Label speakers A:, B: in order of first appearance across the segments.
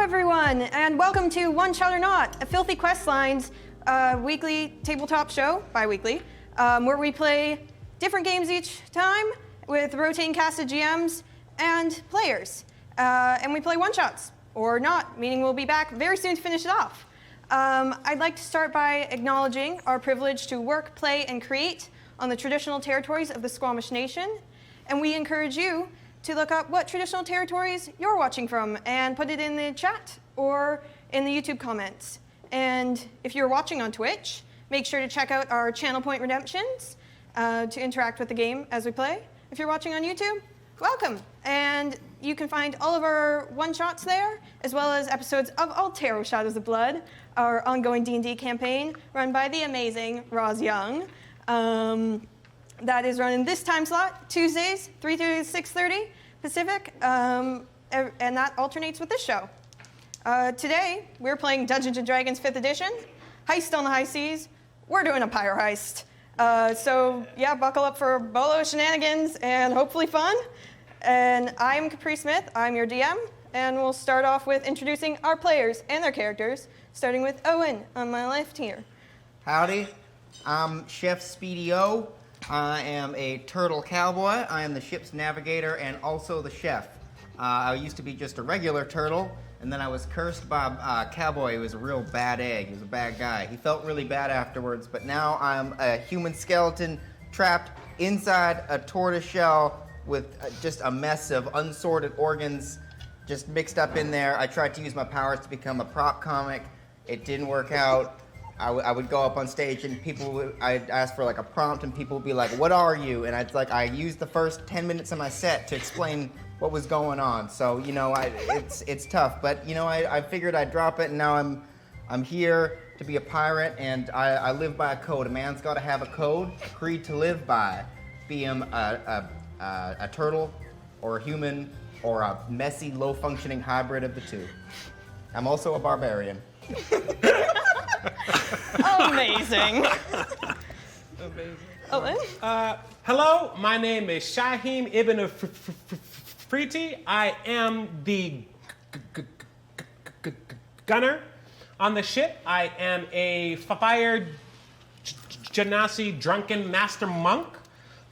A: everyone, and welcome to One Shot or Not, a Filthy Questline's weekly tabletop show, bi-weekly, where we play different games each time with rotating cast of GMs and players. And we play one-shots, or not, meaning we'll be back very soon to finish it off. I'd like to start by acknowledging our privilege to work, play, and create on the traditional territories of the Squamish Nation, and we encourage you to look up what traditional territories you're watching from and put it in the chat or in the YouTube comments. And if you're watching on Twitch, make sure to check out our channel point redemptions to interact with the game as we play. If you're watching on YouTube, welcome. And you can find all of our one-shots there, as well as episodes of Altero Shadows of Blood, our ongoing D&D campaign run by the amazing Roz Young. That is run in this time slot, Tuesdays, 3 to 6:30 Pacific, and that alternates with this show. Today, we're playing Dungeons & Dragons 5th Edition, Heist on the High Seas. We're doing a pyro heist. So yeah, buckle up for bolo shenanigans and hopefully fun. And I'm Capri Smith, I'm your DM, and we'll start off with introducing our players and their characters, starting with Owen on my left here.
B: Howdy, I'm Chef Speedy O. I am a turtle cowboy. I am the ship's navigator and also the chef. I used to be just a regular turtle, and then I was cursed by a cowboy who was a real bad egg. He was a bad guy. He felt really bad afterwards, but now I'm a human skeleton trapped inside a tortoise shell with just a mess of unsorted organs just mixed up in there. I tried to use my powers to become a prop comic. It didn't work out. I would go up on stage and I'd ask for like a prompt and people would be like, what are you? And I used the first 10 minutes of my set to explain what was going on. So, you know, it's tough, but you know, I figured I'd drop it, and now I'm here to be a pirate, and I live by a code. A man's gotta have a code, a creed to live by. Be him a turtle or a human or a messy, low-functioning hybrid of the two. I'm also a barbarian.
A: Amazing. Alain?
C: Hello, my name is Shyheim Ibn Friti. I am the gunner on the ship. I am a fire genasi drunken master monk.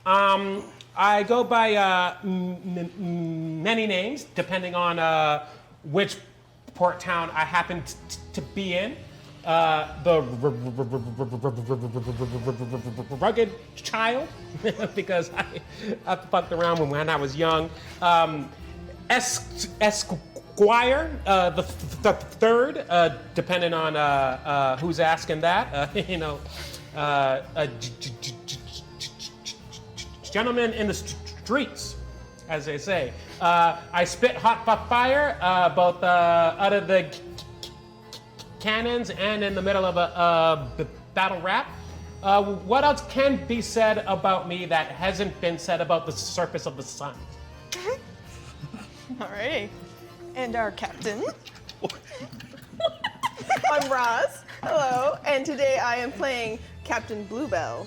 C: I go by many names depending on which port town I happen to be in. The rugged child, because I fucked around when I was young. Esquire, the third, depending on who's asking that. You know, gentleman in the streets, as they say. I spit hot fire, both out of the cannons and in the middle of a battle rap. What else can be said about me that hasn't been said about the surface of the sun?
A: Alrighty. And our captain.
D: I'm Roz. Hello. And today I am playing Captain Bluebell.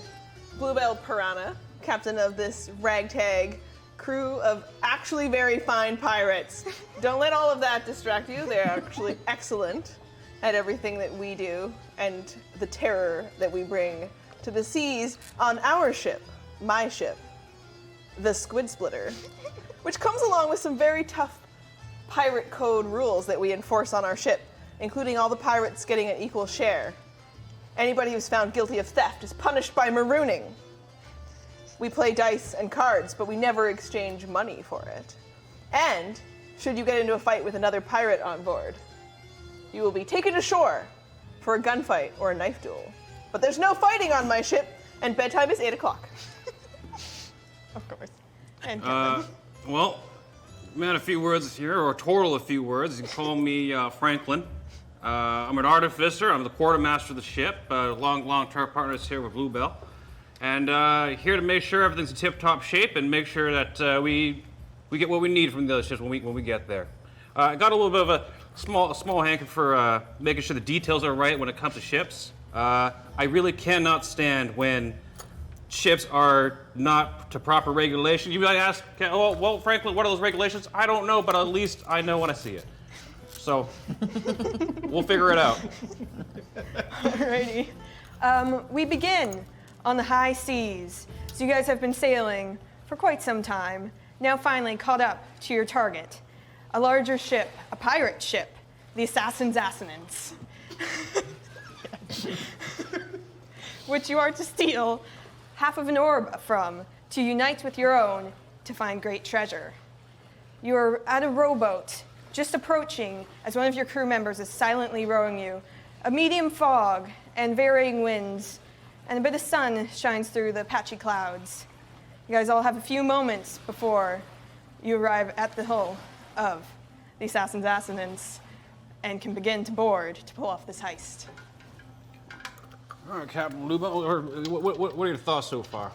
D: Bluebell Piranha, captain of this ragtag crew of actually very fine pirates. Don't let all of that distract you. They're actually excellent at everything that we do and the terror that we bring to the seas on our ship, my ship, the Squid Splitter, which comes along with some very tough pirate code rules that we enforce on our ship, including all the pirates getting an equal share. Anybody who's found guilty of theft is punished by marooning. We play dice and cards, but we never exchange money for it. And should you get into a fight with another pirate on board, you will be taken ashore for a gunfight or a knife duel. But there's no fighting on my ship, and bedtime is 8 o'clock.
A: Of course. And captain.
E: Well, man, a few words here, or total a few words. You can call me Franklin. I'm an artificer. I'm the quartermaster of the ship. Long-term partners here with Bluebell. And here to make sure everything's in tip-top shape and make sure that we get what we need from the other ships when we get there. I got a little bit of a small hankering for making sure the details are right when it comes to ships. I really cannot stand when ships are not to proper regulations. You might ask, okay, well, Franklin, what are those regulations? I don't know, but at least I know when I see it. So we'll figure it out.
A: Alrighty. We begin on the high seas. So you guys have been sailing for quite some time. Now finally caught up to your target. A larger ship, a pirate ship, the Assassin's Assonance. Which you are to steal half of an orb from to unite with your own to find great treasure. You're at a rowboat, just approaching as one of your crew members is silently rowing you. A medium fog and varying winds, and a bit of sun shines through the patchy clouds. You guys all have a few moments before you arrive at the hull of the Assassin's Assonance and can begin to board to pull off this heist.
E: All right, Captain Bluebell, what are your thoughts so far?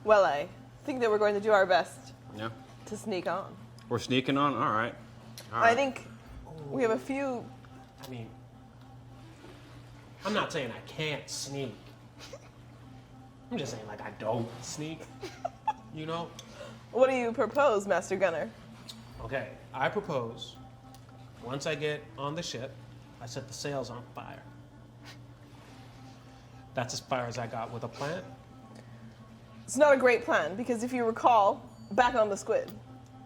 D: Well, I think that we're going to do our best
E: Yeah,
D: to sneak on.
E: we're sneaking on. All right. All
D: I
E: right.
D: think we have a few.
C: I mean, I'm not saying I can't sneak. I'm just saying, like, I don't sneak. You know?
D: What do you propose, Master Gunner?
C: Okay, I propose, once I get on the ship, I set the sails on fire. That's as far as I got with a plan.
D: It's not a great plan because if you recall, back on the squid,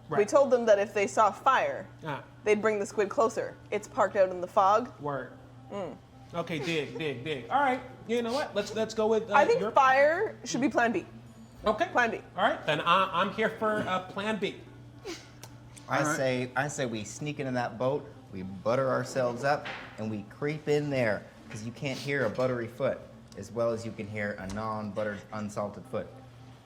D: we
C: Right.
D: told them that if they saw fire,
C: Ah,
D: they'd bring the squid closer. It's parked out in the fog.
C: word. Okay, dig. All right, you know what? Let's go with
D: I think
C: your...
D: fire should be plan B.
C: Okay.
D: Plan B.
C: All right, then I'm here for plan B.
B: I say we sneak into that boat, we butter ourselves up, and we creep in there, because you can't hear a buttery foot as well as you can hear a non-buttered, unsalted foot.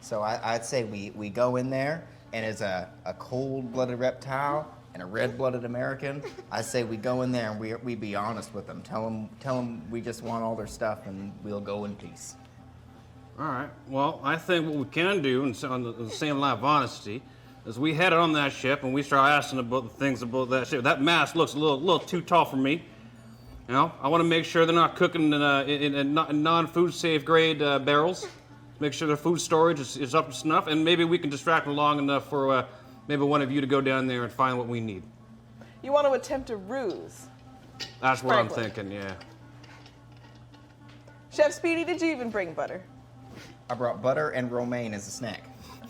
B: So I'd say we go in there, and as a cold-blooded reptile and a red-blooded American, I say we go in there and we be honest with them. Tell them we just want all their stuff, and we'll go in peace.
E: All right. Well, I think what we can do, and so on the same line of honesty, is we head on that ship and we start asking about the things about that ship. That mast looks a little too tall for me. You know, I want to make sure they're not cooking in non-food safe grade barrels. Make sure their food storage is up to snuff, and maybe we can distract them long enough for maybe one of you to go down there and find what we need.
D: You want to attempt a ruse.
E: That's what I'm
D: Franklin.
E: thinking. Yeah.
D: Chef Speedy, did you even bring butter?
B: I brought butter and romaine as a snack,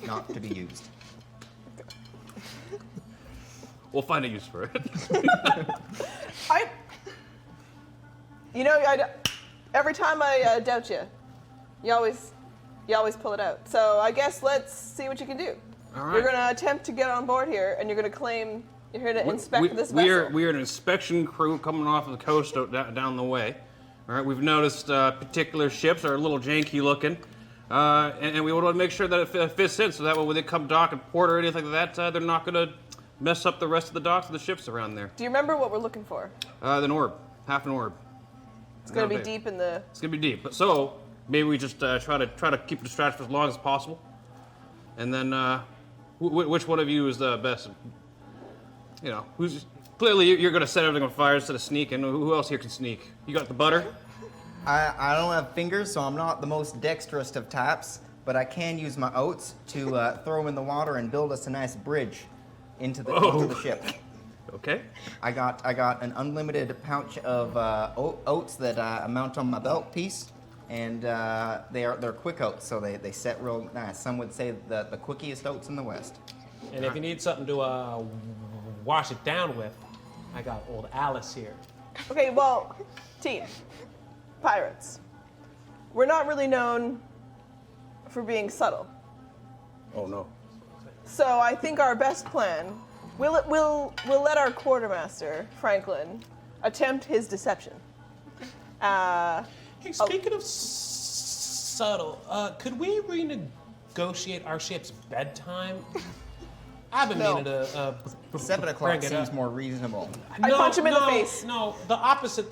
B: not to be used.
E: We'll find a use for it.
D: Every time I doubt you, you always pull it out. So I guess let's see what you can do.
E: All right.
D: You're going to attempt to get on board here, and you're going to claim you're here to inspect this vessel.
E: We are an inspection crew coming off of the coast down the way. All right, we've noticed particular ships are a little janky looking, and we want to make sure that it fits in, so that way when they come dock and port or anything like that, they're not going to mess up the rest of the docks of the ships around there.
D: Do you remember what we're looking for?
E: An orb, half an orb.
D: It's going to be deep in the...
E: It's going to be deep, but so maybe we just try to keep distracted for as long as possible, and then which one of you is the best? You know, who's clearly you're going to set everything on fire instead of sneaking. Who else here can sneak? You got the butter?
B: I don't have fingers, so I'm not the most dexterous of types, but I can use my oats to throw in the water and build us a nice bridge into the ship.
E: Okay.
B: I got an unlimited pouch of oats that I mount on my belt piece, and they're quick oats, so they set real nice. Some would say the quickiest oats in the West.
C: And if you need something to wash it down with, I got old Alice here.
D: Okay, well, team, pirates. We're not really known for being subtle.
E: Oh no.
D: So I think our best plan, we'll let our quartermaster, Franklin, attempt his deception.
C: Hey, speaking of subtle, could we renegotiate our ship's bedtime? I've been meaning to
B: 7 o'clock
C: bring it
B: seems
C: up.
B: more reasonable.
D: I punch him in the face.
C: No, the opposite.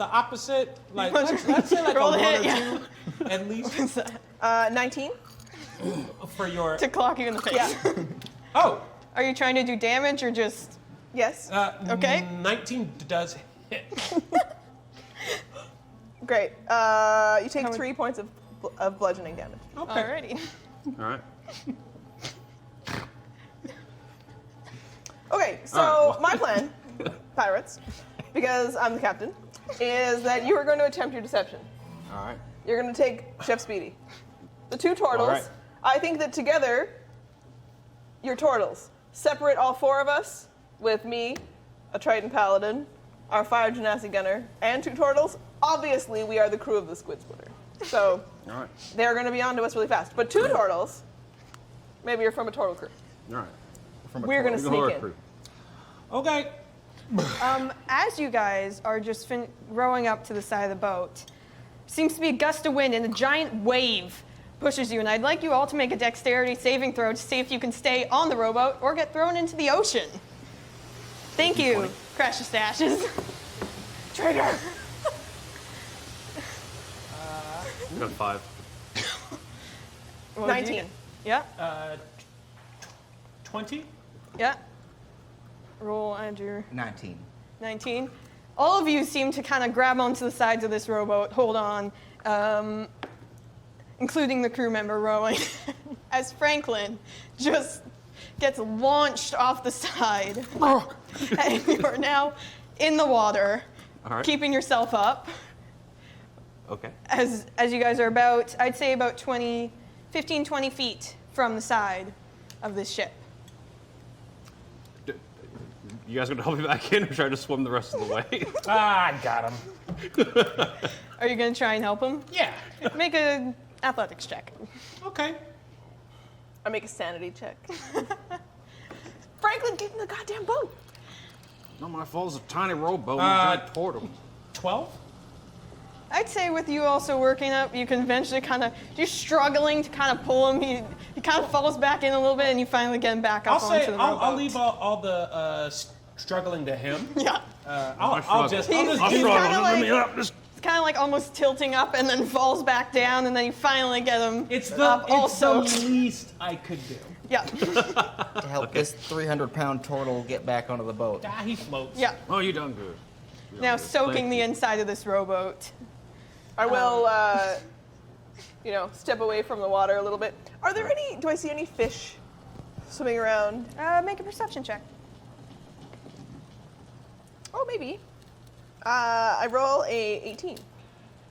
C: Like, let's say like a
A: Roll
C: one
A: the
C: or
A: hit, yeah.
C: two, at least,
D: 19?
C: for your...
A: To clock you in the face.
D: Yeah.
C: Oh,
A: Are you trying to do damage or just...
D: Yes?
A: Okay.
C: 19 does hit.
D: Great. You take 3 points of bludgeoning damage.
A: Alrighty.
E: All right.
D: Okay, so
E: All right, well.
D: my plan pirates, because I'm the captain, is that you are going to attempt your deception.
E: All right.
D: You're going to take Chef Speedy. The two turtles,
E: All right.
D: I think that together, you're turtles. Separate all four of us with me, a Triton Paladin, our Fire Genasi Gunner, and two turtles. Obviously, we are the crew of the Squid Splitter. So
E: All right.
D: they're going to be onto us really fast. But two turtles, maybe you're from a turtle crew.
E: All right.
D: We're going to
E: Go hard,
D: sneak in.
E: crew.
C: Okay.
A: As you guys are just rowing up to the side of the boat, seems to be a gust of wind and a giant wave pushes you. And I'd like you all to make a dexterity saving throw to see if you can stay on the rowboat or get thrown into the ocean. Thank you, Precious Ashes. Traitor.
E: Got 5.
A: What did you
D: 19.
A: get? Yeah,
C: 20.
A: yeah. Roll Andrew.
B: 19.
A: 19. All of you seem to kind of grab onto the sides of this rowboat, hold on, including the crew member rowing, as Franklin just gets launched off the side. And you are now in the water,
E: All right.
A: keeping yourself up,
E: Okay.
A: as you guys are about, I'd say about 15, 20 feet from the side of this ship.
E: You guys gonna help me back in, or should I just swim the rest of the way?
C: I got him.
A: Are you going to try and help him?
C: Yeah.
A: Make an athletics check.
C: Okay.
D: I make a sanity check. Franklin, get in the goddamn boat.
E: Not my fault. It's a tiny rowboat.
C: Uh,
E: Giant turtle.
C: 12.
A: I'd say with you also working up, you can eventually you're struggling to kind of pull him. He kind of falls back in a little bit, and you finally get him back up onto the rowboat.
C: I'll leave all the struggling to him.
A: Yeah.
C: I'll just
A: He's
C: do
A: kinda
E: Let me
A: like-
E: up. Just
A: It's kind of like almost tilting up and then falls back down, and then you finally get him
C: It's
A: up also.
C: the least I could do.
A: Yeah.
B: To help this 300-pound turtle get back onto the boat.
C: Ah, he floats.
A: Yeah.
E: Oh, you done good. You done
A: Now
E: good.
A: soaking
E: Thank
A: the
E: you.
A: inside of this rowboat.
D: I will, step away from the water a little bit. Do I see any fish swimming around?
A: Make a perception check.
D: Oh, maybe. I roll a 18.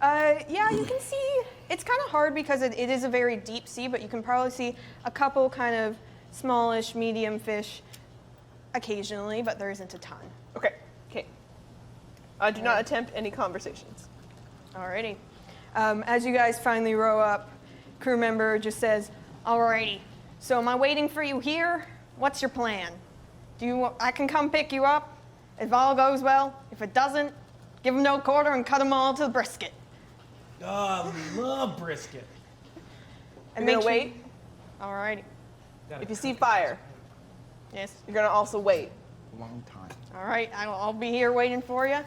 A: Yeah, you can see, it's kind of hard because it is a very deep sea, but you can probably see a couple kind of smallish, medium fish occasionally, but there isn't a ton.
D: Okay. Do not attempt any conversations.
A: Alrighty. As you guys finally row up, crew member just says, "Alrighty. So am I waiting for you here? What's your plan? I can come pick you up if all goes well. If it doesn't, give them no quarter and cut them all to the brisket."
C: Oh, I love brisket.
A: And
D: You're gonna
A: make
D: wait.
A: Alrighty.
D: If you see fire,
A: Yes.
D: you're gonna also wait.
B: Long time.
A: All right. I'll be here waiting for you.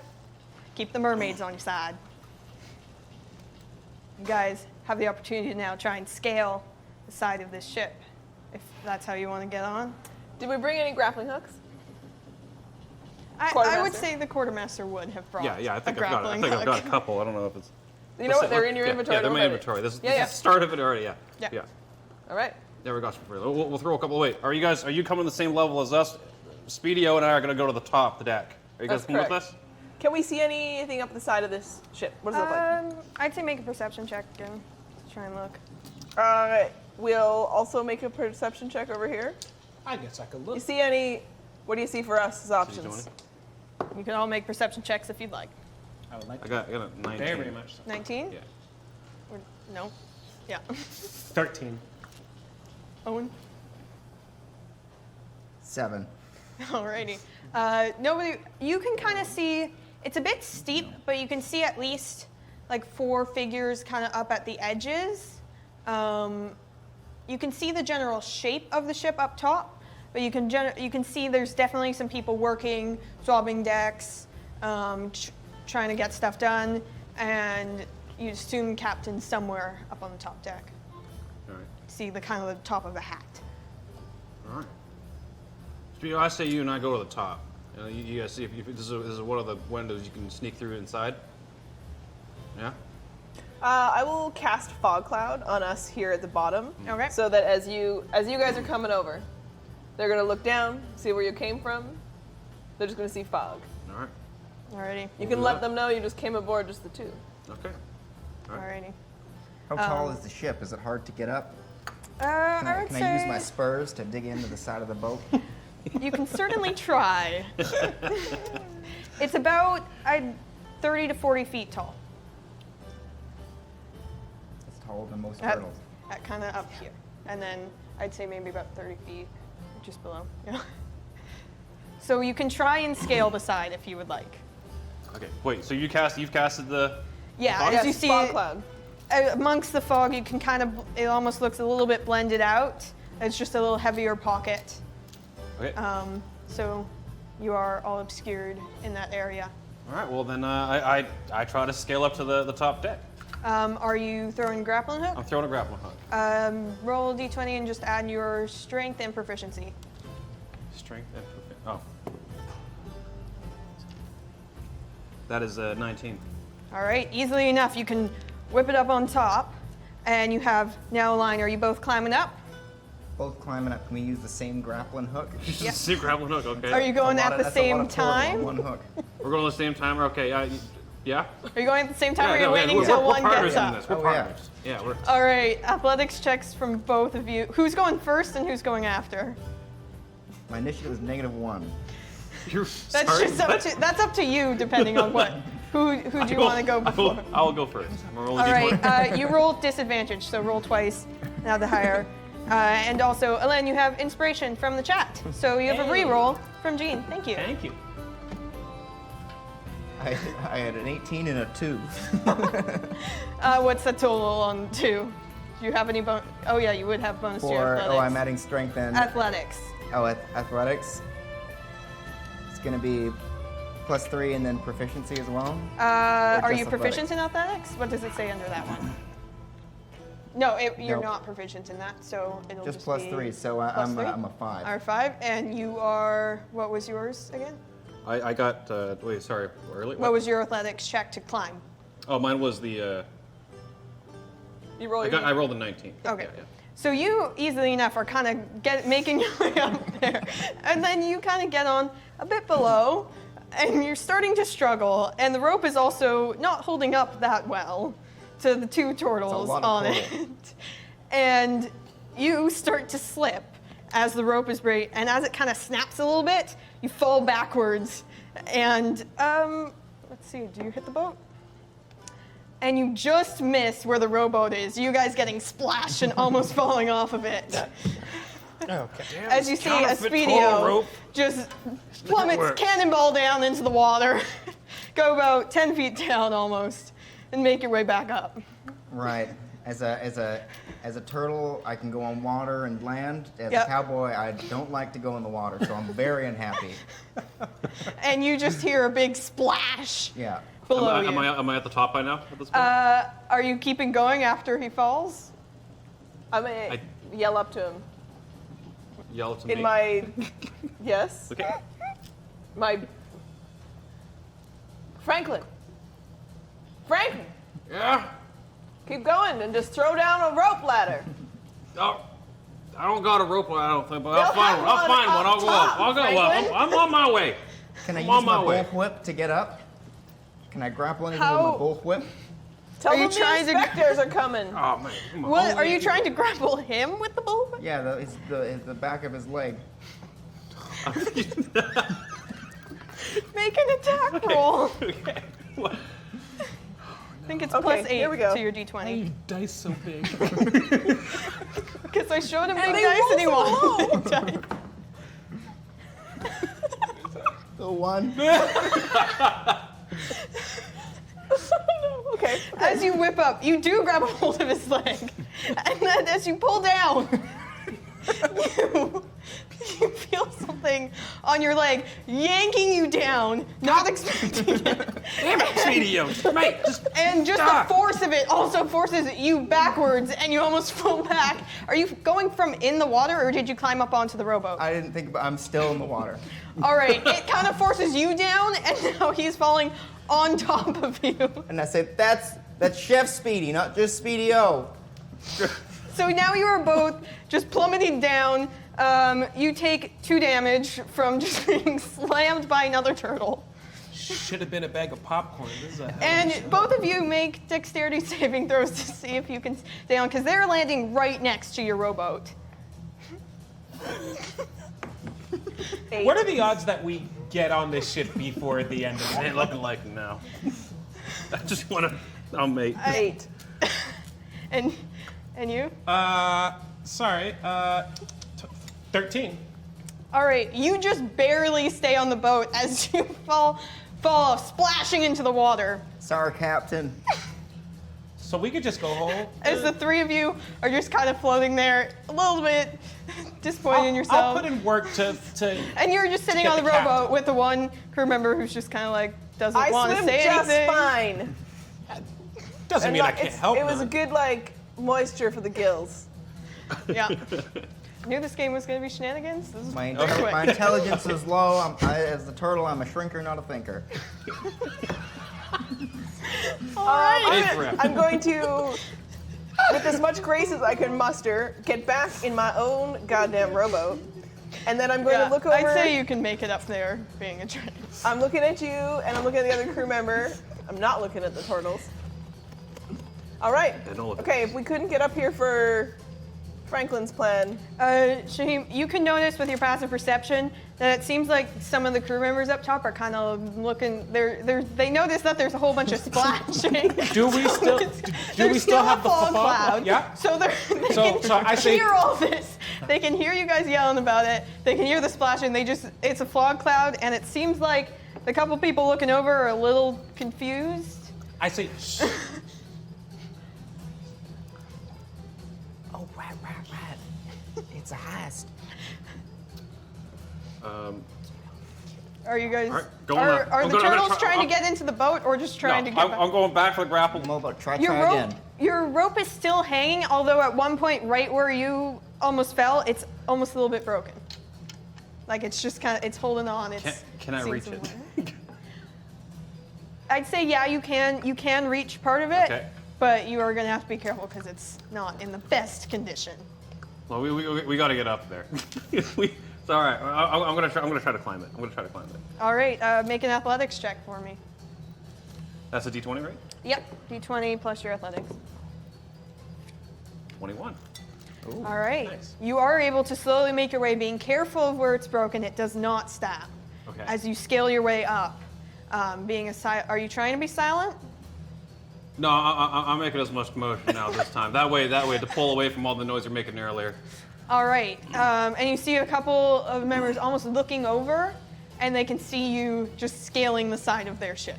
A: Keep the mermaids on your side. You guys have the opportunity to now try and scale the side of this ship, if that's how you want to get on.
D: Did we bring any grappling hooks?
A: I would
D: Quartermaster?
A: say the quartermaster would have brought
E: Yeah, I think
A: a
E: I've got it. I
A: grappling
E: think I've got
A: hook.
E: a couple. I don't know if it's.
D: You know what? They're in your inventory.
E: Yeah, they're in my
D: Don't
E: inventory. This is
D: Yeah.
E: the start of it already. Yeah.
A: Yeah.
D: All right.
E: There we go. We'll throw a couple. Wait, are you coming the same level as us? Speedio and I are going to go to the top of the deck. Are you guys
D: That's
E: coming with
D: correct.
E: us?
D: Can we see anything up the side of this ship? What does it look like?
A: I'd say make a perception check again. Let's try and look.
D: All right. We'll also make a perception check over here.
C: I guess I could
D: You
C: look.
D: see any? What do you see for us as options?
A: You can all make perception checks if you'd like.
C: I would like
E: I
C: to.
E: got a 19.
C: Very much so.
A: 19?
E: Yeah.
A: No. Yeah.
C: 13.
A: Owen?
B: 7.
A: Alrighty. Nobody. You can kind of see. It's a bit steep, but you can see at least like 4 figures kind of up at the edges. You can see the general shape of the ship up top, but you can see there's definitely some people working, swabbing decks, trying to get stuff done, and you assume captain's somewhere up on the top deck.
E: All right.
A: See the kind of the top of the hat.
E: All right. Speedio, I say you and I go to the top. You guys see if this is one of the windows you can sneak through inside. Yeah.
D: I will cast fog cloud on us here at the bottom.
A: Okay.
D: So that as you guys are coming over, they're gonna look down, see where you came from. They're just gonna see fog.
E: All All right.
A: Alrighty.
D: You can let them know you just came aboard, just the two.
E: Okay.
A: Alrighty.
B: How tall is the ship? Is it hard to get up?
A: I would
B: Can
A: say
B: I use my spurs to dig into the side of the boat?
A: you can certainly try. It's about 30 to 40 feet tall.
B: It's taller than most turtles.
A: At kind of up here. And then I'd say maybe about 30 feet, just below. Yeah. So you can try and scale the side if you would like.
E: Okay. Wait. So you've casted the.
A: Yeah,
E: fog?
A: as you see
D: fog cloud.
A: amongst the fog, you can kind of, it almost looks a little bit blended out. It's just a little heavier pocket.
E: Okay.
A: So you are all obscured in that area.
E: All right. Well, then I try to scale up to the top deck.
A: Are you throwing grappling hook?
E: I'm throwing a grappling hook.
A: Roll a d20 and just add your strength and proficiency.
E: Strength and oh. That is 19.
A: All right, easily enough. You can whip it up on top, and you have now Alain. Are you both climbing up?
B: Both climbing up. Can we use the same grappling hook?
A: Yeah.
E: See grappling hook. Okay.
A: Are you going at the
B: That's a lot
A: same
B: of turtle on
A: time?
B: one hook.
E: We're going at the same time. Okay. Yeah.
A: Are you going at the same time, or are you
E: no,
A: waiting
E: we're
A: until one
E: partners
A: gets
E: in
A: up?
E: this. We're
B: Oh, yeah.
E: partners. Yeah. We're.
A: All right, athletics checks from both of you. Who's going first and who's going after?
B: My initiative is -1.
E: You're
A: That's
E: sorry?
A: just up to that's up to you, depending on what. Who do you want to go before?
E: I'll go first. I'm rolling
A: All
E: D20.
A: right, you roll disadvantage, so roll twice, now the higher. And also, Alain, you have inspiration from the chat, so you have a
C: Hey.
A: reroll from Jean. Thank you.
C: Thank you.
B: I had an 18 and a 2.
A: What's the total on 2? Do you have any bonus? Oh yeah, you would have bonus to your athletics.
B: I'm adding strength and
A: Athletics.
B: athletics. It's gonna be +3 and then proficiency as well.
A: Are
B: just
A: you proficient in athletics? What does it say under that one? No, you're
B: Nope.
A: not proficient in that, so it'll
B: Just
A: just be
B: +3, so
A: plus
B: I'm
A: 3?
B: I'm a 5.
A: Or 5, and you are, what was yours again?
E: I got. Wait. Sorry. Early.
A: What was your athletics check to climb?
E: Oh, mine was the.
D: You roll.
E: I rolled a 19.
A: Okay.
E: Yeah, yeah.
A: So you easily enough are kind of making your way up there, and then you kind of get on a bit below, and you're starting to struggle, and the rope is also not holding up that well to the two turtles
B: lot of
A: on
B: pull.
A: it, and you start to slip as the rope is and as it kind of snaps a little bit, you fall backwards, and let's see, do you hit the boat? And you just miss where the rowboat is. You guys getting splashed and almost falling off of it. As you see, a
E: counterfeit total
A: Speedio
E: rope.
A: just plummets
E: works.
A: cannonball down into the water, go about 10 feet down almost, and make your way back up.
B: Right. As a turtle, I can go on water and land. As
A: Yep.
B: a cowboy, I don't like to go in the water, so I'm very unhappy.
A: And you just hear a big splash
B: Yeah.
A: below you.
E: Am I at the top by now at this point?
A: Are you keeping going after he falls?
D: I'm gonna yell up to him
E: Yell to
D: in
E: me.
D: my yes,
E: Okay.
D: my Franklin.
E: Yeah.
D: Keep going and just throw down a rope ladder.
E: Oh, I don't got a rope. I don't think, but
D: They'll
E: I'll find
D: have
E: one. I'll
D: one
E: find one.
D: up
E: I'll go up.
D: top,
E: I'll go up.
D: Franklin.
E: I'm on my way.
B: Can I
E: I'm
B: use
E: on
B: my
E: my way.
B: bullwhip to get up? Can I grapple anything
A: How-
B: with my bullwhip?
D: Tell
A: Are you
D: them
A: trying
D: the
A: to-
D: inspectors are coming.
E: Oh man. Come on.
A: What, are you trying to grapple him with the bull?
B: Yeah, it's the back of his leg.
A: Make an attack roll.
E: Okay. What?
A: I think it's
D: Okay,
A: plus 8
D: here we go.
A: to your d20.
C: Dice so big.
A: Because I showed him big
D: they
A: dice and he
D: roll
A: won.
B: The 1.
D: Okay.
A: As you whip up, you do grab a hold of his leg. And then as you pull down, you feel something on your leg yanking you down, not expecting it.
E: Damn it, Speedio. Mate, just.
A: And just the force of it also forces you backwards and you almost fall back. Are you going from in the water or did you climb up onto the rowboat?
B: I didn't think about. I'm still in the water.
A: All right, it kind of forces you down and now he's falling on top of you.
B: And I said, that's Chef Speedy, not just Speedio.
A: So now you are both just plummeting down. You take 2 damage from just being slammed by another turtle.
C: Should have been a bag of popcorn. This is a hell of a
A: And
C: show.
A: both of you make dexterity saving throws to see if you can stay on, because they're landing right next to your rowboat.
C: What are the odds that we get on this ship before the end of
E: Ain't
C: it?
E: looking like it now. I just want to. Oh, mate.
D: 8.
A: And you?
C: Sorry. 13.
A: All right, you just barely stay on the boat as you fall off, splashing into the water.
B: Sorry, Captain.
C: So we could just go home.
A: As the three of you are just kind of floating there, a little bit disappointed in yourself.
C: I'll put in work to
A: And you're just sitting
C: get
A: on the
C: the captain.
A: rowboat with the one crew member who's just kind of like doesn't
D: I
A: want to
D: swim
A: say
D: just
A: anything.
D: fine.
C: Doesn't mean I can't help
D: It was a
C: none.
D: good like moisture for the gills.
A: Yeah. Knew this game was going to be shenanigans. This is
B: My,
A: very quick.
B: my intelligence is low. As the turtle, I'm a shrinker, not a thinker.
D: I'm going to, with as much grace as I can muster, get back in my own goddamn rowboat, and then I'm going to look over.
A: I'd say you can make it up there, being a train.
D: I'm looking at you, and I'm looking at the other crew member. I'm not looking at the turtles. All right.
E: don't look at
D: Okay, if we couldn't get up here for Franklin's plan,
A: Shyheim, you can notice with your passive perception that it seems like some of the crew members up top are kind of looking. They notice that there's a whole bunch of splashing.
C: Do we still? Do
A: There's
C: we still have the
A: fog
C: fog
A: cloud?
C: Yeah.
A: So they
C: So
A: can
C: I say-
A: hear all this. They can hear you guys yelling about it. They can hear the splashing. It's a fog cloud, and it seems like the couple people looking over are a little confused.
C: I say. Shh.
B: Oh, right. It's a heist.
A: Are you guys?
E: All right, go on.
A: are
E: I'm
A: the
E: gonna
A: turtles
E: try-
A: trying to get into the boat, or just trying to
E: No,
A: get back?
E: I'm going back for the grapple.
B: Mo, try
A: Your rope,
B: again.
A: your rope is still hanging, although at one point, right where you almost fell, it's almost a little bit broken. Like it's just kind of, it's holding on.
E: Can I
A: seen
E: reach
A: some
E: it?
A: wear. I'd say yeah, you can reach part of it,
E: Okay.
A: but you are gonna have to be careful because it's not in the best condition.
E: Well, we got to get up there. It's all right. I'm gonna try to climb it.
A: All right, make an athletics check for me.
E: That's a D20, right?
A: Yep, d20 plus your athletics.
E: 21.
A: All right.
C: Nice.
A: You are able to slowly make your way, being careful of where it's broken. It does not stab.
E: Okay.
A: As you scale your way up, are you trying to be silent?
E: No, I'm making as much motion now this time. That way to pull away from all the noise you're making earlier.
A: All right. And you see a couple of members almost looking over, and they can see you just scaling the side of their ship.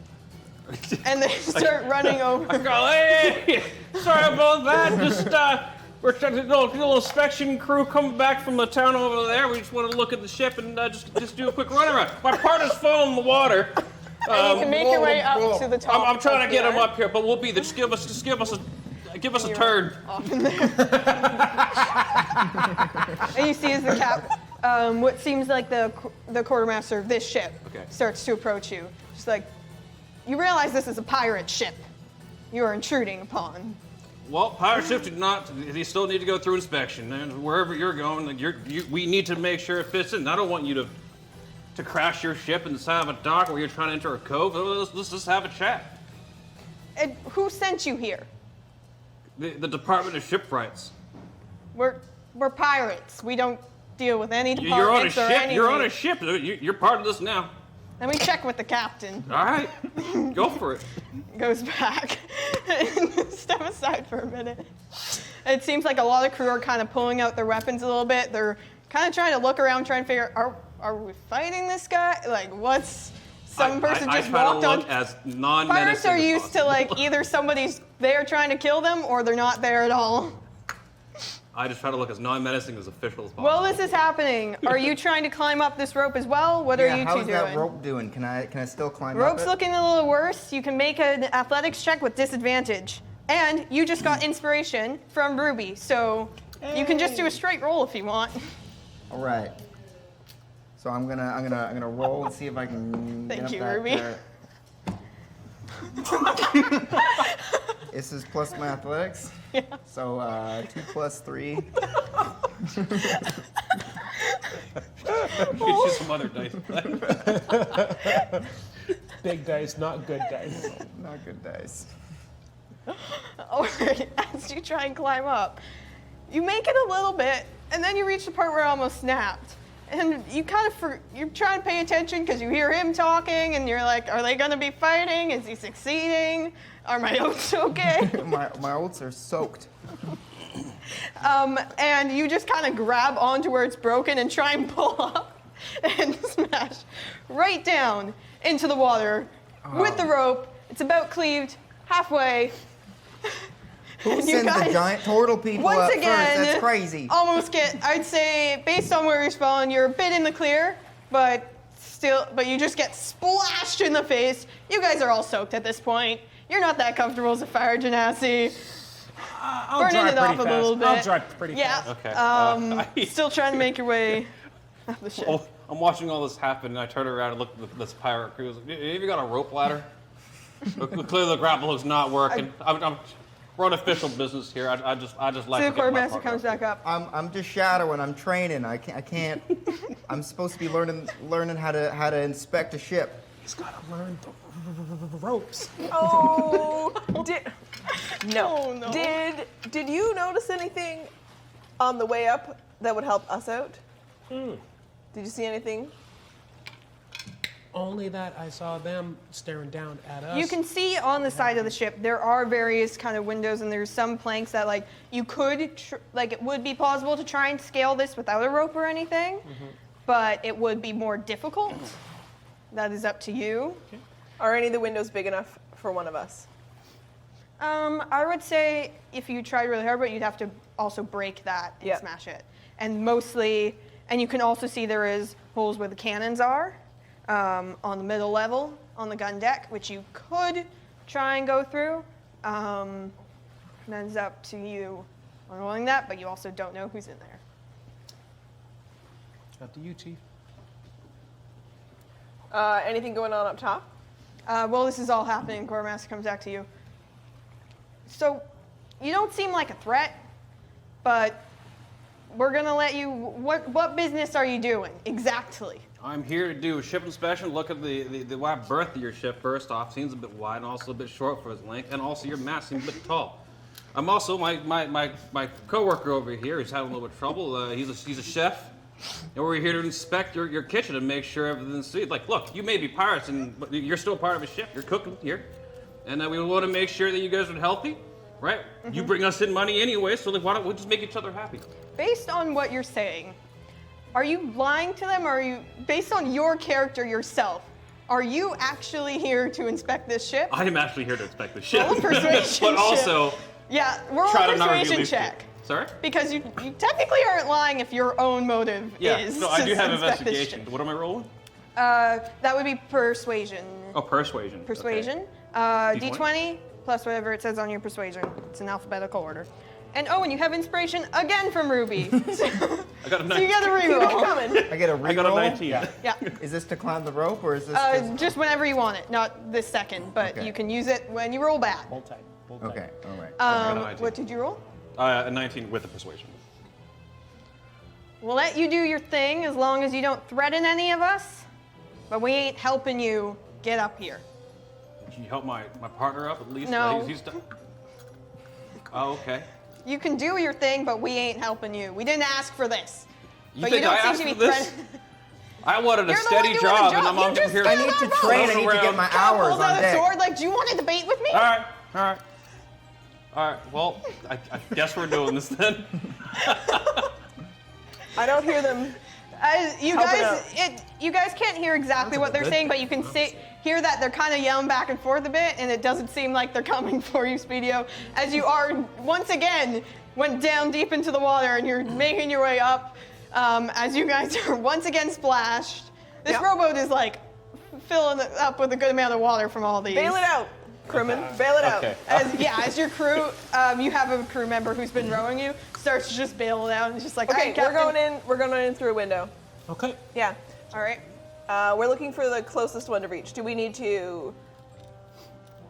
A: And they start running over.
E: I go, hey, sorry about that. Just we're trying to do a little inspection crew coming back from the town over there. We just want to look at the ship and just do a quick run around. My partner's falling in the water.
A: And you can make your way up to the top.
E: I'm trying to get him
A: there.
E: up here, but we'll be there. Just give us a turn.
A: Off in there. And you see as the what seems like the quartermaster of this ship
E: Okay.
A: starts to approach you. Just like, you realize this is a pirate ship you are intruding upon.
E: Well, pirate ships do not. They still need to go through inspection, and wherever you're going, we need to make sure it fits in. I don't want you to crash your ship in the side of a dock where you're trying to enter a cove. Let's just have a chat.
A: And who sent you here?
E: The Department of Shipwrights.
A: We're pirates. We don't deal with any
E: You're on a
A: departments or
E: ship.
A: anything.
E: You're on a ship. You're part of this now.
A: Let me check with the captain.
E: All right, go for it.
A: Goes back. Step aside for a minute. It seems like a lot of crew are kind of pulling out their weapons a little bit. They're kind of trying to look around, trying to figure, are we fighting this guy? Like, what's some person
E: I
A: just
E: try
A: walked
E: to
A: on?
E: look as non-menacing
A: Pirates are
E: as
A: used to
E: possible.
A: like either somebody's there trying to kill them or they're not there at all.
E: I just try to look as non-menacing as official as possible.
A: While this is happening, are you trying to climb up this rope as well? What are you
B: how's
A: two
B: that
A: doing?
B: rope doing? Can I still climb
A: Rope's
B: up it?
A: looking a little worse. You can make an athletics check with disadvantage. And you just got inspiration from Ruby, so you can just do a straight roll if you want.
B: All right. So I'm gonna roll and see if I can.
A: Thank
B: get
A: you,
B: up that
A: Ruby.
B: there. This is plus my athletics.
A: Yeah.
B: So 2 plus 3.
E: Get you some other dice.
C: Big dice, not good dice.
B: Not good dice.
A: Or as you try and climb up, you make it a little bit, and then you reach the part where it almost snapped. And you kind of, you're trying to pay attention because you hear him talking, and you're like, are they going to be fighting? Is he succeeding? Are my oats okay?
B: my oats are soaked.
A: And you just kind of grab onto where it's broken and try and pull up and smash right down into the water with the rope. It's about cleaved halfway.
B: Who sends the giant turtle people
A: Once
B: up
A: again,
B: first? That's crazy.
A: Almost I'd say, based on where you're spawning, you're a bit in the clear, but you just get splashed in the face. You guys are all soaked at this point. You're not that comfortable as a fire genasi.
C: I'll
A: Burning
C: dry
A: it off
C: pretty
A: a
C: fast.
A: little bit.
C: I'll dry pretty fast.
E: Okay.
A: Still trying to make your way up the ship.
E: Oh, I'm watching all this happen, and I turn around and look at this pirate crew. Have you got a rope ladder? Clearly, the grapple hook's not working. We're on official business here. I just like
A: So
E: to
A: the
E: get my
A: quartermaster
E: partner
A: comes
E: up.
A: back up.
B: I'm just shadowing. I'm training. I can't. I'm supposed to be learning how to inspect a ship.
C: He's got to learn the ropes.
D: Oh, no.
A: Oh, no.
D: Did you notice anything on the way up that would help us out? Did you see anything?
C: Only that I saw them staring down at us.
A: You can see on the side of the ship there are various kind of windows, and there's some planks that like you could it would be possible to try and scale this without a rope or anything, but it would be more difficult. That is up to you.
C: Okay.
D: Are any of the windows big enough for one of us?
A: I would say if you tried really hard, but you'd have to also break that and
D: Yep.
A: smash it. And you can also see there is holes where the cannons are on the middle level on the gun deck, which you could try and go through. That's up to you on rolling that, but you also don't know who's in there.
C: Up to you, Chief.
D: Anything going on up top?
A: Well, this is all happening. Quartermaster comes back to you. So, you don't seem like a threat, but we're gonna let you. What business are you doing exactly?
E: I'm here to do a ship inspection. Look at the wide berth of your ship. First off, seems a bit wide and also a bit short for its length, and also your mast seems a bit tall. I'm also my coworker over here is having a little bit of trouble. He's a chef. And we're here to inspect your kitchen and make sure everything's sweet. Like, look, you may be pirates, but you're still part of a ship. You're cooking here. And we want to make sure that you guys are healthy, right? You bring us in money anyway, so why don't we just make each other happy?
A: Based on what you're saying, are you lying to them, or are you, based on your character yourself, are you actually here to inspect this ship?
E: I am actually here to inspect the ship.
A: Roll a persuasion
E: but also,
A: Yeah, roll
E: try
A: a
E: to not
A: persuasion
E: reveal
A: check.
E: Sorry?
A: Because you technically aren't lying if your own motive
E: Yeah,
A: is
E: so I do have
A: inspect this
E: investigation.
A: ship.
E: What am I rolling?
A: That would be persuasion.
E: Oh, persuasion.
A: Persuasion.
E: D20?
A: D20 plus whatever it says on your persuasion. It's in alphabetical order. And and you have inspiration again from Ruby.
E: I got a
A: So you
E: 19.
A: get a
D: Keep it
A: reroll.
D: coming.
B: I get a
E: I got a
B: reroll?
E: 19.
B: Yeah.
A: Yeah.
B: Is this to climb the rope or is this?
A: Just whenever you want it, not this second, but
B: Okay.
A: you can use it when you roll bad.
C: Hold tight. Hold tight.
B: Okay. All right.
E: got a 19.
A: What did you roll?
E: A 19 with a persuasion.
A: We'll let you do your thing as long as you don't threaten any of us, but we ain't helping you get up here.
E: Can you help my partner up at least?
A: No.
E: He's done. Oh, okay.
A: You can do your thing, but we ain't helping you. We didn't ask for this. But
E: think
A: you don't
E: I
A: seem
E: asked
A: to be
E: for this?
A: threatening.
E: I wanted a
A: You're the
E: steady
A: one doing
E: job,
A: the
E: and I'm
A: job.
E: on
A: You just
E: here.
B: I need to train. I need to get my hours
A: Pulls
B: on
A: out a
B: deck.
A: sword like, do you want to debate with me?
E: All right. All right. Well, I guess we're doing this then.
D: I don't hear them.
A: You guys can't hear exactly what they're saying, but you can hear that they're kind of yelling back and forth a bit, and it doesn't seem like they're coming for you, Speedio, as you are once again went down deep into the water and you're making your way up. As you guys are once again splashed. This
D: Yep.
A: rowboat is like filling it up with a good amount of water from all these.
D: Bail it out, crewman. Bail it out.
E: Okay.
A: As your crew, you have a crew member who's been rowing you, starts to just bail it out and just like,
D: Okay,
A: "All right, Captain."
D: we're going in through a window.
C: Okay.
D: Yeah.
A: All right.
D: We're looking for the closest one to reach. Do we need to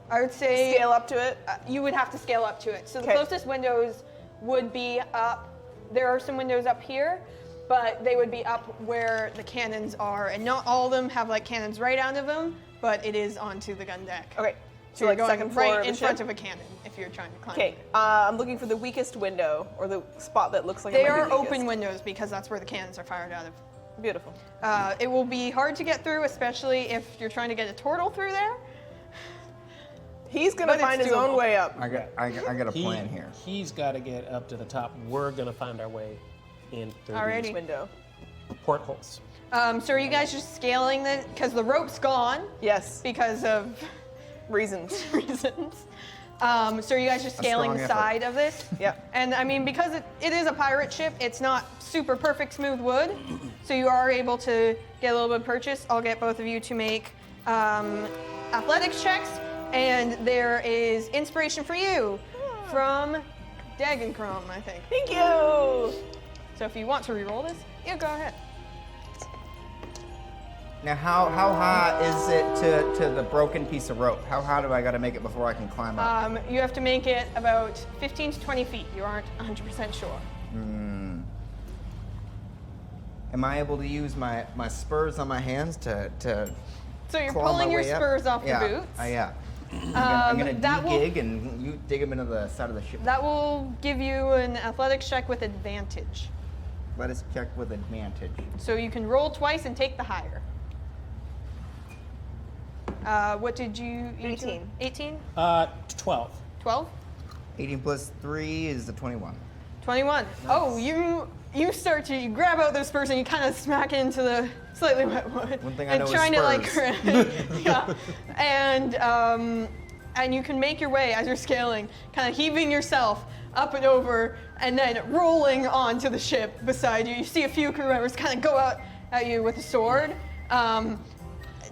A: I would say
D: scale up to it?
A: you would have to scale up to it. So the
D: Okay.
A: closest windows would be up. There are some windows up here. but they would be up where the cannons are, and not all of them have like cannons right out of them, but it is onto the gun deck.
D: Okay.
A: So you're going
D: second floor
A: right
D: of the
A: in front
D: ship?
A: of a cannon if you're trying to climb.
D: Okay. I'm looking for the weakest window, or the spot that looks like it
A: They
D: might be
A: are
D: weakest.
A: open windows because that's where the cannons are fired out of.
D: Beautiful.
A: It will be hard to get through, especially if you're trying to get a turtle through there.
D: He's gonna
A: But
D: find
A: it's
D: his own
A: doable.
D: way up.
B: I got a plan here.
C: He's got to get up to the top. We're gonna find our way in through
A: Alrighty.
C: these
D: Window.
C: portholes.
A: So are you guys just scaling the, because the rope's gone
D: Yes.
A: because of
D: Reasons.
A: reasons. So are you guys just scaling
B: strong
A: the
B: effort.
A: side of this?
D: Yep.
A: And I mean, because it is a pirate ship, it's not super perfect smooth wood, so you are able to get a little bit of purchase. I'll get both of you to make athletics checks, and there is inspiration for you from Dagencrom, I think.
D: Thank you.
A: So if you want to re-roll this, yeah, go ahead.
B: Now, how high is it to the broken piece of rope? How high do I got to make it before I can climb up?
A: You have to make it about 15 to 20 feet. You aren't 100% sure.
B: Am I able to use my spurs on my hands to
A: So you're
B: claw my
A: pulling your
B: way up?
A: spurs off
B: Yeah.
A: the boots.
B: Yeah. I'm gonna
A: that will-
B: dig and you dig them into the side of the ship.
A: That will give you an athletics check with advantage.
B: Let us check with advantage.
A: So you can roll twice and take the higher. What did you?
D: 18.
A: 18?
C: 12.
A: 12?
B: 18 plus 3 is the 21.
A: 21. Oh, you start to you grab out those spurs and you kind of smack it into the slightly wet wood.
B: One thing I
A: and
B: know is
A: trying to like
B: spurs.
A: yeah. And you can make your way as you're scaling, kind of heaving yourself up and over, and then rolling onto the ship beside you. You see a few crew members kind of go out at you with a sword.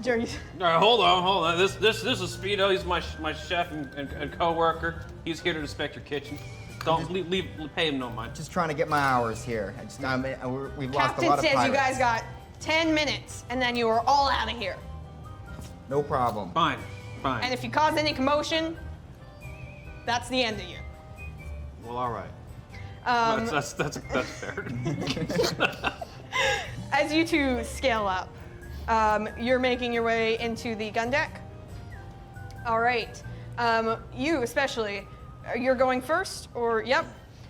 A: Jerry,
E: All right, hold on. This is Speedo. He's my chef and co-worker. He's here to inspect your kitchen. Don't pay him no mind.
B: Just trying to get my hours here. We've lost a
A: Captain
B: lot of
A: says
B: pirates.
A: you guys got 10 minutes, and then you are all out of here.
B: No problem.
E: Fine.
A: And if you cause any commotion, that's the end of you.
E: Well, all right. That's fair.
A: As you two scale up, you're making your way into the gun deck. All right. You especially, you're going first, or yep.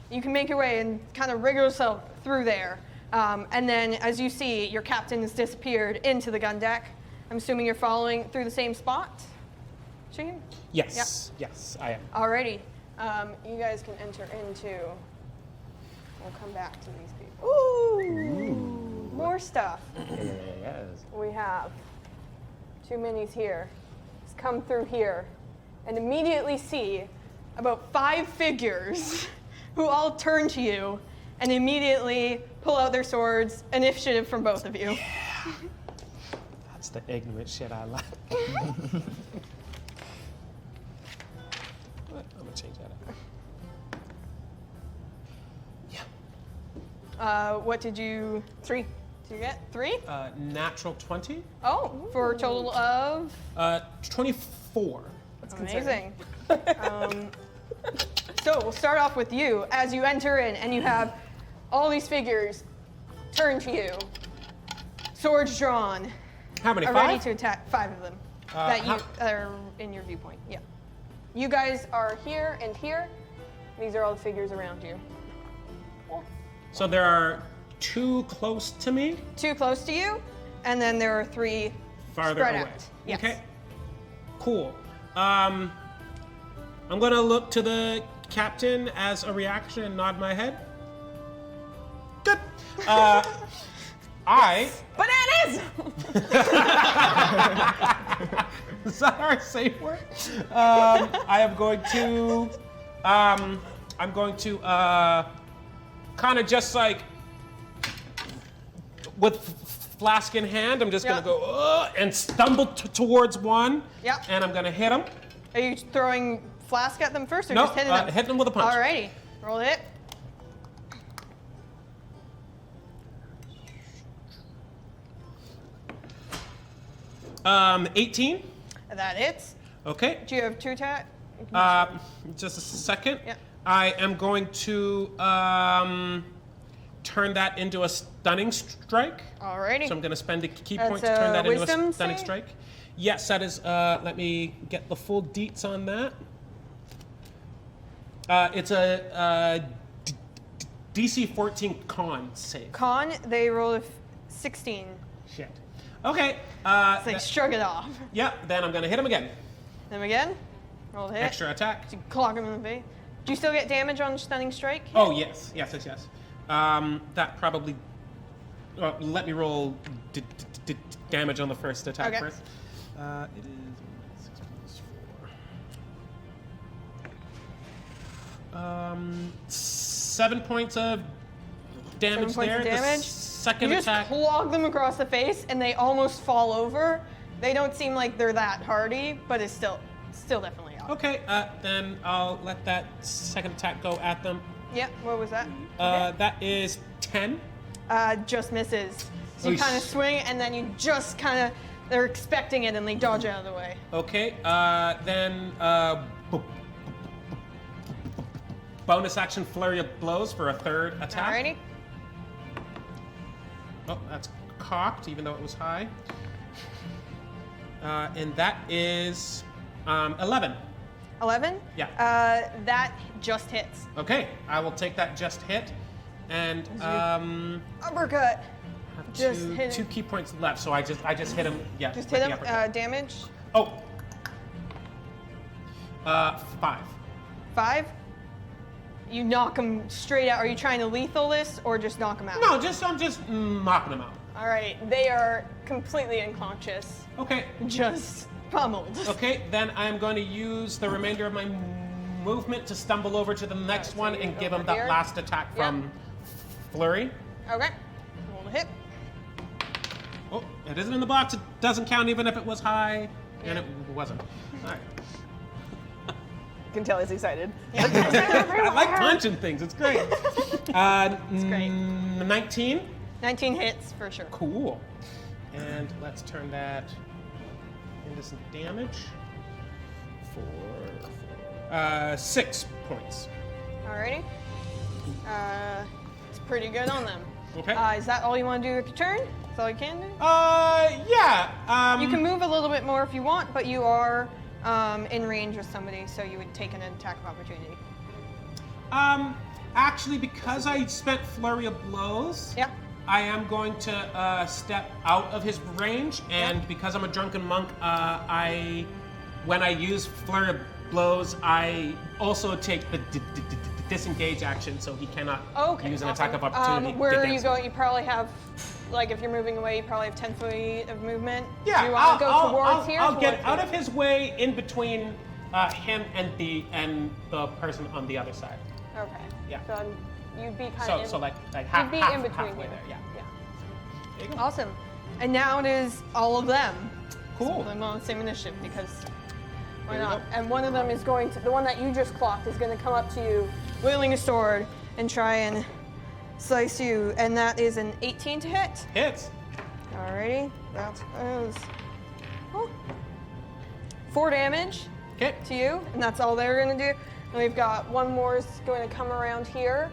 A: You can make your way and kind of wriggle yourself through there. And then as you see, your captain has disappeared into the gun deck. I'm assuming you're following through the same spot? Shyheim?
C: Yes. Yes, I am.
A: Alrighty. You guys can enter into. We'll come back to these people.
D: Ooh.
A: More stuff.
C: Yes.
A: We have 2 minis here. Let's come through here and immediately see about 5 figures who all turn to you and immediately pull out their swords. Initiative from both of you.
C: That's the ignorant shit I like. I'm gonna change that up.
A: What did you
D: 3.
A: did you get? 3?
C: Natural 20.
A: Oh, for a total of
C: 24.
A: amazing. So we'll start off with you as you enter in and you have all these figures turn to you, swords drawn,
C: How many?
A: are ready
C: 5?
A: to attack. 5 of them that are in your viewpoint. Yeah. You guys are here and here. These are all the figures around you.
C: So there are 2 close to me,
A: 2 close to you, and then there are 3
C: farther
A: spread
C: away.
A: out. Yes.
C: Okay. Cool. I'm gonna look to the captain as a reaction and nod my head. Good. I.
D: Bananas!
C: Is that our safe word? I am going to. I'm going to kind of just like with flask in hand. I'm just
A: Yeah.
C: gonna go and stumble towards one.
A: Yeah.
C: And I'm gonna hit him.
A: Are you throwing flask at them first or
C: No,
A: just hitting them?
C: hitting them with a punch.
A: Alrighty. Roll it.
C: 18.
A: That hits.
C: Okay.
A: Do you have 2 attack?
C: Just a second.
A: Yeah.
C: I am going to turn that into a Stunning Strike.
A: Alrighty.
C: So I'm going to spend a key
A: That's
C: point to turn that into a
A: wisdom
C: Stunning
A: save?
C: Strike. Yes, that is. Let me get the full deets on that. It's a DC 14 con save.
A: Con, they roll a 16.
C: Shit. Okay.
A: It's like shrug it off.
C: Yeah, then I'm going to hit him again.
A: Them again. Roll the hit.
C: Extra attack.
A: You clock him in the face. Do you still get damage on Stunning Strike?
C: Oh, yes. Yes. That probably... let me roll damage on the first attack
A: Okay.
C: first. It is 6 plus 4. 7 points of damage
A: 7 points
C: there.
A: of
C: The
A: damage.
C: second
A: You just
C: attack...
A: clog them across the face, and they almost fall over. They don't seem like they're that hardy, but it's still definitely up.
C: Okay, then I'll let that second attack go at them.
A: Yep. What was that?
C: That is 10.
A: Just misses. So you
C: Oish.
A: kind of swing, and then you just kind of, they're expecting it, and they dodge out of the way.
C: Okay, then bonus action flurry of blows for a third attack.
A: Alrighty.
C: Oh, that's cocked, even though it was high. And that is 11.
A: 11?
C: Yeah.
A: That just hits.
C: Okay, I will take that just hit, and
A: Uppercut.
C: have
A: Just hit
C: two
A: him.
C: key points left. So I just hit him. Yeah.
A: Just
C: with
A: hit
C: the
A: him.
C: uppercut.
A: Damage.
C: Oh. 5.
A: 5. You knock him straight out. Are you trying to lethal this, or just knock him out?
C: No, I'm just knocking him out.
A: All right. They are completely unconscious.
C: Okay.
A: Just pummeled.
C: Okay, then I'm going to use the remainder of my movement to stumble over to the next
A: so
C: one
A: you
C: and
A: go
C: give him
A: over
C: that
A: here?
C: last attack
A: Yep.
C: from Flurry.
A: Okay. Roll the hit.
C: Oh, it isn't in the box. It doesn't count even if it was high, and it wasn't. All right.
D: You can tell he's excited.
C: I like punching things. It's great.
A: It's great.
C: 19.
A: 19 hits for sure.
C: Cool. And let's turn that into some damage for 6 points.
A: Alrighty. It's pretty good on them.
C: Okay.
A: Is that all you want to do with your turn? That's all you can do?
C: Yeah.
A: You can move a little bit more if you want, but you are in range with somebody, so you would take an attack of opportunity.
C: Actually, because I spent Flurry of Blows,
A: Yeah.
C: I am going to step out of his range, and
A: Yeah.
C: because I'm a drunken monk, when I use Flurry of Blows, I also take the disengage action, so he cannot
A: Okay.
C: use an
A: awesome.
C: attack of opportunity.
A: Where are you
C: against
A: going?
C: me.
A: You probably have, like, if you're moving away, you probably have 10 feet of movement.
C: Yeah,
A: Do you want to go towards here?
C: I'll get
A: towards
C: out
A: here?
C: of his way in between him and the person on the other side.
A: Okay.
C: Yeah.
A: So you'd be kind of
C: So like half,
A: you'd be
C: half,
A: in between
C: halfway
A: here.
C: there. Yeah.
A: Yeah.
C: There you go.
A: Awesome. And now it is all of them.
C: Cool.
A: I'm on the same initiative because why
C: There you
A: not?
C: go.
A: And one of them is going to, the one that you just clocked is going to come up to you, wielding a sword, and try and slice you. And that is an 18 to hit.
C: Hits.
A: Alrighty. That is 4 damage
C: Okay.
A: to you, and that's all they're going to do. And we've got one more is going to come around here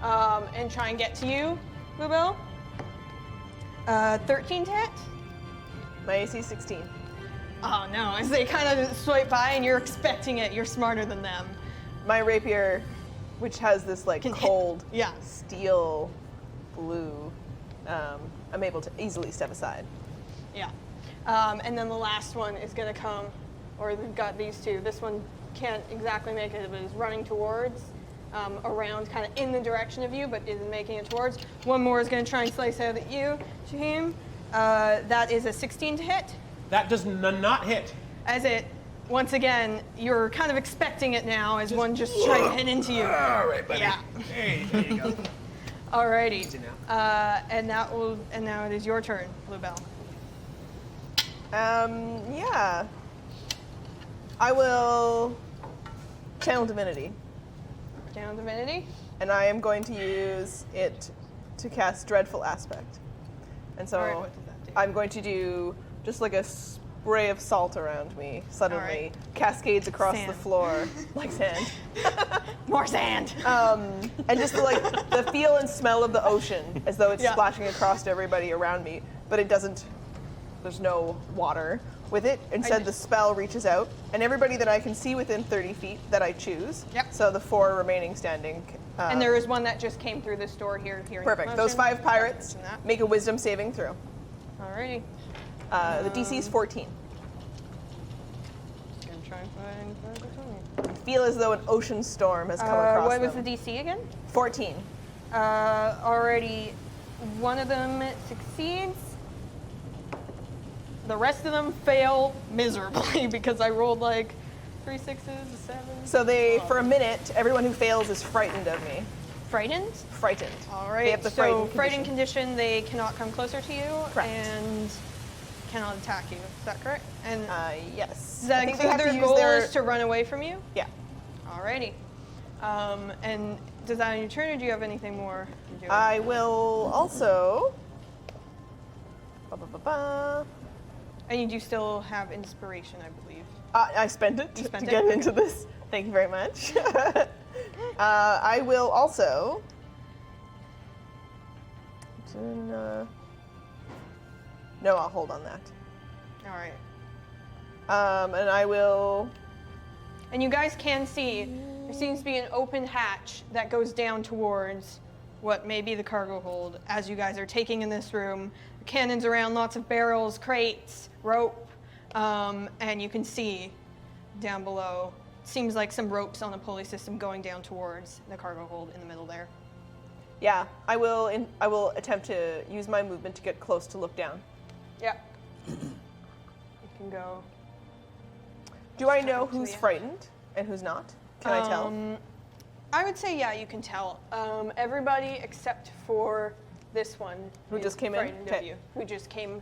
A: and try and get to you, Bluebell. 13 to hit.
D: My AC is 16.
A: Oh no, as they kind of swipe by and you're expecting it, you're smarter than them.
D: My rapier, which has this like
A: Can hit-
D: cold
A: yeah.
D: steel blue, I'm able to easily step aside.
A: Yeah. And then the last one is going to come, or they've got these two. This one can't exactly make it, but is running towards, around, kind of in the direction of you, but isn't making it towards. One more is going to try and slice out at you, Shyheim. That is a 16 to hit.
C: That does not hit.
A: As it, once again, you're kind of expecting it now as one just tried to hit into you.
C: All right, buddy.
A: Yeah.
C: Hey, there you go.
A: Alrighty.
C: Easy now.
A: And now it is your turn, Bluebell.
D: Yeah. I will channel divinity,
A: Down Divinity.
D: and I am going to use it to cast Dreadful Aspect. And so
A: All right, what does that do?
D: I'm going to do just like a ray of salt around me suddenly
A: Alright.
D: cascades across
A: Sand.
D: the floor like sand.
A: More sand.
D: And just the feel and smell of the ocean as though it's
A: Yeah.
D: splashing across to everybody around me, but it doesn't, there's no water with it. Instead, the spell reaches out, and everybody that I can see within 30 feet that I choose,
A: Yep.
D: so the 4 remaining standing.
A: And there is one that just came through this door here.
D: Perfect. Those 5 pirates
A: And that.
D: make a wisdom saving throw.
A: Alrighty.
D: The DC is 14.
A: Gonna try and find.
D: Feel as though an ocean storm has come across
A: What was
D: them.
A: the DC again?
D: 14.
A: Already, one of them succeeds. The rest of them fail miserably because I rolled like 3 6s, a 7.
D: So they, for a minute, everyone who fails is frightened of me.
A: Frightened?
D: Frightened.
A: All
D: They
A: right.
D: have the
A: So
D: frightened
A: condition, they cannot come closer to you
D: Correct.
A: and cannot attack you. Is that correct? And
D: Yes.
A: does that
D: I think they
A: include
D: have
A: their
D: to use
A: goal
D: their-
A: is to run away from you?
D: Yeah.
A: Alrighty. And does that on your turn, or do you have anything more to do?
D: I will also. Ba-ba-ba-ba.
A: And you do still have inspiration, I believe.
D: I spent it
A: You spent
D: to
A: it?
D: get
A: Okay.
D: into this. Thank you very much. I will also. No, I'll hold on that.
A: All right.
D: And I will.
A: And you guys can see there seems to be an open hatch that goes down towards what may be the cargo hold as you guys are taking in this room. The cannons around, lots of barrels, crates, rope, and you can see down below. Seems like some ropes on a pulley system going down towards the cargo hold in the middle there.
D: Yeah, I will. I will attempt to use my movement to get close to look down.
A: Yeah. You can go.
D: Do I know
A: up to
D: who's
A: the edge.
D: frightened and who's not? Can I tell?
A: I would say, yeah, you can tell. Everybody except for this one.
D: Who
A: is
D: just came in?
A: frightened of
D: Okay.
A: you. Who just came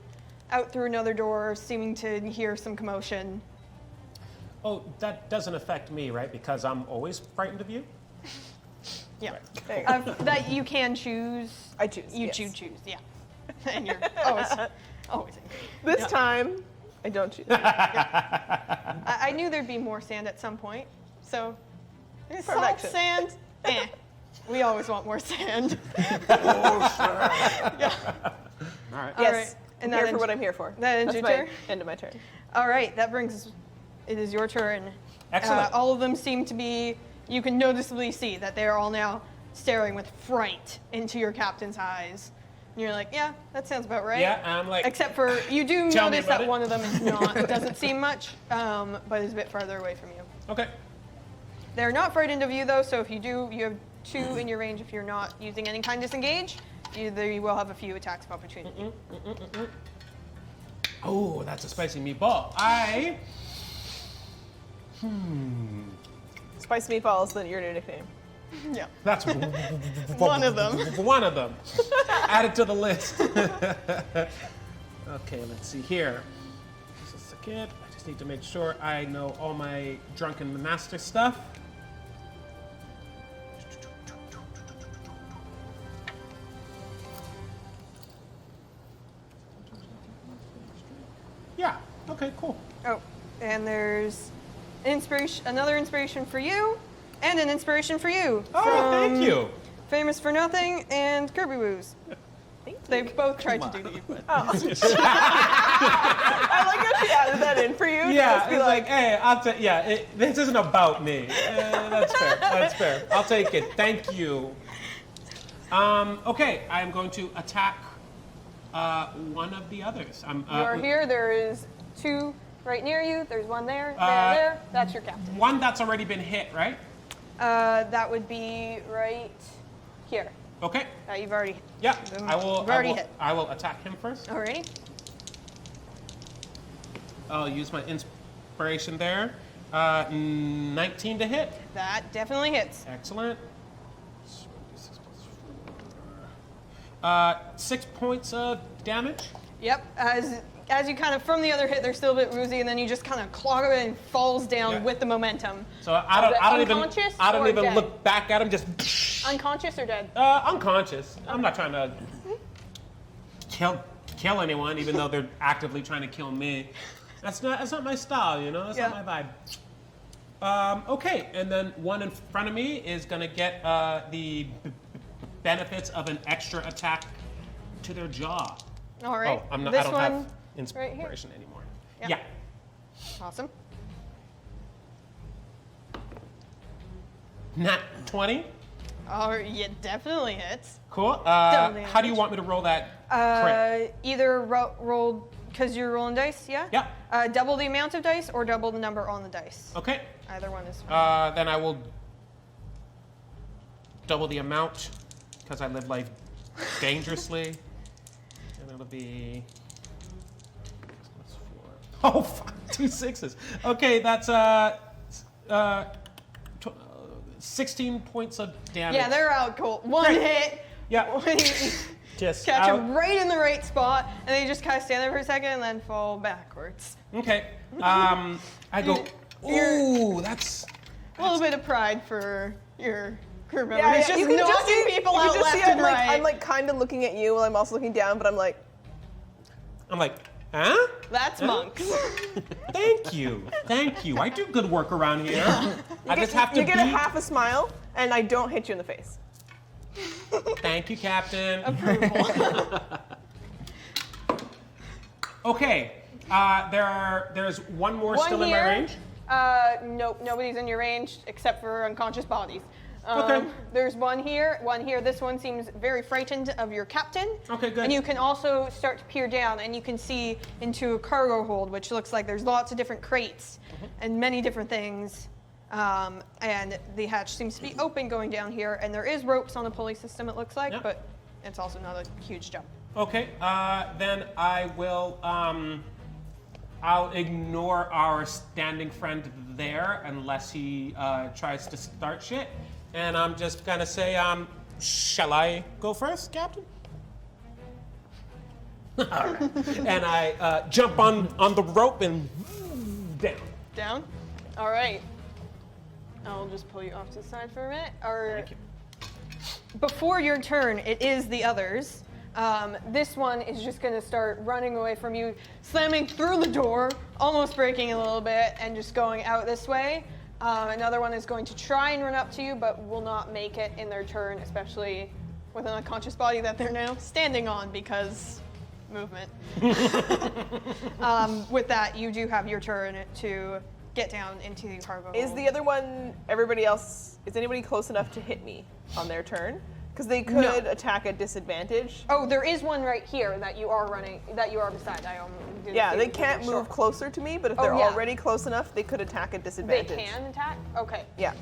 A: out through another door, seeming to hear some commotion.
C: Oh, that doesn't affect me, right? Because I'm always frightened of you?
A: Yeah.
D: There you go.
A: That you can choose.
D: I choose.
A: You
D: yes.
A: choose, yeah. And you're always angry.
D: This
A: Yeah.
D: time, I don't choose.
A: I knew there'd be more sand at some point, so salt,
D: Perfection.
A: sand, we always want more sand. Yeah.
C: All right.
A: All
D: Yes.
A: right.
D: I'm
A: And
D: here
A: that
D: for what
A: ends-
D: I'm here for.
A: that ends
D: That's
A: your
D: my
A: turn?
D: end of my turn.
A: All right, that brings. It is your turn.
C: Excellent.
A: All of them seem to be. You can noticeably see that they are all now staring with fright into your captain's eyes. And you're like, yeah, that sounds about right.
C: Yeah, I'm like,
A: Except for you do
C: Tell me
A: notice
C: about
A: that
C: it.
A: one of them is not. It doesn't seem much, but is a bit farther away from you.
C: okay.
A: They're not frightened of you though, so if you do, you have 2 in your range. If you're not using any kind of disengage, you will have a few attacks of opportunity.
C: Oh, that's a spicy meatball.
D: Spice meatballs, then your new nickname.
A: Yeah.
C: That's
A: One of them.
C: One of them. Add it to the list. Okay, let's see here. Just a second. I just need to make sure I know all my drunken master stuff. Yeah. Okay. Cool.
A: Oh, and there's another inspiration for you, and an inspiration for you.
C: Oh, thank you.
A: Famous for Nothing and Kirby Woos. They both tried to do to you, but
D: I like how she added that in for you. to
C: Yeah,
D: just be
C: it's like, hey, I'll take. Yeah, this isn't about me. That's fair. That's fair. I'll take it. Thank you. Okay, I'm going to attack one of the others.
A: you're here. There is 2 right near you. There's one there, there. That's your captain.
C: One that's already been hit, right?
A: That would be right here.
C: Okay.
A: You've already.
C: Yeah,
A: Then
C: I will.
A: you've already hit.
C: I will attack him first.
A: Alrighty.
C: I'll use my inspiration there. 19 to hit.
A: That definitely hits.
C: Excellent. 6 points of damage.
A: Yep. As you kind of from the other hit, they're still a bit woozy, and then you just kind of clog it and falls down
C: Yeah.
A: with the momentum.
C: So I don't even.
A: Unconscious
C: I don't
A: or
C: even
A: dead?
C: look back at him. Just.
A: Unconscious or dead?
C: Unconscious. I'm not trying to kill anyone, even though they're actively trying to kill me. That's not my style, you know? That's not my vibe. Okay, and then one in front of me is gonna get the benefits of an extra attack to their jaw.
A: All right.
C: Oh, I
A: This
C: don't
A: one
C: have inspiration anymore.
A: Yeah.
C: Yeah.
A: Awesome.
C: Nat 20.
A: Oh, yeah, definitely hits.
C: Cool.
A: Double
C: How do you want me to roll that crit?
A: Either roll, because you're rolling dice, yeah?
C: Yeah.
A: Double the amount of dice or double the number on the dice.
C: Okay.
A: Either one is fine.
C: Then I will double the amount because I live life dangerously. And it'll be. Plus 4. Oh, fuck. 2 6s. Okay, that's 16 points of damage.
A: Yeah, they're out cold. One hit.
C: Yeah.
A: Just
C: Just
A: catch
C: out.
A: them right in the right spot, and they just kind of stand there for a second and then fall backwards.
C: Okay. I go. Ooh, that's.
A: A little bit of pride for your crew members.
D: Yeah,
A: Just
D: you can just
A: knocking
D: see
A: people
D: you
A: out
D: can just
A: left
D: see
A: and right.
D: I'm like kind of looking at you while I'm also looking down, but I'm like,
C: I'm like, huh?
A: That's monks.
C: Thank you. Thank you. I do good work around here. I just have to
D: you get
C: be.
D: a half a smile, and I don't hit you in the face.
C: Thank you, Captain.
A: Approval.
C: Okay. There's one more
A: One
C: still in my
A: here.
C: range.
A: Nope, nobody's in your range except for unconscious bodies.
C: Okay.
A: There's one here, one here. This one seems very frightened of your captain.
C: Okay, good.
A: And you can also start to peer down, and you can see into a cargo hold, which looks like there's lots of different crates and many different things. And the hatch seems to be open going down here, and there is ropes on the pulley system, it looks like,
C: Yep.
A: but it's also not a huge jump.
C: Okay. Then I will. I'll ignore our standing friend there unless he tries to start shit, and I'm just gonna say, shall I go first, Captain? All right. And I jump on the rope and down.
A: Down? All right. I'll just pull you off to the side for a minute.
C: Thank you.
A: Before your turn, it is the others. This one is just going to start running away from you, slamming through the door, almost breaking a little bit, and just going out this way. Another one is going to try and run up to you, but will not make it in their turn, especially with an unconscious body that they're now standing on because movement. With that, you do have your turn to get down into the cargo
D: Is
A: hold.
D: the other one, everybody else, is anybody close enough to hit me on their turn? Because they could
A: No.
D: attack at disadvantage.
A: Oh, there is one right here that you are running, that you are beside. didn't
D: Yeah,
A: see
D: they
A: it.
D: can't
A: Sure.
D: move closer to me, but if
A: Oh,
D: they're
A: yeah.
D: already close enough, they could attack at
A: They
D: disadvantage.
A: can attack? Okay.
D: Yeah.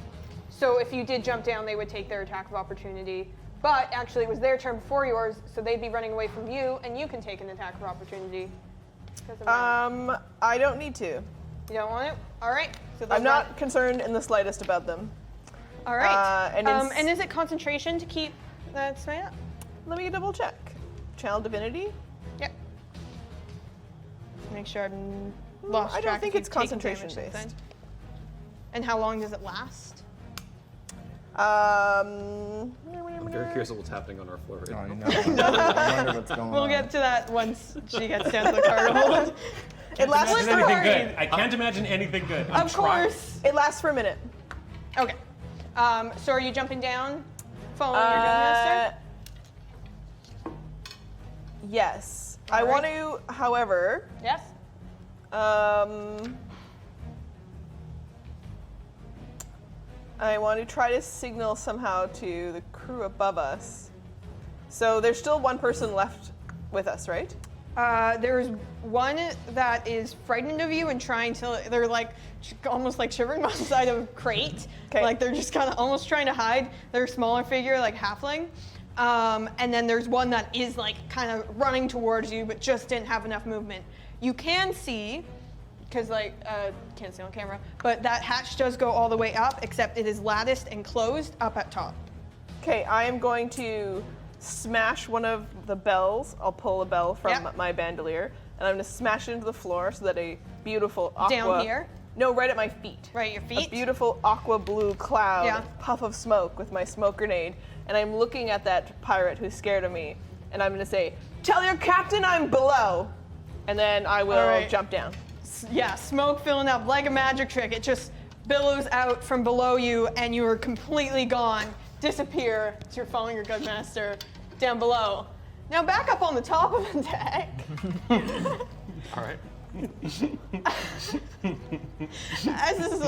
A: So if you did jump down, they would take their attack of opportunity. But actually, it was their turn before yours, so they'd be running away from you, and you can take an attack of opportunity. Doesn't matter.
D: I don't need to.
A: You don't want it? All right. So they'll
D: I'm not concerned in the slightest about them.
A: All right.
D: and
A: is it concentration to keep that smite up?
D: Let me double check. Channel Divinity?
A: Yep. Make sure I'm lost
D: I
A: track.
D: don't think
A: if
D: it's
A: you've taken
D: concentration
A: damage
D: based.
A: since then. And how long does it last?
E: I'm very curious of what's happening on our floor right
B: I
E: now.
B: know. I wonder what's going
A: We'll
B: on.
A: get to that once she gets down to the cargo hold.
D: It lasts
C: Imagine
D: for
C: anything good. I can't imagine anything good. I'm
A: Of
C: trying.
A: course.
D: It lasts for a minute.
A: Okay. So are you jumping down, following your gun master?
D: Yes.
A: All
D: I
A: right.
D: want to, however,
A: Yes.
D: I want to try to signal somehow to the crew above us. So there's still one person left with us, right?
A: There's one that is frightened of you and trying to. They're like almost like shivering by the side of a crate.
D: 'Kay.
A: Like they're just kind of almost trying to hide. They're a smaller figure, like halfling. And then there's one that is like kind of running towards you, but just didn't have enough movement. You can see, because like can't see on camera, but that hatch does go all the way up, except it is latticed and closed up at top.
D: Okay, I am going to smash one of the bells. I'll pull a bell from
A: Yep.
D: my bandolier, and I'm going to smash it into the floor so that a beautiful aqua...
A: Down here?
D: No, right at my feet.
A: Right at your feet?
D: A beautiful aqua blue cloud,
A: Yeah.
D: puff of smoke with my smoke grenade, and I'm looking at that pirate who's scared of me, and I'm going to say, "Tell your captain I'm below," and then I will
A: All right.
D: jump down.
A: Yeah, smoke filling up like a magic trick. It just billows out from below you, and you are completely gone. Disappear as you're following your gun master down below. Now back up on the top of the deck.
E: All right.
A: As this is,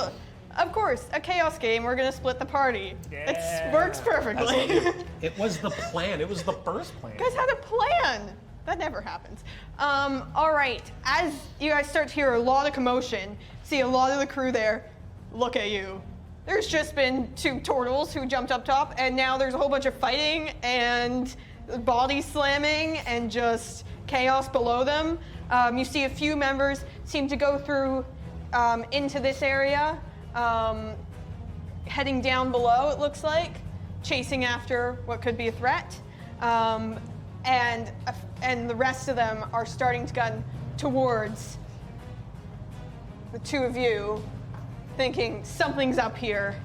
A: of course, a chaos game, we're gonna split the party. It works perfectly.
C: It was the plan. It was the first plan.
A: You guys had a plan. That never happens. All right. As you guys start to hear a lot of commotion, see a lot of the crew there look at you. There's just been 2 turtles who jumped up top, and now there's a whole bunch of fighting and body slamming and just chaos below them. You see a few members seem to go through into this area, heading down below, it looks like, chasing after what could be a threat. And the rest of them are starting to gun towards the 2 of you, thinking something's up here.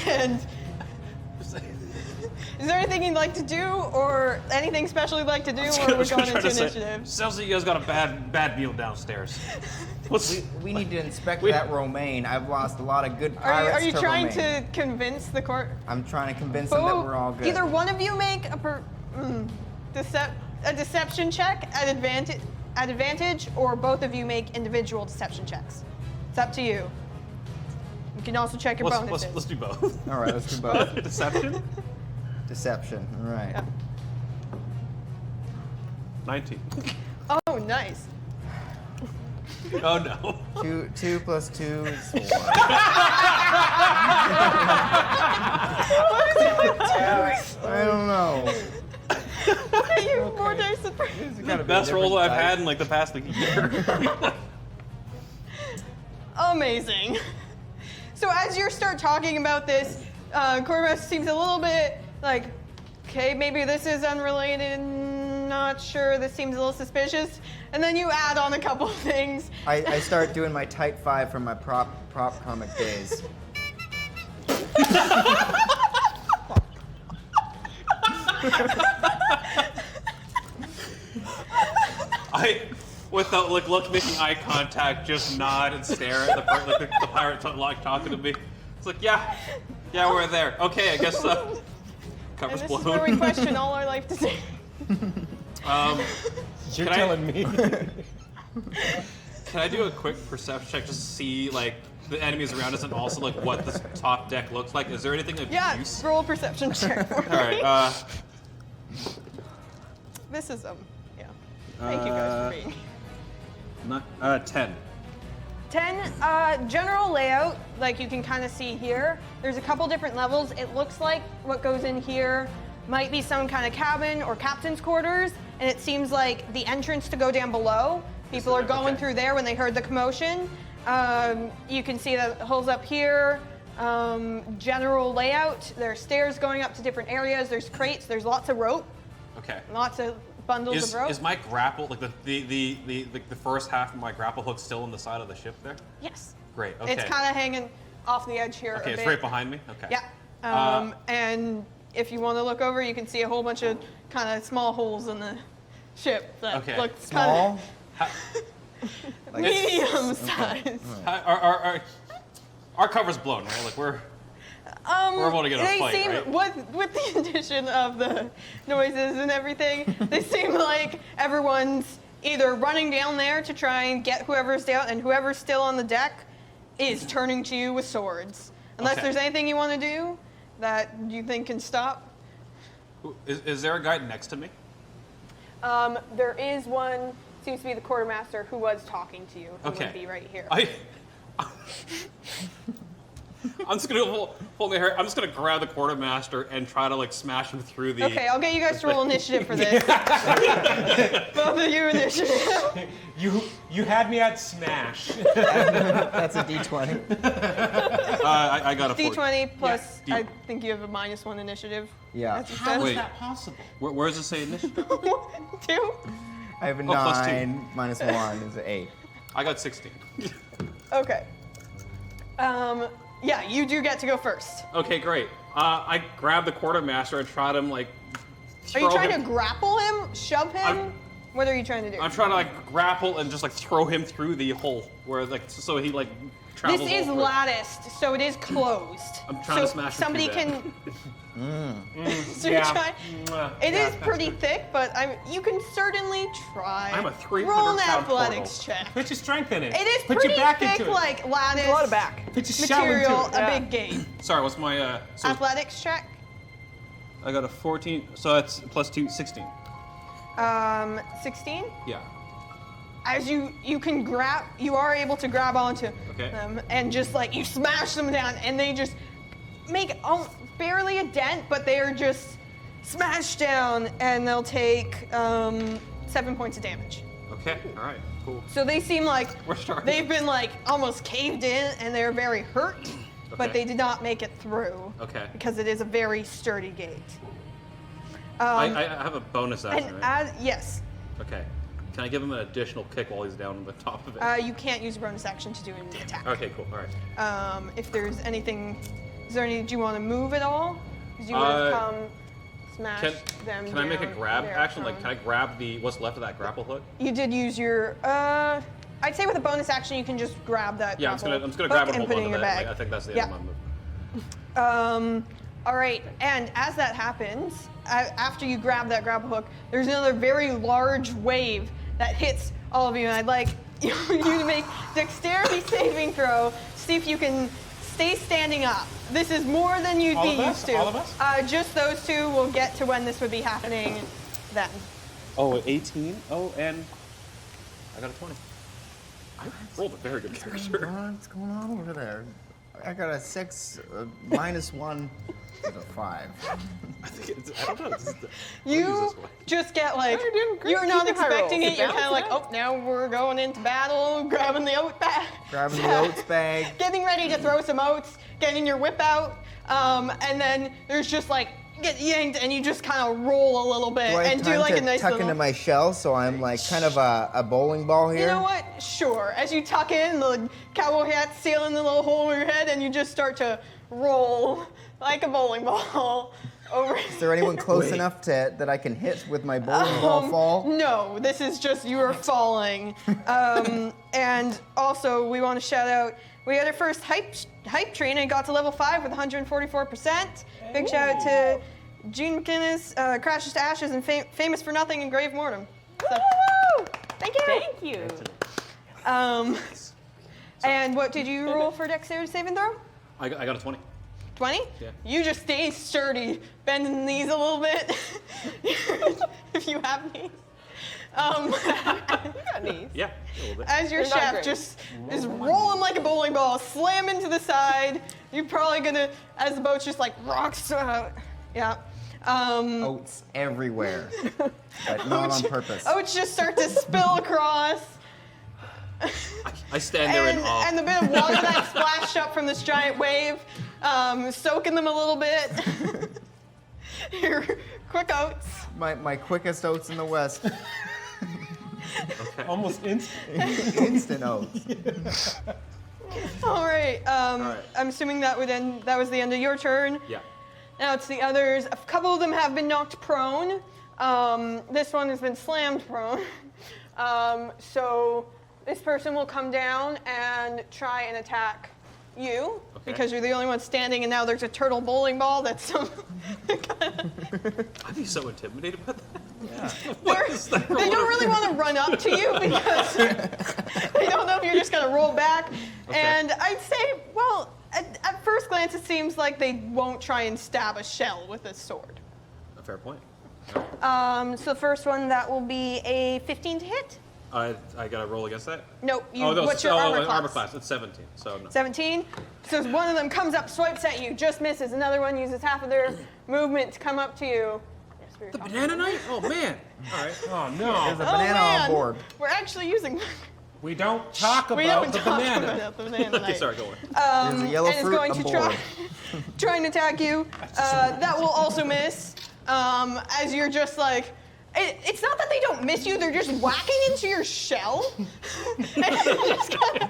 A: And is there anything you'd like to do, or anything special you'd like to do, or are we going into initiative?
E: Sounds like you guys got a bad meal downstairs.
B: We need to inspect that romaine. I've lost a lot of good pirates
A: Are you
B: to
A: trying
B: romaine.
A: to convince the court?
B: I'm trying to convince them that we're all good.
A: Either one of you make a deception check at advantage, or both of you make individual deception checks. It's up to you. You can also check your bonuses.
E: Let's do both.
B: All right, let's do both.
E: Deception?
B: Deception, all right.
A: Yeah.
E: 19.
A: Oh, nice.
E: Oh no.
B: 2 plus 2 is 4. I don't know.
A: You 4 dice of
E: The best roll I've had in like the past year.
A: Amazing. So as you start talking about this, Corvus seems a little bit like, okay, maybe this is unrelated, not sure, this seems a little suspicious. And then you add on a couple of things.
B: I start doing my tight 5 from my prop comic days.
E: Without making eye contact, just nod and stare at the pirate talking to me. It's like, yeah, we're there. Okay, I guess
A: And
E: cover's
A: this
E: blown.
A: is where we question all our life decisions.
C: You're
E: Can I-
C: telling me.
E: Can I do a quick perception check just to see like the enemies around us and also like what this top deck looks like? Is there anything of
A: Yeah,
E: use?
A: roll a perception check for me.
E: All right.
A: This is yeah. Thank you guys for being.
E: 10.
A: 10, general layout, like you can kind of see here. There's a couple different levels. It looks like what goes in here might be some kind of cabin or captain's quarters, and it seems like the entrance to go down below. People are going through there when they heard the commotion. You can see the holes up here. General layout, there's stairs going up to different areas. There's crates, there's lots of rope,
E: Okay.
A: lots of bundles of rope.
E: Is my grapple like the first half of my grapple hook still on the side of the ship there?
A: Yes.
E: Great. Okay.
A: It's kind of hanging off the edge here
E: Okay,
A: a
E: it's
A: bit.
E: right behind me. Okay.
A: Yeah. And if you want to look over, you can see a whole bunch of kind of small holes in the ship that
E: Okay.
A: look
B: Small?
A: kind of medium size.
E: Our cover's blown, right? Like we're able to get a
A: They
E: fight,
A: seem,
E: right?
A: with the addition of the noises and everything, they seem like everyone's either running down there to try and get whoever's down, and whoever's still on the deck is turning to you with swords. Unless
E: Okay.
A: there's anything you want to do that you think can stop.
E: Is there a guy next to me?
A: There is one, seems to be the quartermaster, who was talking to you, who
E: Okay.
A: would be right here.
E: I'm just gonna pull my hair. I'm just gonna grab the quartermaster and try to like smash him through the.
A: Okay, I'll get you guys to roll initiative for this. Both of you initiative.
C: You had me at smash.
B: That's a D20.
E: I got a 14.
A: D20 plus,
E: Yeah.
A: I think you have a -1 initiative.
B: Yeah.
A: That's
C: How
E: Wait.
C: is that possible?
E: Where does it say initiative?
A: 2.
B: I have a
E: plus 2.
B: 9 minus 1 is an 8.
E: I got 16.
A: Okay. Yeah, you do get to go first.
E: Okay, great. I grab the quartermaster and try to like.
A: Are you
E: throw
A: trying
E: him.
A: to grapple him, shove him, What are you trying to do?
E: I'm trying to like grapple and just like throw him through the hole where like so he like travels.
A: This is
E: all through.
A: latticed, so it is closed.
E: I'm trying to smash him
A: somebody
E: through
A: can. So
C: Yeah.
A: you're trying. It
C: Yeah,
A: is pretty thick, but you can certainly try.
E: I'm a 300
A: Roll an
E: pound
A: athletics check.
C: Put your strength in it.
A: It is
C: Put
A: pretty
C: your back
A: thick,
C: into it.
A: like lattice.
D: A lot of back.
C: Put your shell
A: material,
C: into it.
A: a big gate.
E: Sorry, what's my so
A: Athletics check.
E: I got a 14, so that's plus 2, 16.
A: 16.
E: Yeah.
A: As you can grab, you are able to grab onto
E: Okay.
A: them and just like you smash them down, and they just make barely a dent, but they are just smashed down, and they'll take 7 points of damage.
E: Okay. All right. Cool.
A: So they seem like
E: We're starting.
A: they've been like almost caved in, and they're very hurt, but
E: Okay.
A: they did not make it through.
E: Okay.
A: Because it is a very sturdy gate.
E: I have a bonus action,
A: And
E: right?
A: yes,
E: Okay. Can I give him an additional kick while he's down on the top of it?
A: you can't use a bonus action to do an attack.
E: Okay. Cool. All right.
A: If there's anything, is there any? Do you want to move at all? Because you would have come, smash them.
E: Can I make a
A: down.
E: grab
A: They're
E: action? Like,
A: prone.
E: can I grab the what's left of that grapple hook?
A: You did use your. I'd say with a bonus action, you can just grab that.
E: Yeah, I'm just gonna
A: grapple
E: grab
A: hook
E: it and
A: and
E: hold
A: put it
E: on
A: in
E: to
A: your
E: that.
A: bag.
E: Like, I think that's the end
A: Yeah.
E: of my move.
A: All right, and as that happens, after you grab that grapple hook, there's another very large wave that hits all of you, and I'd like you to make dexterity saving throw. See if you can stay standing up. This is more than you'd
C: All
A: be
C: of us?
A: used to.
C: All of us?
A: Just those two. We'll get to when this would be happening then.
E: Oh, 18. Oh, and I got a 20. I rolled a very good character.
B: What's going on over there? I got a 6, -1, with a 5.
E: I think it's, I don't know. It's,
A: You just get like,
D: you're doing great.
A: you're not
D: Keep your high
A: expecting
D: rolls.
A: it. You're kind of
D: Balance
A: like,
D: it
A: oh, now we're going into battle, grabbing the oat bag.
B: Grabbing the oats bag.
A: Getting ready to throw some oats, getting your whip out, and then there's just like, get yanked, and you just kind of roll a little bit
B: Do I have
A: and do
B: time
A: like
B: to
A: a nice
B: tuck
A: little.
B: into my shell so I'm like kind of a bowling ball here?
A: You know what? Sure. As you tuck in, the cowboy hat sealing the little hole in your head, and you just start to roll like a bowling ball over.
B: Is there anyone close enough that I can hit with my bowling ball fall?
A: No, this is just you are falling. And also, we want to shout out, we had our first hype train and got to level 5 with 144%. Big shout out to Gene McInnes, Crashes to Ashes, and Famous for Nothing and Grave Mortem. So, thank you.
D: Thank you.
A: And what did you roll for dexterity saving throw?
E: I got a 20.
A: 20?
E: Yeah.
A: You just stay sturdy, bending the knees a little bit, if you have knees.
D: You got knees.
E: Yeah, a little bit.
A: As your
D: They're not
A: chef
D: great.
A: just is rolling like a bowling ball, slamming to the side. You're probably gonna, as the boat's just like rocks out. Yeah.
B: Oats everywhere, but not on purpose.
A: Oats just start to spill across.
E: I stand there in awe.
A: And the bit of water that splashed up from this giant wave, soaking them a little bit. Your quick oats.
B: My quickest oats in the West.
C: Almost instant.
B: Instant oats.
A: All right.
E: right.
A: I'm assuming that was the end of your turn.
E: Yeah.
A: Now it's the others. A couple of them have been knocked prone. This one has been slammed prone. So this person will come down and try and attack you because you're the only one standing, and now there's a turtle bowling ball that's.
E: I'd be so intimidated by that.
A: They don't really want to run up to you because they don't know if you're just going to roll back.
E: Okay.
A: And I'd say, well, at first glance, it seems like they won't try and stab a shell with a sword.
E: A fair point.
A: So the first one, that will be a 15 to hit.
E: I gotta roll against that?
A: Nope.
E: No,
A: What's your armor class?
E: Armor class. It's 17. So no.
A: 17. So one of them comes up, swipes at you, just misses. Another one uses half of their movement to come up to you. Yes, we were
E: The
A: talking
E: banana knife? Oh man. All right.
C: Oh
B: There's
C: no.
B: a banana
A: man.
B: on board.
A: We're actually using.
C: We don't talk
A: We
C: about
A: don't
C: the
A: talk
C: banana.
A: about the banana
E: Okay,
A: knife.
E: sorry. Go on.
B: There's a yellow
A: And is
B: fruit
A: going
B: on
A: to
B: board.
A: try and attack you. That will also miss. As you're just like, it's not that they don't miss you; they're just whacking into your shell. And you're just kinda,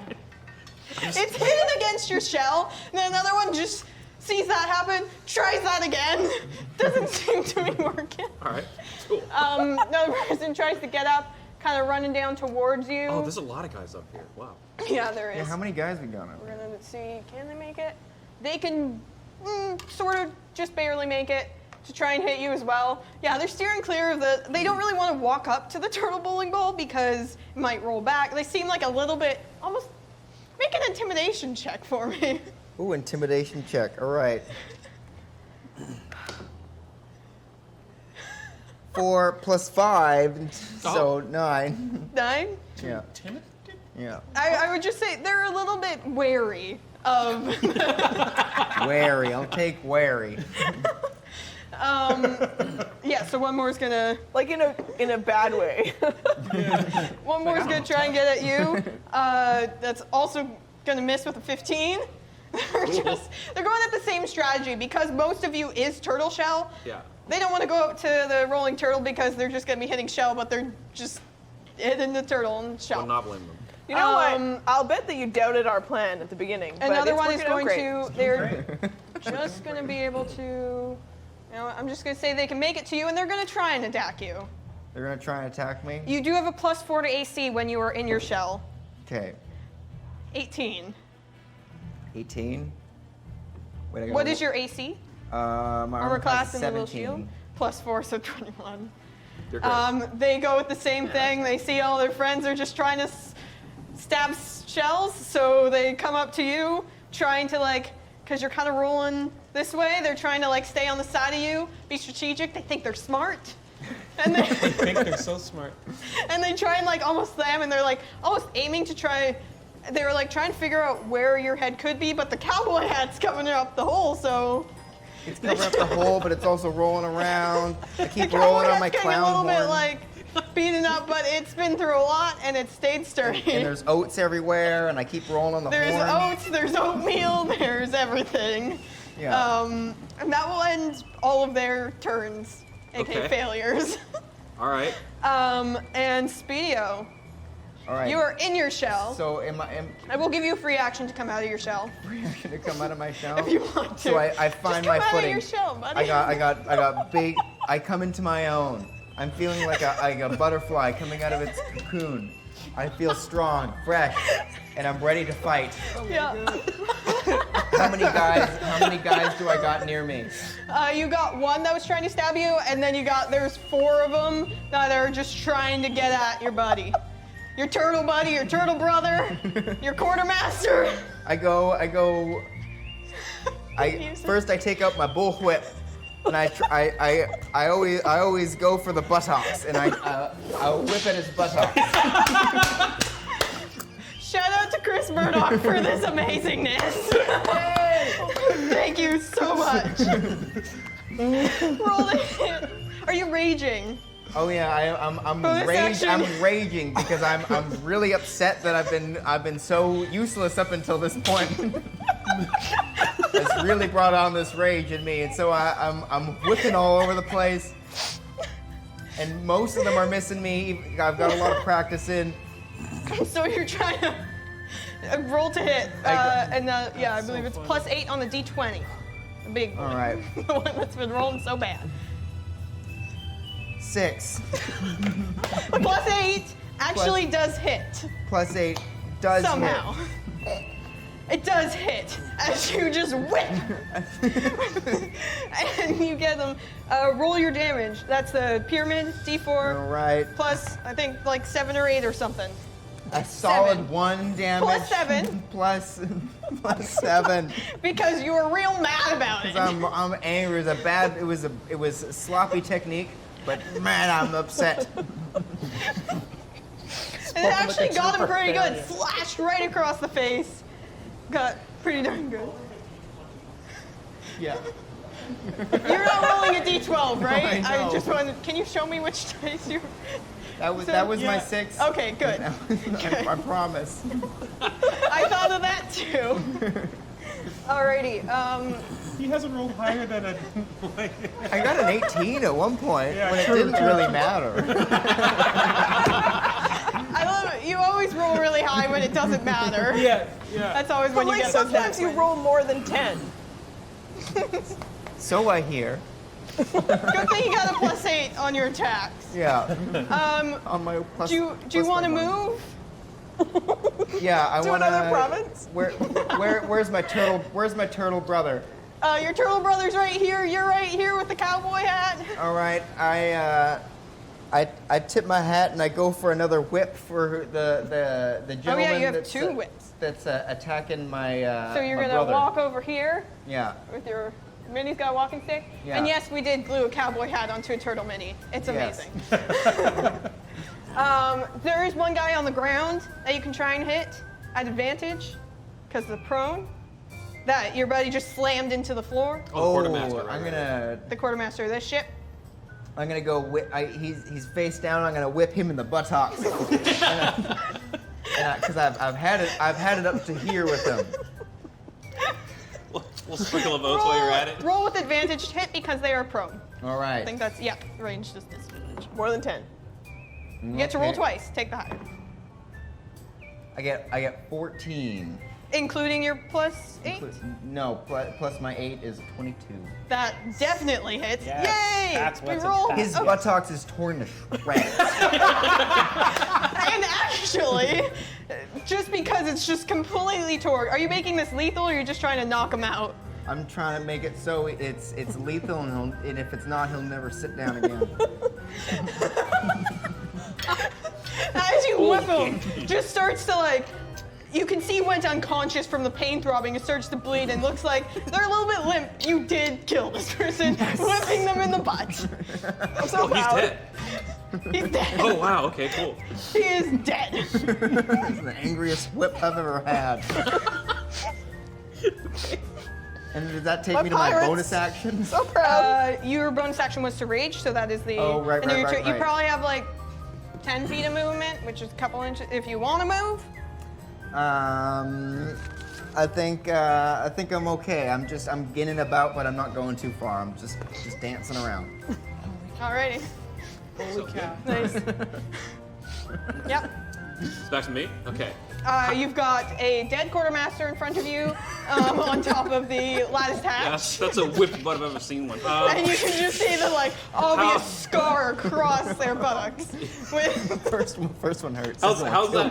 A: it's hitting against your shell, and then another one just sees that happen, tries that again. Doesn't seem to be working.
E: All right. Cool.
A: Another person tries to get up kind of running down towards you.
E: Oh, there's a lot of guys up here. Wow.
A: Yeah, there is.
B: Yeah, how many guys we got?
A: We're gonna see, can they make it? They can sort of just barely make it to try and hit you as well. Yeah, they're steering clear of they don't really want to walk up to the turtle bowling ball because it might roll back. They seem like a little bit, almost, make an intimidation check for me.
B: Ooh, intimidation check, all right. 4 plus 5, so 9.
A: 9?
B: Yeah,
C: Timid?
B: yeah.
A: I would just say they're a little bit wary of.
B: Wary, I'll take wary.
A: Yeah, so one more is gonna.
D: Like in a bad way.
A: One more is gonna try and get at you. That's also gonna miss with a 15. They're going at the same strategy because most of you is turtle shell.
E: Yeah.
A: They don't want to go up to the rolling turtle because they're just gonna be hitting shell, but they're just hitting the turtle and shell.
E: Will not blame them.
D: You know what? I'll bet that you doubted our plan at the beginning. but
A: Another
D: it's
A: one is
D: working out
A: going
D: great.
A: to. They're just gonna be able to. You know, I'm just gonna say they can make it to you, and they're gonna try and attack you.
B: They're gonna try and attack me?
A: You do have a +4 to AC when you are in your shell.
B: Okay,
A: 18.
B: 18. Wait, I got
A: What is your AC?
B: my
A: Armor class and the little
B: 17.
A: shield? +4, so 21.
E: You're great.
A: They go with the same thing. They see all their friends are just trying to stab shells, so they come up to you, trying to because you're kind of rolling this way, they're trying to stay on the side of you, be strategic. They think they're smart. And
C: I think they're so smart.
A: and they try and almost slam, and they're almost aiming to try. They were trying to figure out where your head could be, but the cowboy hat's covering up the hole, so.
B: It's covering up the hole, but it's also rolling around. I keep
A: The
B: rolling
A: cowboy
B: on my
A: hat's getting
B: clown
A: a little
B: horn.
A: bit beaten up, but it's been through a lot and it stayed sturdy.
B: And there's oats everywhere, and I keep rolling on the
A: There's
B: horn.
A: oats, there's oatmeal, there's everything.
B: Yeah.
A: And that will end all of their turns, aka
E: Okay.
A: failures.
E: All right.
A: And Speedio,
B: All right.
A: you are in your shell.
B: So am
A: I will give you a free action to come out of your shell
B: reaction to come out of my shell?
A: if you want to.
B: So I find
A: Just
B: my
A: come
B: footing.
A: Out of your shell, buddy.
B: I got big. I come into my own. I'm feeling like a butterfly coming out of its cocoon. I feel strong, fresh, and I'm ready to fight.
A: Yeah.
B: How many guys do I got near me?
A: You got one that was trying to stab you, and then there's 4 of them that are just trying to get at your buddy. Your turtle buddy, your turtle brother, your quartermaster.
B: First I take out my bullwhip, and I always go for the buttocks, and I'll whip at his buttocks.
A: Shout out to Chris Murdoch for this amazingness. Thank you so much. Roll it. Are you raging?
B: Oh yeah,
A: Bonus action.
B: I'm raging because I'm really upset that I've been so useless up until this point. It's really brought on this rage in me, and so I'm whipping all over the place. And most of them are missing me. I've got a lot of practice in.
A: So you're trying to roll to hit, I believe it's +8 on the D20, the big one.
B: All right.
A: The one that's been rolling so bad.
B: 6
A: +8 actually does hit
B: +8 does
A: somehow. It does hit as you just whip, and you get them. Roll your damage. That's the pyramid D4
B: All right.
A: plus I think 7 or 8 or something.
B: A solid
A: 7.
B: 1 damage.
A: +7.
B: plus 7.
A: Because you were real mad about it.
B: I'm angry. It was a sloppy technique, but man, I'm upset.
A: And it actually got him pretty good. Slashed right across the face. Got pretty darn good.
B: Yeah.
A: You're not rolling a D12, right?
B: I know.
A: just wanted. Can you show me which dice you?
B: That was my 6.
A: Okay, good.
B: I promise.
A: I thought of that too. Alrighty.
C: He hasn't rolled higher than a.
B: I got an 18 at one point
C: Yeah,
B: when
C: true,
B: it didn't
C: true.
B: really matter.
A: I love it. You always roll really high when it doesn't matter.
C: Yeah.
A: That's always
D: But
A: when you get those
D: sometimes you
A: wins.
D: roll more than 10.
B: So I hear.
A: Good thing you got a +8 on your attacks.
B: Yeah. On my plus.
A: Do you want to move?
B: Yeah, I
D: To
B: want to.
D: another province?
B: Where's my turtle? Where's my turtle brother?
A: Your turtle brother's right here. You're right here with the cowboy hat.
B: All right, I tip my hat and I go for another whip for the gentleman.
A: Oh yeah, you have
B: that's,
A: 2 whips.
B: That's attacking my.
A: So you're
B: my
A: gonna
B: brother.
A: walk over here
B: Yeah.
A: with your. Minnie's got a walking stick.
B: Yeah.
A: And yes, we did glue a cowboy hat onto a turtle mini. It's
B: Yes.
A: amazing. There is one guy on the ground that you can try and hit at advantage because of the prone. That your buddy just slammed into the floor.
E: Oh, the quartermaster.
B: I'm gonna.
A: The quartermaster of this ship.
B: I'm gonna go whip. He's face down. I'm gonna whip him in the buttocks. Because I've had it up to here with him.
E: We'll sprinkle of oats while you're at it.
A: Roll with advantage to hit because they are prone.
B: All right.
A: I think that's, yeah, range is disadvantage.
D: More than 10.
A: You get to roll
B: Okay.
A: twice. Take the higher.
B: I get 14.
A: Including your +8?
B: No, plus my 8 is 22.
A: That definitely hits.
F: Yes,
A: Yay!
F: that's what's
A: we roll.
B: His
A: Okay.
B: buttocks is torn to shreds.
A: And actually, just because it's just completely torn, are you making this lethal or are you just trying to knock him out?
B: I'm trying to make it so it's lethal, and if it's not, he'll never sit down again.
A: As you whip him, just starts to like, you can see he went unconscious from the pain throbbing. It starts to bleed and looks like they're a little bit limp. You did kill this person, whipping them in the butt.
D: I'm so
E: Oh, he's
D: proud.
E: dead.
A: He's dead.
E: Oh, wow. Okay, cool.
A: He is dead.
B: It's the angriest whip I've ever had. And does that take
D: My
B: me to my
D: pirates.
B: bonus action?
D: So proud.
A: Your bonus action was to rage, so that is the.
B: Oh, right,
A: and then
B: right,
A: your
B: right,
A: You
B: right.
A: probably have like 10 feet of movement, which is a couple inches if you want to move.
B: I think I'm okay. I'm getting about, but I'm not going too far. I'm just dancing around.
A: Alrighty.
F: Holy cow.
A: Nice. Yep.
E: It's back to me? Okay.
A: You've got a dead quartermaster in front of you on top of the lattice hatch.
E: That's a whipped butt if I've ever seen one.
A: And you can just see the like obvious
E: How-
A: scar across their buttocks. With,
B: First one hurts.
E: How's
B: Second one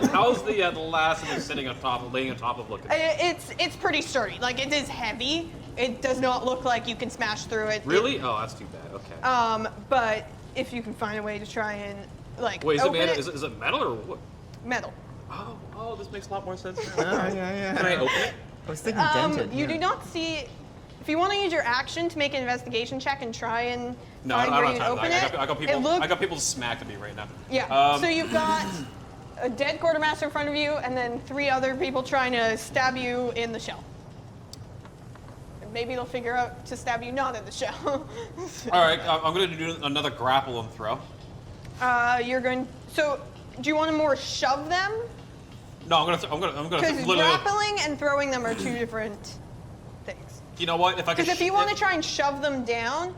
E: the last one sitting on top, laying on top of looking?
A: it's pretty sturdy. Like it is heavy. It does not look like you can smash through it.
E: Really? Oh, that's too bad. Okay.
A: But if you can find a way to try and like
E: Wait, is it
A: open
E: made?
A: it,
E: Is it metal or what?
A: metal.
E: Oh, this makes a lot more sense.
B: Oh,
E: now.
B: yeah.
E: Can I open it?
B: I was thinking dented.
A: You
B: yeah.
A: do not see. If you want to use your action to make an investigation check and try and
E: No,
A: find
E: I
A: where
E: don't
A: you
E: have time.
A: open
E: I got
A: it,
E: people.
A: it looks,
E: I got people smacked at me right now.
A: yeah. So you've got a dead quartermaster in front of you, and then 3 other people trying to stab you in the shell. And maybe they'll figure out to stab you not in the shell.
E: All right, I'm going to do another grapple and throw.
A: You're going. So, do you want to more shove them?
E: No, I'm gonna
A: Because
E: literally.
A: grappling and throwing them are 2 different things.
E: You know what? If I could.
A: Because if you want to try and shove them down,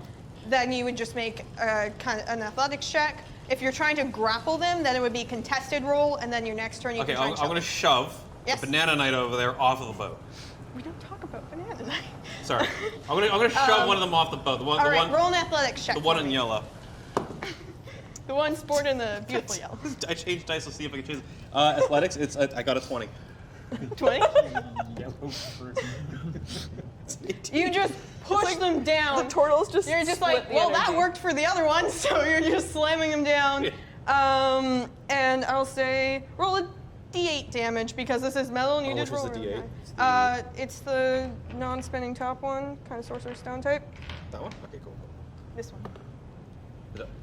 A: then you would just make kind of an athletics check. If you're trying to grapple them, then it would be contested roll, and then your next turn you
E: Okay,
A: can try
E: I'm
A: and shove
E: going to
A: them.
E: shove
A: Yes.
E: the banana knight over there off of the boat.
A: We don't talk about banana knight.
E: Sorry, I'm gonna shove one of them off the boat. The one,
A: All
E: the
A: right,
E: one,
A: roll an athletics check.
E: the one
A: for
E: in
A: me.
E: yellow.
A: The one sporting the beautiful yellow.
E: I changed dice to see if I can change. Athletics. I got a 20.
A: 20?
F: Yellow fruit.
A: You just push them down.
D: The turtles just
A: You're just
D: split
A: like,
D: the
A: well, that
D: energy.
A: worked for the other one, so you're just slamming them down.
E: Yeah.
A: And I'll say, roll a d8 damage because this is metal and you
E: Oh,
A: did
E: which was
A: roll
E: the
A: really
E: D8?
A: high. It's the non-spinning top one, kind of sorcerer stone type.
E: That one. Okay, cool.
A: This one.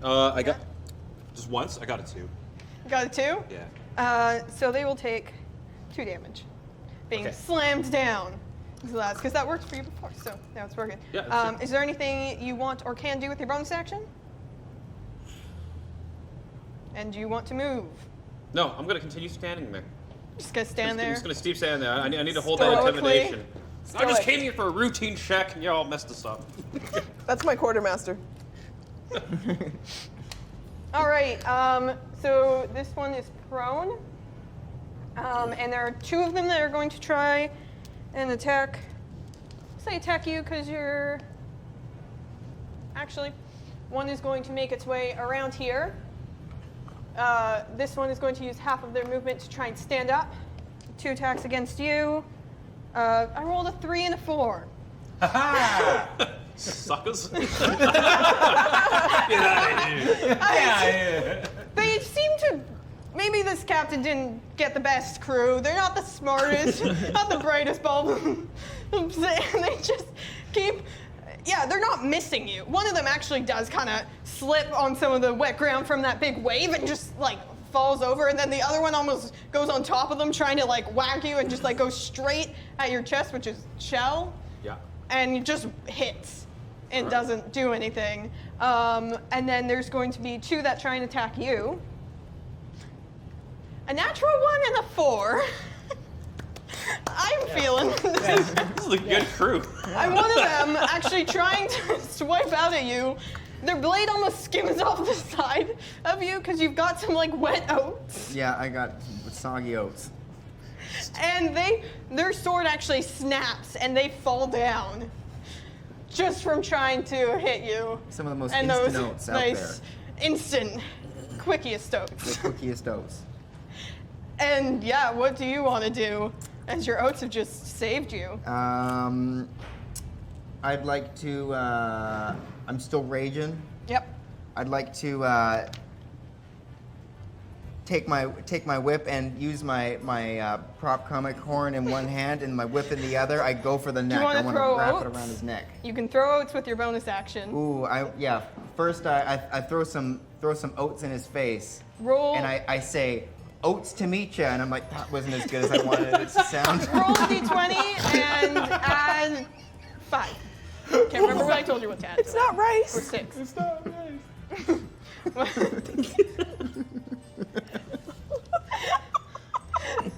E: I got just once. I got a 2.
A: Got a 2?
E: Yeah.
A: So they will take 2 damage, being
E: Okay.
A: slammed down. So that's because that worked for you before, so now it's working.
E: Yeah, that's true.
A: Is there anything you want or can do with your bonus action? And do you want to move?
E: No, I'm gonna continue standing there.
A: Just gonna stand
E: I'm
A: there.
E: just gonna keep standing there. I need to hold that
A: Stoically.
E: intimidation. I just
D: Stoic.
E: came here for a routine check, and y'all messed us up.
D: That's my quartermaster.
A: All right. So this one is prone, and there are 2 of them that are going to try and attack. Say attack you because you're. Actually, One is going to make its way around here. This one is going to use half of their movement to try and stand up. 2 attacks against you. I rolled a 3 and a 4.
E: Suckers.
A: They seem to. Maybe this captain didn't get the best crew. They're not the smartest, not the brightest bulb. They just keep. Yeah, they're not missing you. One of them actually does kind of slip on some of the wet ground from that big wave and just like falls over, and then the other one almost goes on top of them trying to like whack you and just like go straight at your chest, which is shell.
E: Yeah.
A: And it just hits. It doesn't do anything. And then there's going to be 2 that try and attack you. A natural 1 and a 4. I'm feeling this.
E: This is a good crew.
A: I'm one of them actually trying to swipe out at you. Their blade almost skims off the side of you because you've got some like wet oats.
B: Yeah, I got soggy oats.
A: And their sword actually snaps and they fall down just from trying to hit you.
B: Some of the most
A: And
B: instant
A: those
B: oats out
A: nice, instant, quickiest oats.
B: there. The quickiest oats.
A: And yeah, what do you want to do? As your oats have just saved you.
B: I'd like to. I'm still raging.
A: Yep.
B: I'd like to take my whip and use my prop comic horn in one hand and my whip in the other. I go for the neck.
A: wanna
B: I want to
A: throw
B: wrap
A: oats?
B: it around his neck.
A: You can throw oats with your bonus action.
B: Ooh, yeah. First, I throw some oats in his face.
A: Roll.
B: And I say, "Oats to meet ya," and I'm like, that wasn't as good as I wanted it to sound.
A: Roll a d20 and add 5. Can't remember what I told you what to add.
D: It's not rice.
A: Or 6.
F: It's not nice.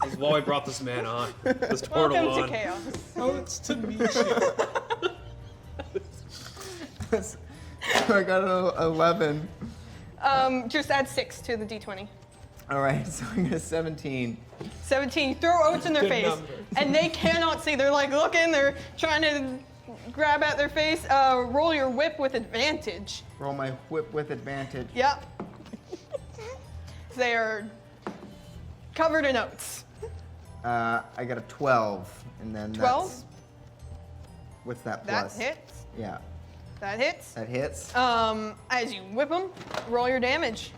E: This is why we brought this man on. This turtle
A: Welcome
E: on.
A: to chaos.
F: Oh, it's to meet you.
B: I got an 11.
A: Just add 6 to the d20.
B: All right, so I got a 17.
A: 17. You throw oats in their
F: Good
A: face,
F: number.
A: and they cannot see. They're like looking. They're trying to grab at their face. Roll your whip with advantage.
B: Roll my whip with advantage.
A: Yep. They are covered in oats.
B: I got a 12, and then
A: 12?
B: that's... What's that
A: That
B: plus?
A: hits.
B: Yeah,
A: That hits.
B: that hits.
A: As you whip them, roll your damage.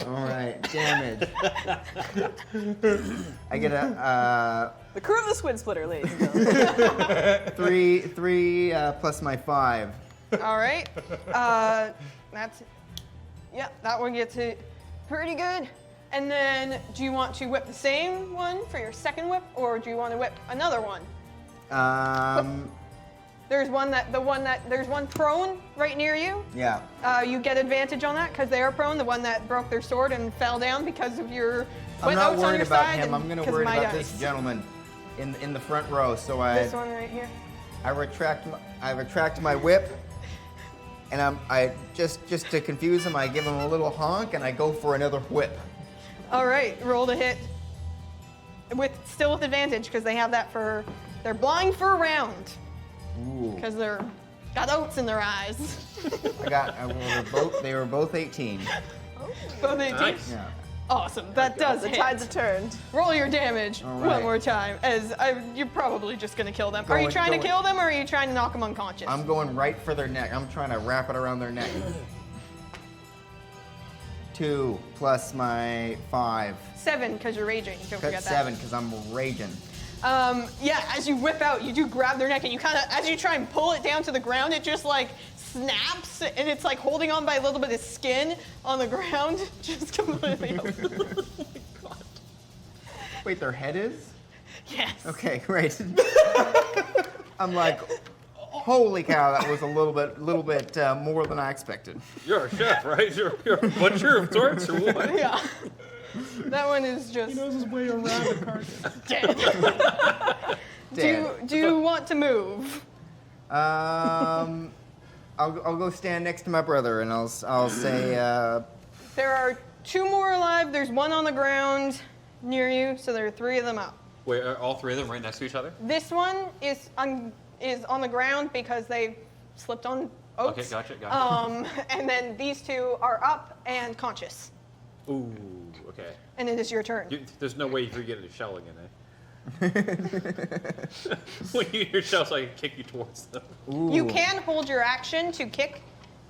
B: All right, damage. I get a
D: The crew of the Squid Splitter, ladies and gentlemen.
B: 3 plus my 5.
A: All right. That's. Yeah, that one gets it pretty good. And then, do you want to whip the same one for your second whip, or do you want to whip another one? There's there's one prone right near you.
B: Yeah.
A: You get advantage on that because they are prone. The one that broke their sword and fell down because of your
B: I'm
A: wet
B: not
A: oats on
B: worried
A: your
B: about
A: side
B: him.
A: and
B: I'm going to
A: because
B: worry
A: of my
B: about
A: dice.
B: this gentleman in the front row. So
A: This one right here.
B: I retract my whip, and I just to confuse him, I give him a little honk, and I go for another whip.
A: All right, roll to hit. Still with advantage because they have that for. They're blind for a round
B: Ooh.
A: because they're got oats in their eyes.
B: They were both 18.
A: Both 18.
E: Nice.
B: Yeah.
A: Awesome. That does
D: The
A: hit.
D: tides have turned.
A: Roll your damage
B: All
A: one
B: right.
A: more time. You're probably just gonna kill them. Are you
B: Going-
A: trying to
B: going-
A: kill them, or are you trying to knock them unconscious?
B: I'm going right for their neck. I'm trying to wrap it around their neck. 2 plus my 5.
A: 7 because you're raging. Don't forget
B: That's
A: that.
B: 7 because I'm raging.
A: Yeah, as you whip out, you do grab their neck, and you kind of, as you try and pull it down to the ground, it just like snaps, and it's like holding on by a little bit of skin on the ground, just completely open.
B: Wait, their head is?
A: Yes.
B: Okay, great. I'm like, holy cow, that was a little bit more than I expected.
E: You're a chef, right? You're a butcher of sorts, or what?
A: Yeah. That one is just
F: He knows his way around the carcass.
A: dead.
B: Dead.
A: Do you want to move?
B: I'll go stand next to my brother, and I'll say,
A: There are 2 more alive. There's 1 on the ground near you, so there are 3 of them up.
E: Wait, are all 3 of them right next to each other?
A: This one is on the ground because they slipped on oats.
E: Okay, gotcha.
A: And then these two are up and conscious.
E: Ooh, okay.
A: And it is your turn.
E: There's no way you're getting a shell again, eh? When you get your shell, so I can kick you towards them.
A: You can hold your action to kick,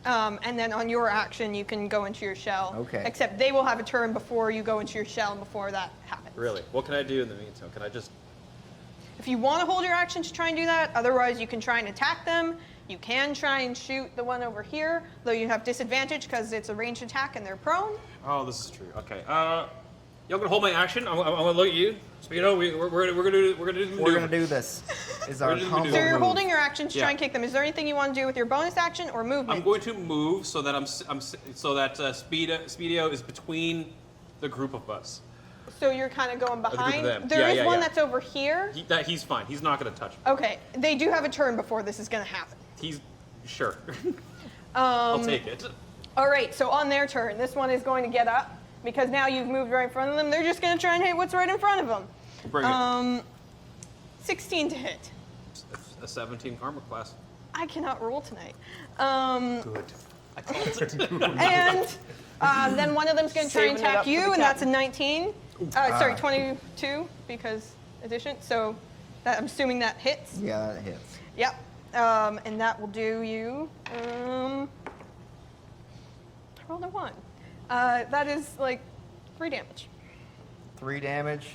A: and then on your action you can go into your shell.
B: Okay.
A: Except they will have a turn before you go into your shell and before that happens.
E: Really? What can I do in the meantime? Can I just...
A: If you want to hold your action to try and do that, otherwise you can try and attack them. You can try and shoot the one over here, though you have disadvantage because it's a ranged attack and they're prone.
E: Oh, this is true. Okay. Y'all gonna hold my action? I'm gonna look at you. Speedo, we're gonna do the maneuver.
B: We're gonna do this. Is our
E: We're gonna do
B: combo
E: the
A: So you're
B: move.
A: holding your action to try
E: Yeah.
A: and kick them. Is there anything you want to do with your bonus action or movement?
E: I'm going to move so that Speedo is between the group of us.
A: So you're kind of going
E: group of
A: behind.
E: them.
A: There is
E: Yeah,
A: one
E: yeah.
A: that's over here.
E: He's fine. He's not gonna touch me.
A: Okay, they do have a turn before this is going to happen.
E: He's sure. I'll take it.
A: All right, so on their turn, this one is going to get up because now you've moved right in front of them. They're just going to try and hit what's right in front of them.
E: Bring it.
A: 16 to hit.
E: A 17 armor class.
A: I cannot roll tonight.
E: Good. I called it.
A: And then one of them's going to try and
D: Saving it
A: attack
D: up for
A: you,
D: the
A: and that's a
D: captain.
A: 19. Sorry, 22 because addition. So I'm assuming that hits.
B: Yeah, that hits.
A: Yep. And that will do you. I rolled a 1. That is like 3 damage.
B: 3 damage.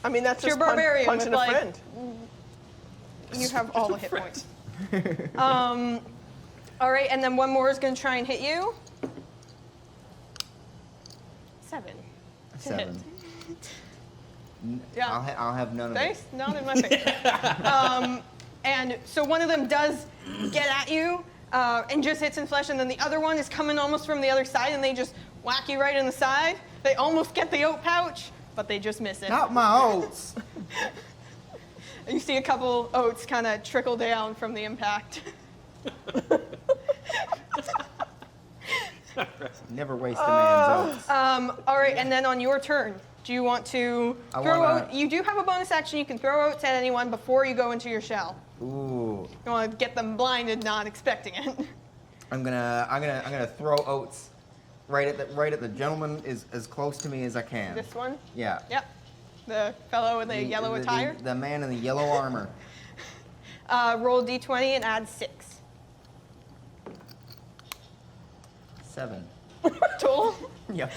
D: I mean, that's
A: So
D: just
A: you're barbarian
D: punching
A: with,
D: a
A: like,
D: friend.
A: You have all the hit points. All right, and then one more is going to try and hit you. 7. to hit.
B: 7.
A: Yeah.
B: I'll have none of
A: Nice,
B: it.
A: not in my face. And so one of them does get at you and just hits in flesh, and then the other one is coming almost from the other side, and they just whack you right in the side. They almost get the oat pouch, but they just miss it.
B: Not my oats.
A: You see a couple oats kind of trickle down from the impact.
B: Never waste a man's oats.
A: All right, and then on your turn, do you want to throw oat? You do have a bonus action. You can throw oats at anyone before you go into your shell.
B: Ooh.
A: You want to get them blinded, not expecting it.
B: I'm gonna throw oats right at the gentleman is as close to me as I can.
A: This one?
B: Yeah.
A: Yep. The fellow in the yellow attire.
B: The man in the yellow armor.
A: Roll d20 and add 6.
B: 7.
A: Total?
B: Yeah.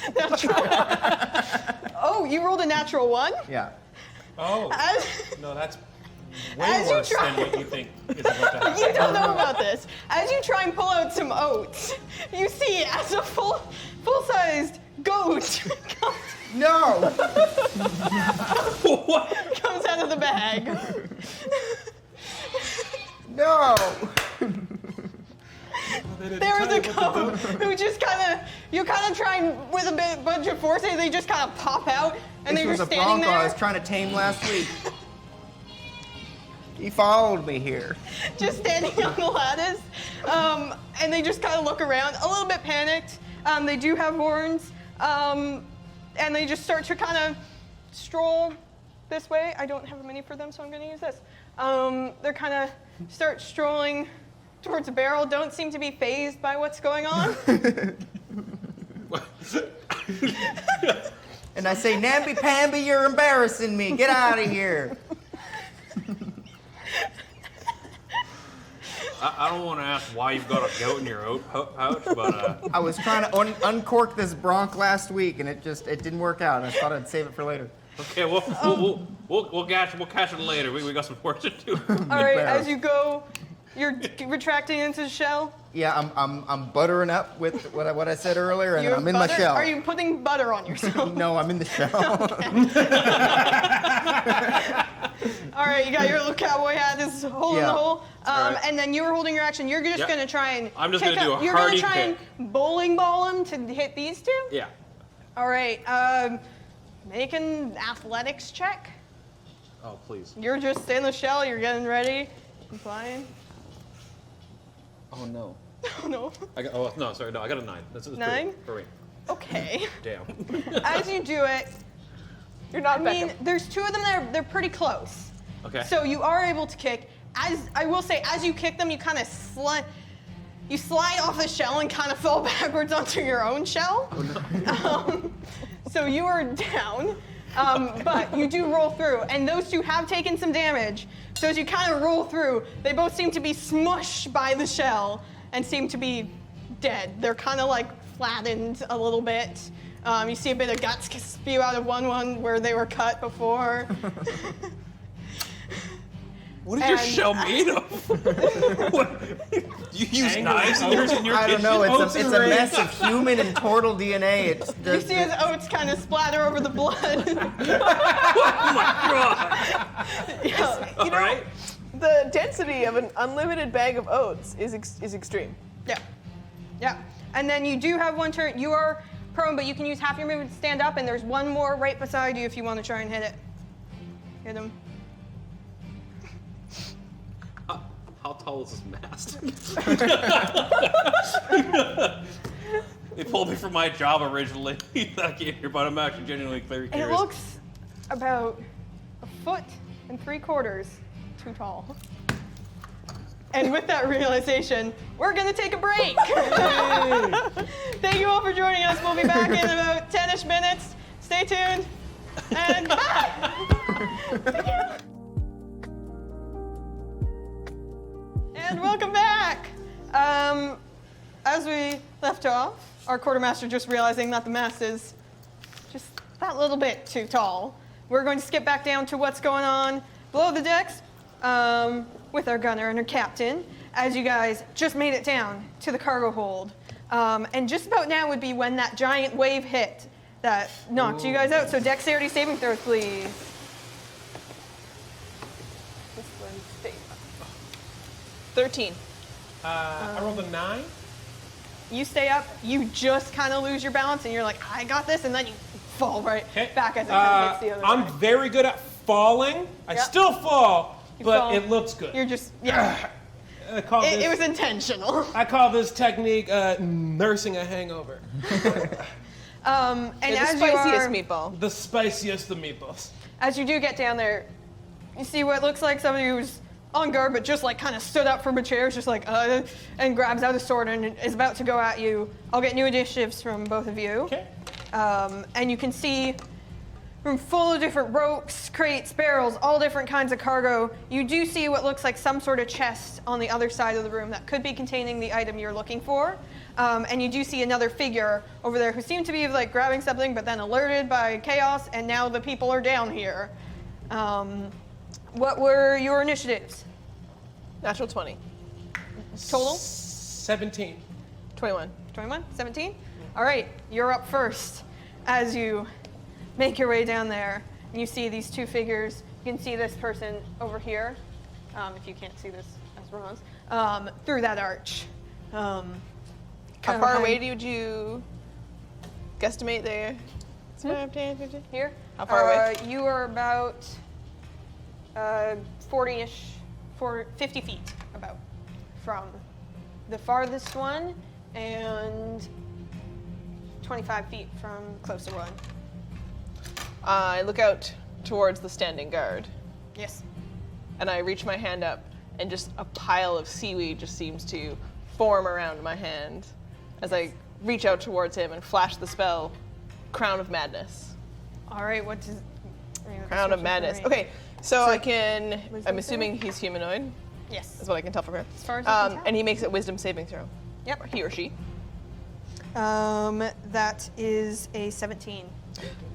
A: Oh, you rolled a natural 1?
B: Yeah.
C: Oh,
A: As,
C: no, that's way
A: as you
C: worse
A: try-
C: than what you think is about to happen.
A: you don't know about this. As you try and pull out some oats, you see as a full-sized goat
B: No.
A: comes out of the bag.
B: No.
C: They didn't
A: There is
C: tell
A: a
C: you what to
A: goat
C: do.
A: who just you kind of try and with a bunch of force, and they just kind of pop out, and
B: This
A: they're
B: was
A: just
B: a
A: standing
B: bronco I was
A: there,
B: trying to tame last week. He followed me here.
A: just standing on the lattice, and they just kind of look around, a little bit panicked. They do have horns, and they just start to kind of stroll this way. I don't have a mini for them, so I'm going to use this. They're kind of start strolling towards the barrel, don't seem to be fazed by what's going on.
B: And I say, namby-pamby, you're embarrassing me. Get out of here.
E: I don't want to ask why you've got a goat in your oat pouch, but
B: I was trying to uncork this bronc last week, and it didn't work out. I thought I'd save it for later.
E: okay, we'll catch it later. We got some work to do.
A: All right,
B: better.
A: as you go, you're retracting into the shell.
B: Yeah, I'm buttering up with what I said earlier, and
A: You
B: then
A: have
B: I'm in my
A: butter?
B: shell.
A: Are you putting butter on yourself?
B: No, I'm in the shell.
A: All right, you got your little cowboy hat. This is hole in the
B: Yeah.
A: hole.
E: right.
A: And then you were holding your action. You're just
E: Yep.
A: going to try and.
E: I'm just
A: pick
E: gonna do
A: up-
E: a
A: You're gonna
E: hearty
A: try and bowling ball him to hit these two.
E: Yeah.
A: All right. Make an athletics check.
E: Oh, please.
A: You're just in the shell. You're getting ready. I'm flying.
E: Oh no.
A: Oh no.
E: I got a 9. That's
A: 9?
E: For me.
A: Okay.
E: Damn.
A: As you do it,
D: You're not
A: I mean,
D: Beckham.
A: there's 2 of them there. They're pretty close.
E: Okay.
A: So you are able to kick. As I will say, as you kick them, you kind of You slide off the shell and kind of fall backwards onto your own shell. So you are down, but you do roll through, and those two have taken some damage. So as you kind of roll through, they both seem to be smushed by the shell and seem to be dead. They're kind of like flattened a little bit. You see a bit of guts spew out of one where they were cut before.
E: What is your
A: And-
E: shell made of? What? You use knives in your
B: I don't know.
C: Oats
B: It's
C: and
B: a
C: raisins.
B: mess of human and turtle DNA. It's
A: You see his oats kind of splatter over the blood.
E: Oh my god!
A: Yeah.
D: You know,
E: Alright.
D: the density of an unlimited bag of oats is extreme.
A: Yeah. Yeah. And then you do have one turn. You are prone, but you can use half your movement to stand up, and there's one more right beside you if you want to try and hit it. Hit him.
E: How tall is this mast? They pulled me from my job originally. I came here, but I'm actually genuinely very
A: It
E: curious.
A: looks about 1.75 feet too tall. And with that realization, we're gonna take a break. Thank you all for joining us. We'll be back in about 10-ish minutes. Stay tuned. And And welcome back. As we left off, our quartermaster just realizing that the mast is just that little bit too tall. We're going to skip back down to what's going on below the decks with our gunner and our captain, as you guys just made it down to the cargo hold. And just about now would be when that giant wave hit that knocked you guys out. So dexterity saving throws, please.
D: This one's safe. 13.
C: I rolled a 9.
A: You stay up, you just kind of lose your balance, and you're like, I got this, and then you fall right
C: Okay.
A: back as it kind of hits the other
C: I'm
A: way.
C: very good at falling. I
A: Yep.
C: still fall,
A: You
C: but
A: fall.
C: it looks good.
A: You're just, yeah.
C: I call
A: It
C: this,
A: was intentional.
C: I call this technique nursing a hangover.
A: And
D: You're the
A: as you
D: spiciest
A: are,
D: meatball.
C: The spiciest of meatballs.
A: as you do get down there, you see what looks like somebody who's on guard, but just like kind of stood up from a chair, just like, and grabs out a sword and is about to go at you. I'll get new initiatives from both of you.
C: Okay.
A: And you can see a room full of different ropes, crates, barrels, all different kinds of cargo. You do see what looks like some sort of chest on the other side of the room that could be containing the item you're looking for. And you do see another figure over there who seemed to be like grabbing something, but then alerted by chaos, and now the people are down here. What were your initiatives?
D: Natural 20.
A: Total?
C: 17.
D: 21.
A: 21? 17? All right, you're up first as you make your way down there. And you see these two figures. You can see this person over here, if you can't see this as Ron's, through that arch.
D: How far away would you guesstimate there?
A: Here?
D: How far away?
A: You are about 40-ish, 50 feet about from the farthest one, and 25 feet from closer one.
D: I look out towards the standing guard,
A: Yes.
D: and I reach my hand up, and just a pile of seaweed just seems to form around my hand as I reach out towards him and flash the spell, Crown of Madness.
A: All right, what does...
D: Crown of Madness. Okay, so I can, I'm assuming he's humanoid,
A: Yes.
D: is what I can tell from here.
A: As far as I can tell.
D: And he makes a wisdom saving throw.
A: Yep.
D: He or she.
A: That is a 17.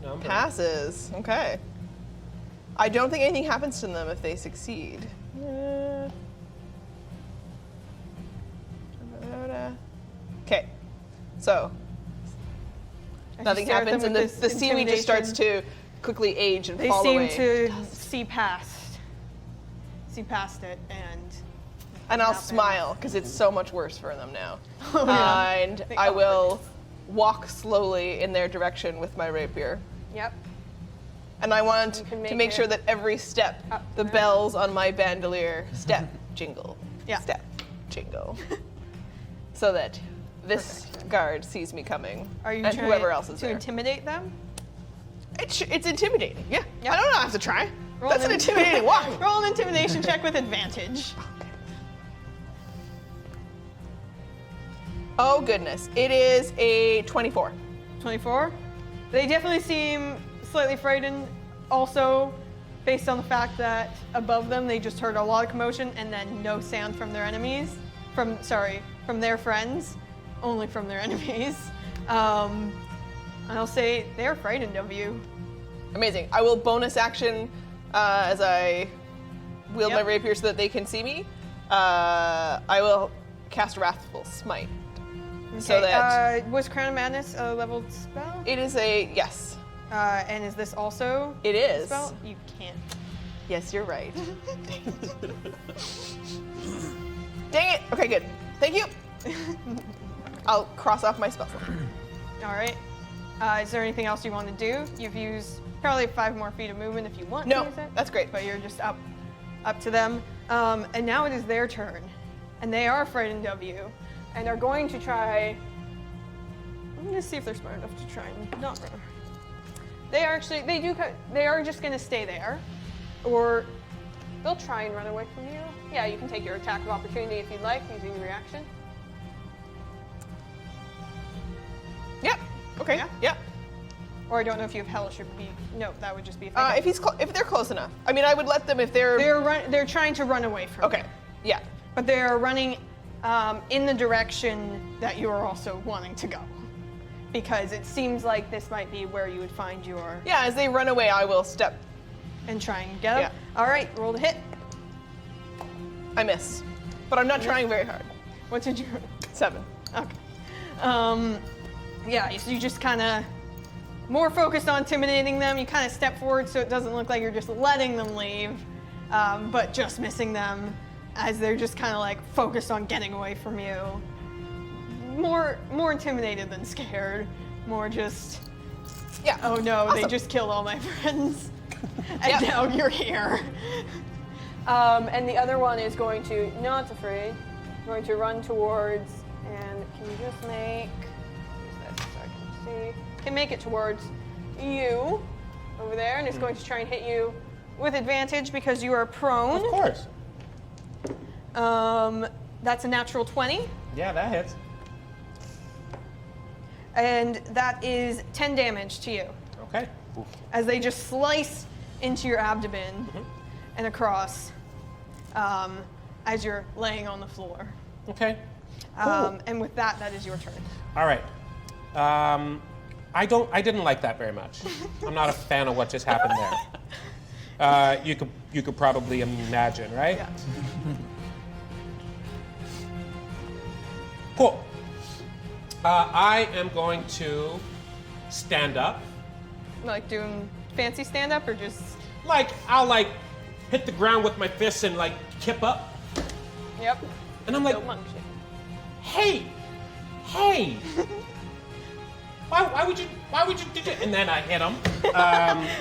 C: Number.
D: Passes. Okay. I don't think anything happens to them if they succeed. Okay. So nothing
A: stare at them
D: happens, and
A: with
D: the
A: this
D: seaweed just starts
A: intimidation.
D: to quickly age and
A: They
D: fall
A: seem
D: away.
A: to see past it, and
D: I'll
A: happen.
D: smile because it's so much worse for them now.
A: Oh, yeah.
D: And
A: They
D: I
A: are.
D: will walk slowly in their direction with my rapier.
A: Yep.
D: And I want
A: You can
D: to
A: make
D: make
A: it
D: sure that every step,
A: up
D: the
A: and
D: bells on my bandolier, step, jingle,
A: Yeah.
D: step, jingle. So that this guard sees me coming,
A: Are you
D: and
A: trying
D: whoever else is
A: to
D: there.
A: intimidate them?
D: It's intimidating, yeah.
A: Yep.
D: I don't have to try.
A: Roll
D: That's an intimidating walk.
A: Roll an intimidation check with advantage.
D: Oh goodness, it is a 24.
A: 24. They definitely seem slightly frightened. Also, based on the fact that above them they just heard a lot of commotion and then no sound from their enemies. From their friends, only from their enemies. I'll say they're frightened of you.
D: Amazing. I will bonus action as I wield my
A: Yep.
D: rapier so that they can see me. I will cast Wrathful Smite. So
A: Okay,
D: that
A: was Crown of Madness a leveled spell?
D: it is a yes.
A: And is this also
D: It
A: a
D: is.
A: spell? You can't.
D: Yes, you're right. Dang it. Okay, good. Thank you. I'll cross off my spell slot.
A: All right. Is there anything else you want to do? You've used probably 5 more feet of movement if you want
D: No,
A: to use it.
D: that's great.
A: But you're just up to them. And now it is their turn. And they are frightened of you. And are going to try... I'm going to see if they're smart enough to try and not run. They are actually... They are just going to stay there. Or they'll try and run away from you. Yeah, you can take your attack of opportunity if you'd like, using your reaction.
D: Yep. Okay.
A: Yeah?
D: Yeah.
A: Or I don't know if you have hellish or be... No, that would just be if
D: If they're close enough. I mean, I would let them if they're.
A: They're trying to run away from
D: Okay.
A: you.
D: Yeah.
A: But they're running in the direction that you're also wanting to go. Because it seems like this might be where you would find your...
D: Yeah. As they run away, I will step.
A: And try and get them.
D: Yeah.
A: All right, roll the hit.
D: I miss, but I'm not trying very hard.
A: What did you...
D: 7.
A: Okay. Yeah, so you just kind of... More focused on intimidating them. You kind of step forward so it doesn't look like you're just letting them leave. But just missing them as they're just kind of like focused on getting away from you. More intimidated than scared. More just...
D: Yeah.
A: Oh no, they
D: Awesome.
A: just killed all my friends. And
D: Yep.
A: now you're here. And the other one is going to, not afraid, going to run towards, and can you just make, use this so I can see, can make it towards you over there, and it's going to try and hit you with advantage because you are prone.
C: Of course.
A: That's a natural 20,
C: Yeah, that hits.
A: and that is 10 damage to you.
C: Okay.
A: As they just slice into your abdomen and across as you're laying on the floor.
C: Okay.
A: And with that, that is your turn.
C: All right. I didn't like that very much. I'm not a fan of what just happened there. You could probably imagine, right?
A: Yeah.
C: Cool. I am going to stand up.
A: Like doing fancy stand up or just.
C: Like I'll hit the ground with my fists and kip up.
A: Yep.
C: And I'm like,
A: No monk shit.
C: hey. Why would you do that? And then I hit him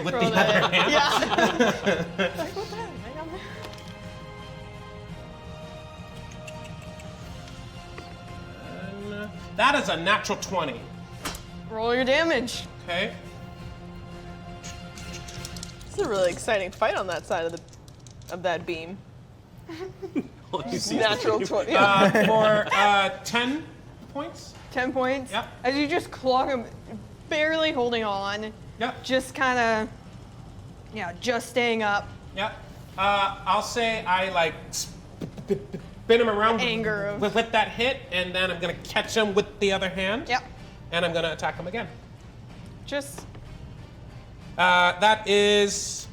C: with
A: Roll
C: the
A: that.
C: other hand.
A: Yeah. Like, what the hell? Right on there.
C: And, that is a natural 20.
A: Roll your damage.
C: Okay.
D: This is a really exciting fight on that side of that beam. Natural 20. Yeah.
C: For 10 points.
A: 10 points.
C: Yep.
A: As you just clog him, barely holding on.
C: Yep.
A: Just kind of, just staying up.
C: Yep. I'll say I spin him around
A: Anger of-
C: with that hit, and then I'm gonna catch him with the other hand.
A: Yep.
C: And I'm gonna attack him again.
A: Just.
C: That is.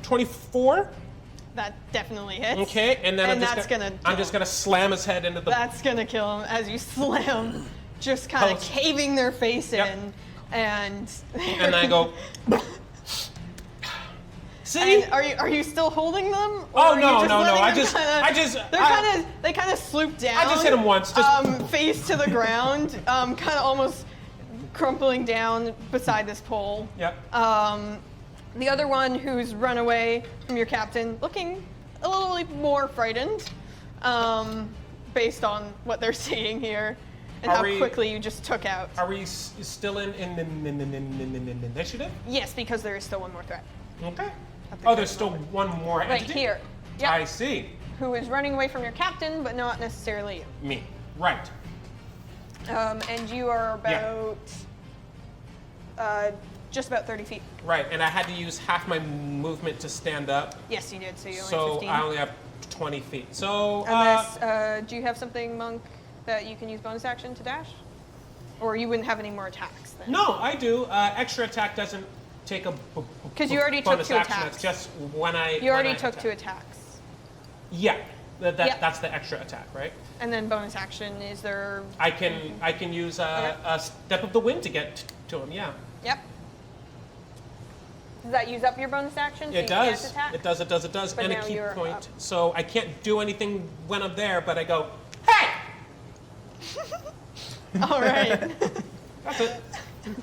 C: 24.
A: That definitely hits.
C: Okay, and then
A: And
C: I'm
A: that's
C: just gonna slam his head into the.
A: That's gonna kill him as you slam, just kind of
C: Post.
A: caving their face
C: Yep.
A: in, and.
C: And I go. See?
A: And are you still holding them? Or
C: Oh,
A: are you
C: no,
A: just
C: no, no,
A: letting them they kind of sloop down.
C: I just hit him once.
A: Face to the ground, kind of almost crumpling down beside this pole.
C: Yep.
A: The other one who's run away from your captain, looking a little more frightened, based on what they're seeing here, and
C: Are
A: how
C: we-
A: quickly you just took out.
C: Are we still in initiative?
A: Yes, because there is still one more threat.
C: Okay.
A: At the
C: Oh,
A: current
C: there's still
A: moment.
C: one more
A: Right
C: entity?
A: here. Yep.
C: I see.
A: who is running away from your captain, but not necessarily you.
C: Me. Right.
A: And you are about just about 30 feet.
C: Right, and I had to use half my movement to stand up,
A: Yes, you did. So you only
C: so
A: 15.
C: I only have 20 feet. So,
A: Unless, do you have something, Monk, that you can use bonus action to dash? Or you wouldn't have any more attacks then?
C: no, I do. Extra attack doesn't take a
A: 'Cause you already took
C: bonus
A: 2
C: action.
A: attacks.
C: It's just when I.
A: You already
C: when I
A: took
C: attack.
A: 2 attacks.
C: Yeah,
A: Yep.
C: that's the extra attack, right?
A: And then bonus action, is there...
C: I can use a step of the wind to get to him. Yeah,
A: Yep. Does that use up your bonus action? So
C: it
A: you
C: does.
A: Can't attack?
C: It does. It does. It does.
A: But
C: and
A: now
C: a key
A: you're
C: point.
A: up.
C: So I can't do anything when I'm there, but I go, hey.
A: All right.
C: That's it.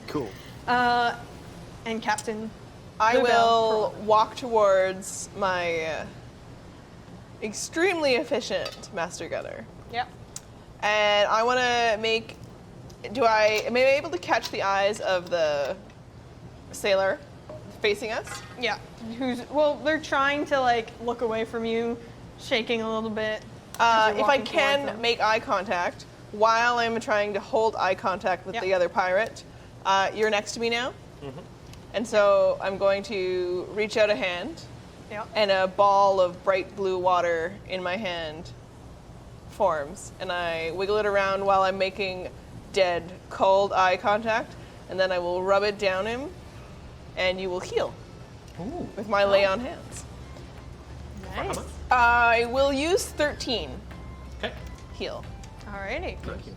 G: Cool.
A: And Captain
D: I
A: Bluebell.
D: will walk towards my extremely efficient Master Gunner.
A: Yep.
D: And I want to make. Am I able to catch the eyes of the sailor facing us?
A: Yeah. Well, they're trying to like look away from you, shaking a little bit. as you're
D: If I
A: walking towards
D: can
A: them.
D: make eye contact while I'm trying to hold eye contact with
A: Yep.
D: the other pirate, you're next to me now.
C: Mm-hmm.
D: And so I'm going to reach out a hand,
A: Yep.
D: and a ball of bright blue water in my hand forms, and I wiggle it around while I'm making dead, cold eye contact, and then I will rub it down him, and you will heal
C: Ooh.
D: with my lay on hands.
A: Nice.
C: much?
D: I will use 13
C: Okay.
D: heal.
A: Alrighty.
G: Thank you.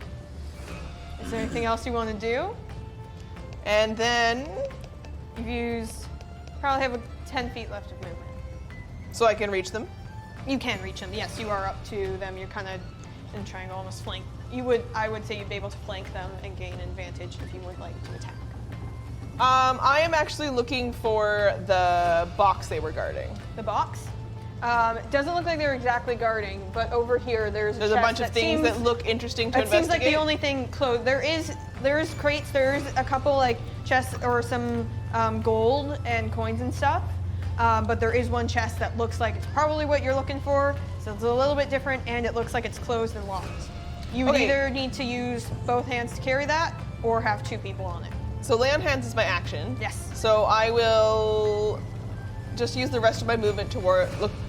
A: Is there anything else you want to do?
D: And then,
A: You probably have 10 feet left of movement.
D: so I can reach them.
A: You can reach them. Yes, you are up to them. You're kind of in a triangle, almost flank. I would say you'd be able to flank them and gain advantage if you would like to attack.
D: I am actually looking for the box they were guarding.
A: The box. It doesn't look like they're exactly guarding, but over here there's
D: There's a
A: chest
D: bunch of
A: that
D: things
A: seems-
D: that look interesting to
A: It seems like
D: investigate.
A: the only thing closed. There is crates. There's a couple like chests or some gold and coins and stuff. But there is one chest that looks like it's probably what you're looking for. So it's a little bit different, and it looks like it's closed and locked. You would
D: Okay.
A: either need to use both hands to carry that, or have 2 people on it.
D: So lay on hands is my action.
A: Yes.
D: So I will just use the rest of my movement to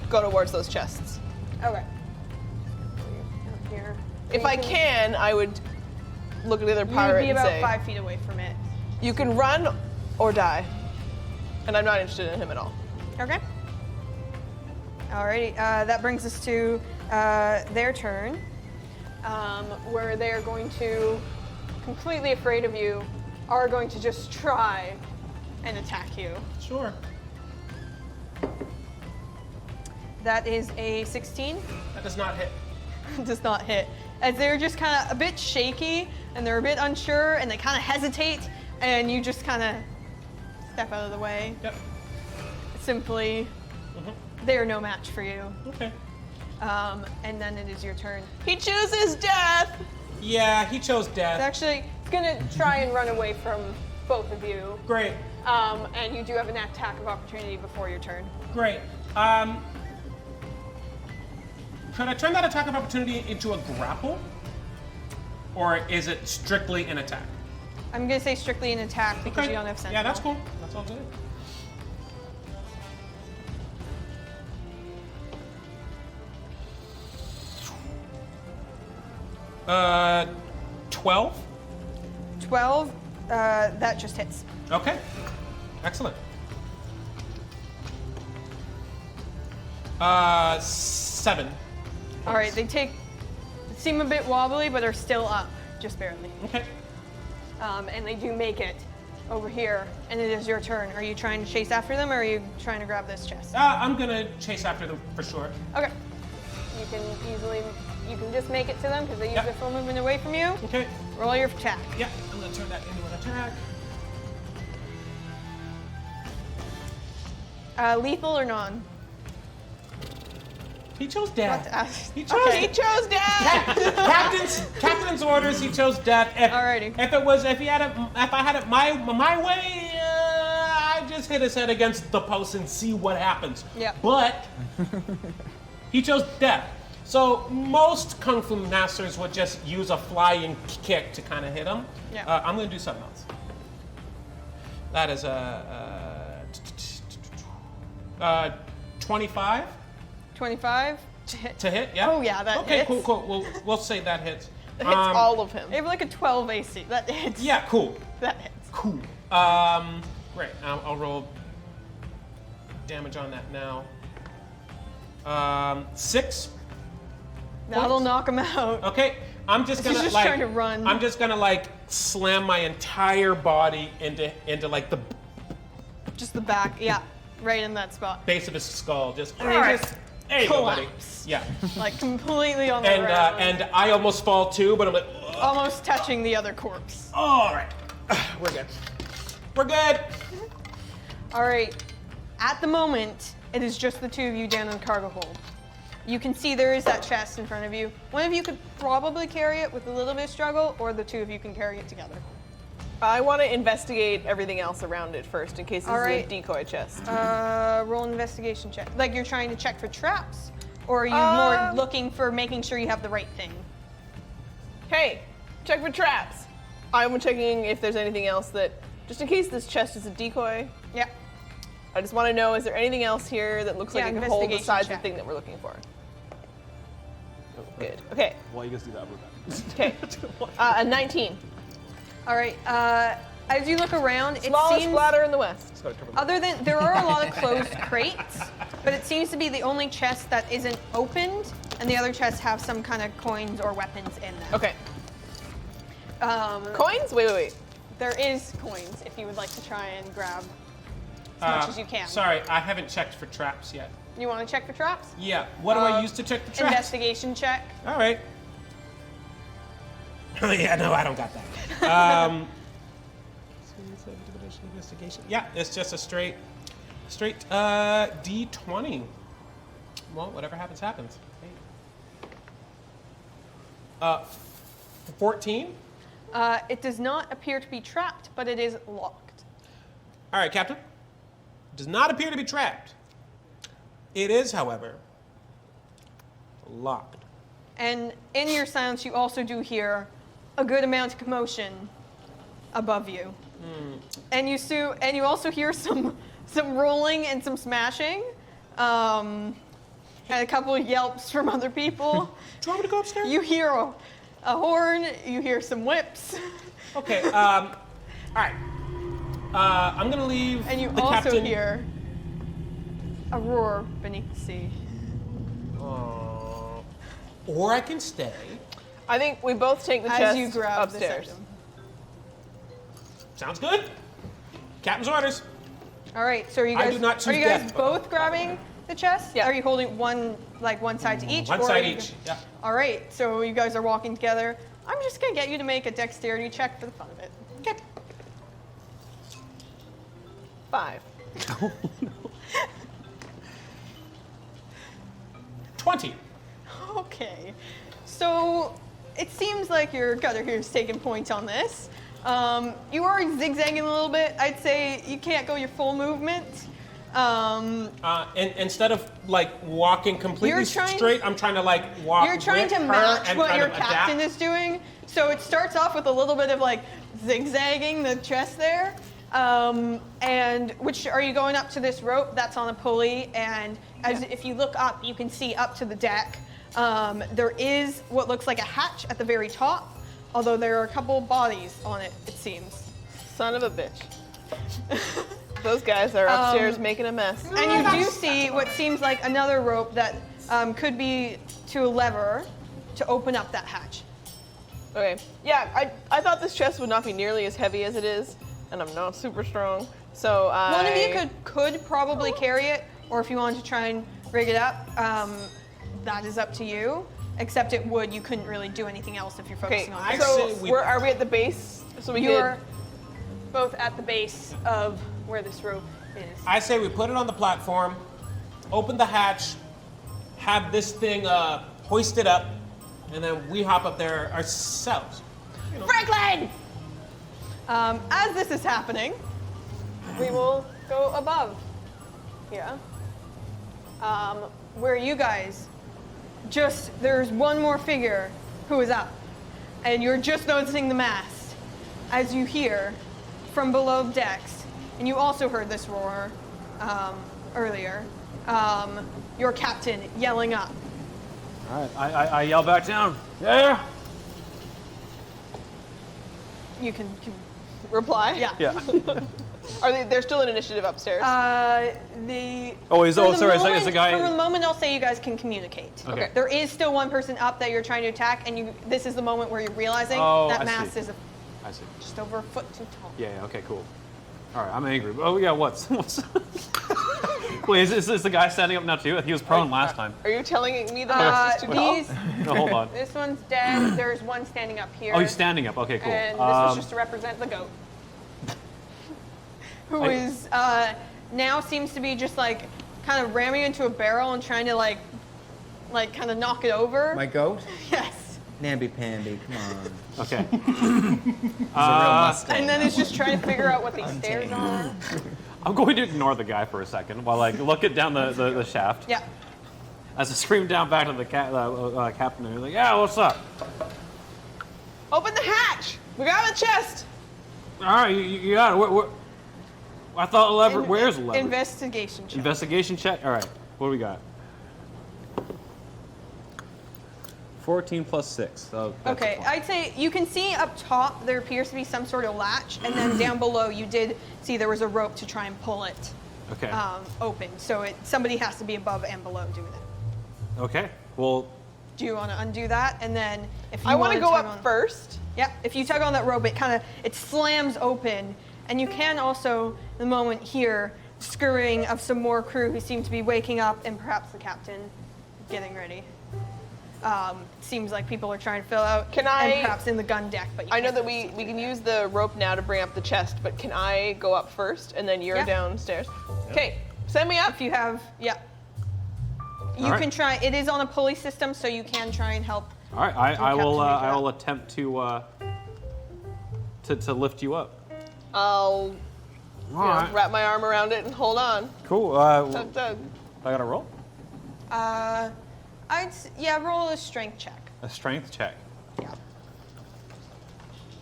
D: go towards those chests.
A: Okay. Here.
D: If I can, I would look at the other
A: you would
D: pirate
A: be
D: and
A: about
D: say,
A: 5 feet away from it.
D: "You can run or die," and I'm not interested in him at all.
A: Okay. Alrighty, that brings us to their turn, where they are going to, completely afraid of you, are going to just try and attack you.
C: Sure.
A: That is a 16.
C: That does not hit.
A: Does not hit. As they're just kind of a bit shaky and they're a bit unsure and they kind of hesitate, and you just kind of step out of the way.
C: Yep.
A: Simply, they are no match for you.
C: Okay.
A: And then it is your turn.
D: He chooses death.
C: Yeah, he chose death.
A: It's gonna try and run away from both of you.
C: Great.
A: And you do have an attack of opportunity before your turn.
C: Great. Could I turn that attack of opportunity into a grapple? Or is it strictly an attack?
A: I'm gonna say strictly an attack because you don't have sentinel.
C: Yeah, that's cool. That's all good. Uh, 12?
A: 12, that just hits.
C: Okay. Excellent. 7.
A: All right, they seem a bit wobbly, but are still up, just barely.
C: Okay.
A: And they do make it over here, and it is your turn. Are you trying to chase after them, or are you trying to grab this chest?
C: I'm gonna chase after them for sure.
A: Okay. You can just make it to them because they use
C: Yep.
A: their full movement away from you.
C: Okay.
A: Roll your attack.
C: Yeah, I'm gonna turn that into an attack.
A: Lethal or non?
C: He chose death. He chose
A: Okay.
D: He chose death.
C: Captain's orders. He chose death.
A: Alrighty.
C: If I had it my way, I just hit his head against the post and see what happens.
A: Yep.
C: But He chose death. So most kung fu masters would just use a flying kick to kind of hit him.
A: Yeah.
C: I'm going to do something else. That is a 25
A: 25 to hit.
C: to hit. Yeah.
A: Oh, yeah, that
C: okay,
A: hits.
C: cool. We'll say that hits.
D: It hits all of him.
A: They have like a 12 AC. That hits.
C: Yeah, cool.
A: That hits.
C: Cool. Great. I'll roll damage on that now. 6.
A: That'll knock him out.
C: Okay. I'm just
A: He's
C: gonna
A: just
C: like.
A: trying to run.
C: I'm just gonna like slam my entire body into like the
A: Just the back. Yeah. Right in that spot.
C: base of his skull. Just.
A: And they
C: Alright.
A: just
C: There you go, buddy.
A: collapse.
C: Yeah.
A: Like completely on the
C: And
A: ground.
C: and I almost fall too, but I'm like. Ugh.
A: almost touching the other corpse.
C: All right. We're good. We're good.
A: All right. At the moment, it is just the two of you down in the cargo hold. You can see there is that chest in front of you. One of you could probably carry it with a little bit of struggle, or the two of you can carry it together.
D: I want to investigate everything else around it first, in case this
A: All
D: is
A: right.
D: a decoy chest.
A: Roll an investigation check. Like you're trying to check for traps, or are you more looking for making sure you have the right thing?
D: Hey, check for traps. I'm checking if there's anything else that, just in case this chest is a decoy.
A: Yeah.
D: I just want to know, is there anything else here that looks like
A: Yeah,
D: it can hold
A: investigation
D: besides the
A: check.
D: thing that we're looking for? Good. Okay.
F: Why you guys do that?
D: Okay. A 19.
A: All right. As you look around, it
D: Smallest
A: seems
D: splatter in the west.
A: other than there are a lot of closed crates, but it seems to be the only chest that isn't opened, and the other chests have some kind of coins or weapons in them.
D: Okay.
A: Um,
D: Coins? Wait.
A: there is coins if you would like to try and grab as much as you can.
C: Sorry, I haven't checked for traps yet.
A: You want to check for traps?
C: Yeah. What do I use to check the traps?
A: Investigation check.
C: All right. Yeah, no, I don't got that. Investigation. Yeah, it's just a straight D20. Well, whatever happens, happens. 14.
A: It does not appear to be trapped, but it is locked.
C: All right, Captain. Does not appear to be trapped. It is, however, locked.
A: And in your silence, you also do hear a good amount of commotion above you. And you also hear some rolling and some smashing, and a couple of yelps from other people.
C: Do you want me to go upstairs?
A: You hear a horn. You hear some whips,
C: Okay. All right. I'm gonna leave.
A: and you
C: the
A: also
C: captain.
A: hear a roar beneath the sea.
C: Or I can stay.
D: I think we both take the
A: As
D: chest
A: you grab
D: upstairs.
A: this item.
C: Sounds good. Captain's orders.
A: All right. So are you
C: I
A: guys?
C: do not
A: are
C: choose
A: you guys
C: death.
A: both grabbing the chest?
D: Yeah.
A: Are you holding one side to each?
C: One
A: or are
C: side
A: you-
C: each. Yeah.
A: All right. So you guys are walking together. I'm just gonna get you to make a dexterity check for the fun of it.
C: Okay.
D: 5.
C: 20.
A: Okay. So it seems like your gutter here is taking points on this. You are zigzagging a little bit. I'd say you can't go your full movement.
C: And instead of like walking completely
A: You're trying-
C: straight, I'm trying to like walk.
A: You're trying
C: with
A: to
C: her
A: match
C: and
A: what
C: kind
A: your
C: of
A: captain
C: adapt.
A: is doing. So it starts off with a little bit of like zigzagging the chest there. And which are you going up to this rope that's on a pulley? And as if you look up, you can see up to the deck. There is what looks like a hatch at the very top, although there are a couple bodies on it, it seems.
D: Son of a bitch. Those guys are upstairs making a mess.
A: And you do see what seems like another rope that could be to a lever to open up that hatch.
D: Okay. Yeah, I thought this chest would not be nearly as heavy as it is, and I'm not super strong. So
A: One of you could probably carry it, or if you wanted to try and rig it up, that is up to you. Except you couldn't really do anything else if you're
D: Okay,
A: focusing on
C: I
A: this.
D: so
C: say we-
D: are we at the base? So we
A: You're both at the base of where this rope is.
C: I say we put it on the platform, open the hatch, have this thing hoisted up, and then we hop up there ourselves.
A: Franklin! As this is happening, we will go above here. Where you guys there's one more figure who is up, and you're just noticing the mast as you hear from below decks, and you also heard this roar earlier, your captain yelling up.
E: All right, I yell back down. Yeah.
A: You can
D: Reply?
A: yeah.
E: Yeah.
D: They're still in initiative upstairs?
A: The
E: Oh, is
A: for
E: sorry,
A: moment,
E: it's the guy.
A: For the moment, I'll say you guys can communicate.
E: Okay.
A: There is still one person up that you're trying to attack, and this is the moment where you're realizing
E: Oh,
A: that
E: I
A: mast
E: see.
A: is
E: I see.
A: just over a foot too tall.
E: Yeah. Okay. Cool. All right. I'm angry. Oh yeah. What's? Wait, is this the guy standing up now too? He was prone last time.
D: Are you telling me that it's too tall?
A: These,
E: No, hold on.
A: this one's dead. There's one standing up here.
E: Oh, he's standing up. Okay. Cool.
A: And this is just to represent the goat, who is now seems to be just like kind of ramming into a barrel and trying to like kind of knock it over.
B: My goat?
A: Yes.
B: Namby-pamby, come on.
E: Okay.
B: He's a real Mustang.
A: And then it's just trying to figure out what these stairs are.
E: I'm going to ignore the guy for a second while I look it down the shaft.
A: Yeah.
E: As I scream down back to the captain, and he's like, "Yeah, what's up?
D: Open the hatch! We got a chest!
E: All right, you got it. I thought the lever. Where's the lever?
A: Investigation check.
E: Investigation check. All right. What do we got? 14 plus 6. So that's
A: Okay,
E: a 12.
A: I'd say you can see up top there appears to be some sort of latch, and then down below you did see there was a rope to try and pull it
E: Okay.
A: open. So somebody has to be above and below doing it.
E: Okay. Well,
A: Do you want to undo that? And then if you
D: I want to go
A: tug
D: up
A: on-
D: first.
A: Yep. If you tug on that rope, it slams open, and you can also, the moment hear scurrying of some more crew who seem to be waking up, and perhaps the captain getting ready. Seems like people are trying to fill out.
D: Can I-
A: And perhaps in the gun deck, but you
D: I know
A: can't
D: that we can use the rope now to bring up the chest, but can I go up first and then you're
A: Yeah.
D: downstairs? Okay, send me up.
A: If you have, yeah. You
E: All right.
A: can try. It is on a pulley system, so you can try and help.
E: all right. I will.
A: Captain, make it
E: I
A: up.
E: will attempt to lift you up.
D: I'll
E: All right.
D: wrap my arm around it and hold on.
E: Cool.
D: Tug, tug.
E: I got to roll
A: Roll a strength check.
E: a strength check.
A: Yeah.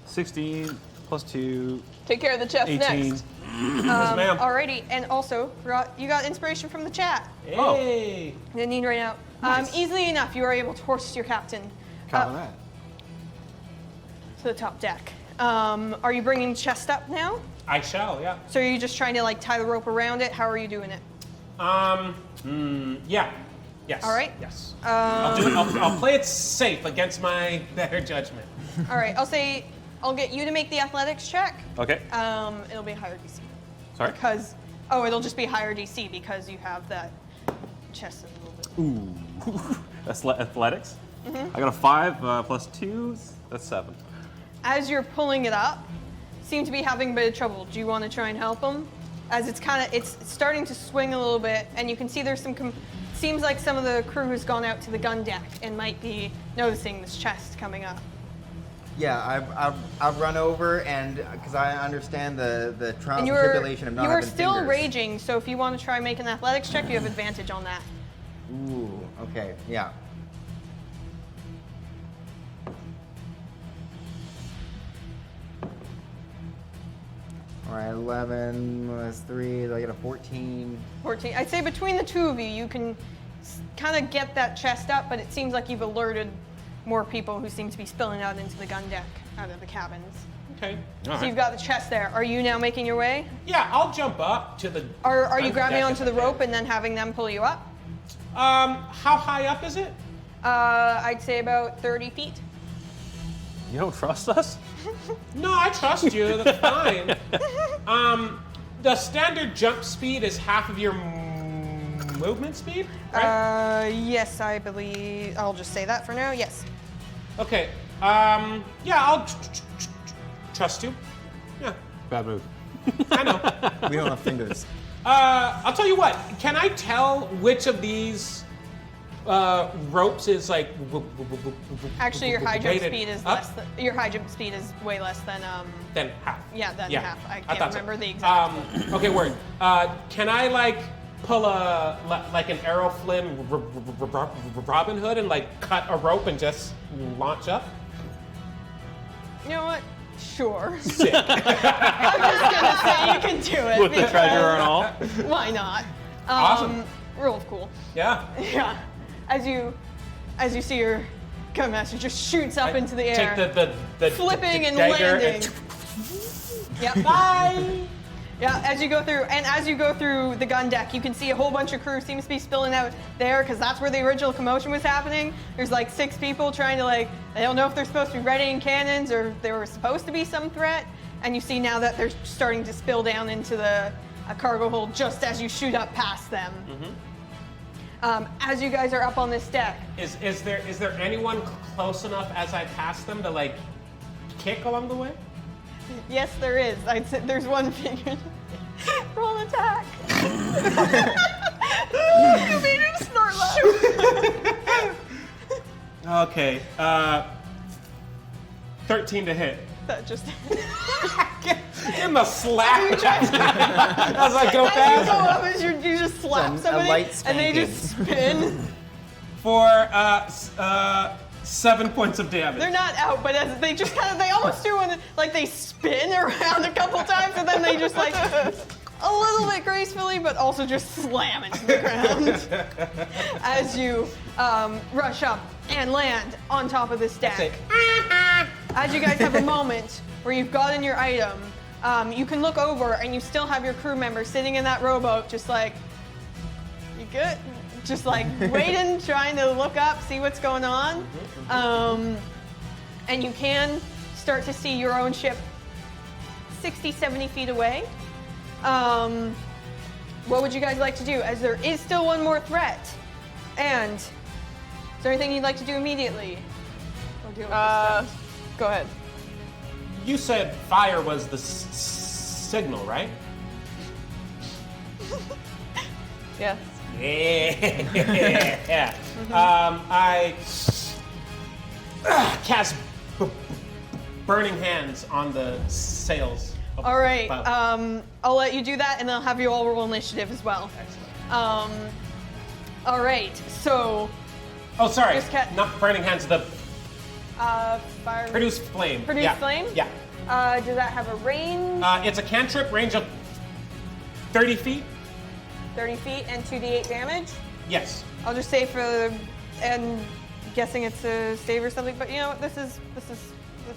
E: 16 plus 2,
D: Take care of the chest
E: 18.
D: next.
C: Yes, ma'am.
A: Alrighty, and also you got inspiration from the chat.
C: Hey.
A: The need right now. Easily enough, you are able to horse your captain
E: Copy
A: up
E: that.
A: to the top deck. Are you bringing the chest up now?
C: I shall, yeah.
A: So are you just trying to like tie the rope around it? How are you doing it?
C: Yeah. Yes.
A: All right.
C: Yes. I'll do it. I'll play it safe against my better judgment.
A: All right, I'll get you to make the athletics check.
E: Okay.
A: It'll be a higher DC.
E: Sorry.
A: It'll just be higher DC because you have that chest a little bit.
E: Ooh. Athletics. I got a 5 plus 2. That's 7.
A: As you're pulling it up, seem to be having a bit of trouble. Do you want to try and help them? As it's starting to swing a little bit, and you can see there's seems like some of the crew has gone out to the gun deck and might be noticing this chest coming up.
B: Yeah, I've run over, and because I understand the trials
A: And
B: and tribulation of not
A: you are
B: having
A: still
B: fingers.
A: raging, so if you want to try and make an athletics check, you have advantage on that.
B: Ooh, okay, yeah. All right, 11 plus 3, I get a 14.
A: 14. I'd say between the two of you, you can kind of get that chest up, but it seems like you've alerted more people who seem to be spilling out into the gun deck, out of the cabins.
C: Okay.
A: So you've got the chest there. Are you now making your way?
C: Yeah, I'll jump up to the.
A: Are you grabbing
C: deck
A: onto
C: if I
A: the rope
C: can.
A: and then having them pull you up?
C: How high up is it?
A: I'd say about 30 feet.
E: You don't trust us?
C: No, I trust you. That's fine. The standard jump speed is half of your movement speed, right?
A: Yes, I believe. I'll just say that for now. Yes.
C: Okay. Yeah, I'll trust you. Yeah,
E: Bad move.
C: I know.
B: We don't have fingers.
C: I'll tell you what. Can I tell which of these ropes is like?
A: Actually, your high jump
C: weighted
A: speed is
C: up?
A: less. Your high jump speed is way less than.
C: Then half.
A: Yeah, than half. I can't
C: thought so.
A: remember the exact.
C: Okay, word. Can I like pull like an arrow flim Robin Hood and like cut a rope and just launch up?
A: You know what? Sure.
C: Sick.
A: I'm just gonna say you can do it.
E: With the treasure and all.
A: Why not?
C: Awesome.
A: Real cool.
C: Yeah.
A: Yeah. As you see your gun master just shoots up into the air.
C: Take the
A: flipping and
C: dagger
A: landing. Yep. Bye. Yeah, as you go through the gun deck, you can see a whole bunch of crew seems to be spilling out there because that's where the original commotion was happening. There's like 6 people trying to they don't know if they're supposed to be readying cannons or if there was supposed to be some threat. And you see now that they're starting to spill down into a cargo hold just as you shoot up past them. As you guys are up on this deck.
C: Is there anyone close enough as I pass them to like kick along the way?
A: Yes, there is. I'd say there's one figure. Roll an attack. You made him snort loud.
C: Okay. 13 to hit.
A: That just.
C: Give him a slap as I go
A: As you
C: past.
A: go up, you just slap
B: A
A: somebody,
B: light
A: and they
B: spanking.
A: just spin.
C: For 7 points of damage.
A: They're not out, but as they just they almost do when they spin around a couple times, and then they just a little bit gracefully, but also just slam into the ground as you rush up and land on top of this deck. As you guys have a moment where you've gotten your item, you can look over and you still have your crew member sitting in that rowboat, just you good? Just waiting, trying to look up, see what's going on. And you can start to see your own ship 60, 70 feet away. What would you guys like to do? As there is still one more threat. And is there anything you'd like to do immediately? Or deal with this threat?
D: Go ahead.
C: You said fire was the signal, right?
D: Yes.
C: Yeah. I cast burning hands on the sails. of
A: All right.
C: boat.
A: I'll let you do that, and I'll have you all roll initiative as well.
C: Excellent.
A: All right. So,
C: Oh, sorry.
A: just ca-
C: Not burning hands. The
A: fire.
C: produce flame.
A: Produce
C: Yeah.
A: flame?
C: Yeah.
A: Does that have a range?
C: It's a cantrip, range of 30 feet.
A: 30 feet and 2d8 damage.
C: Yes.
A: I'll just say and guessing it's a save or something, but you know what? This is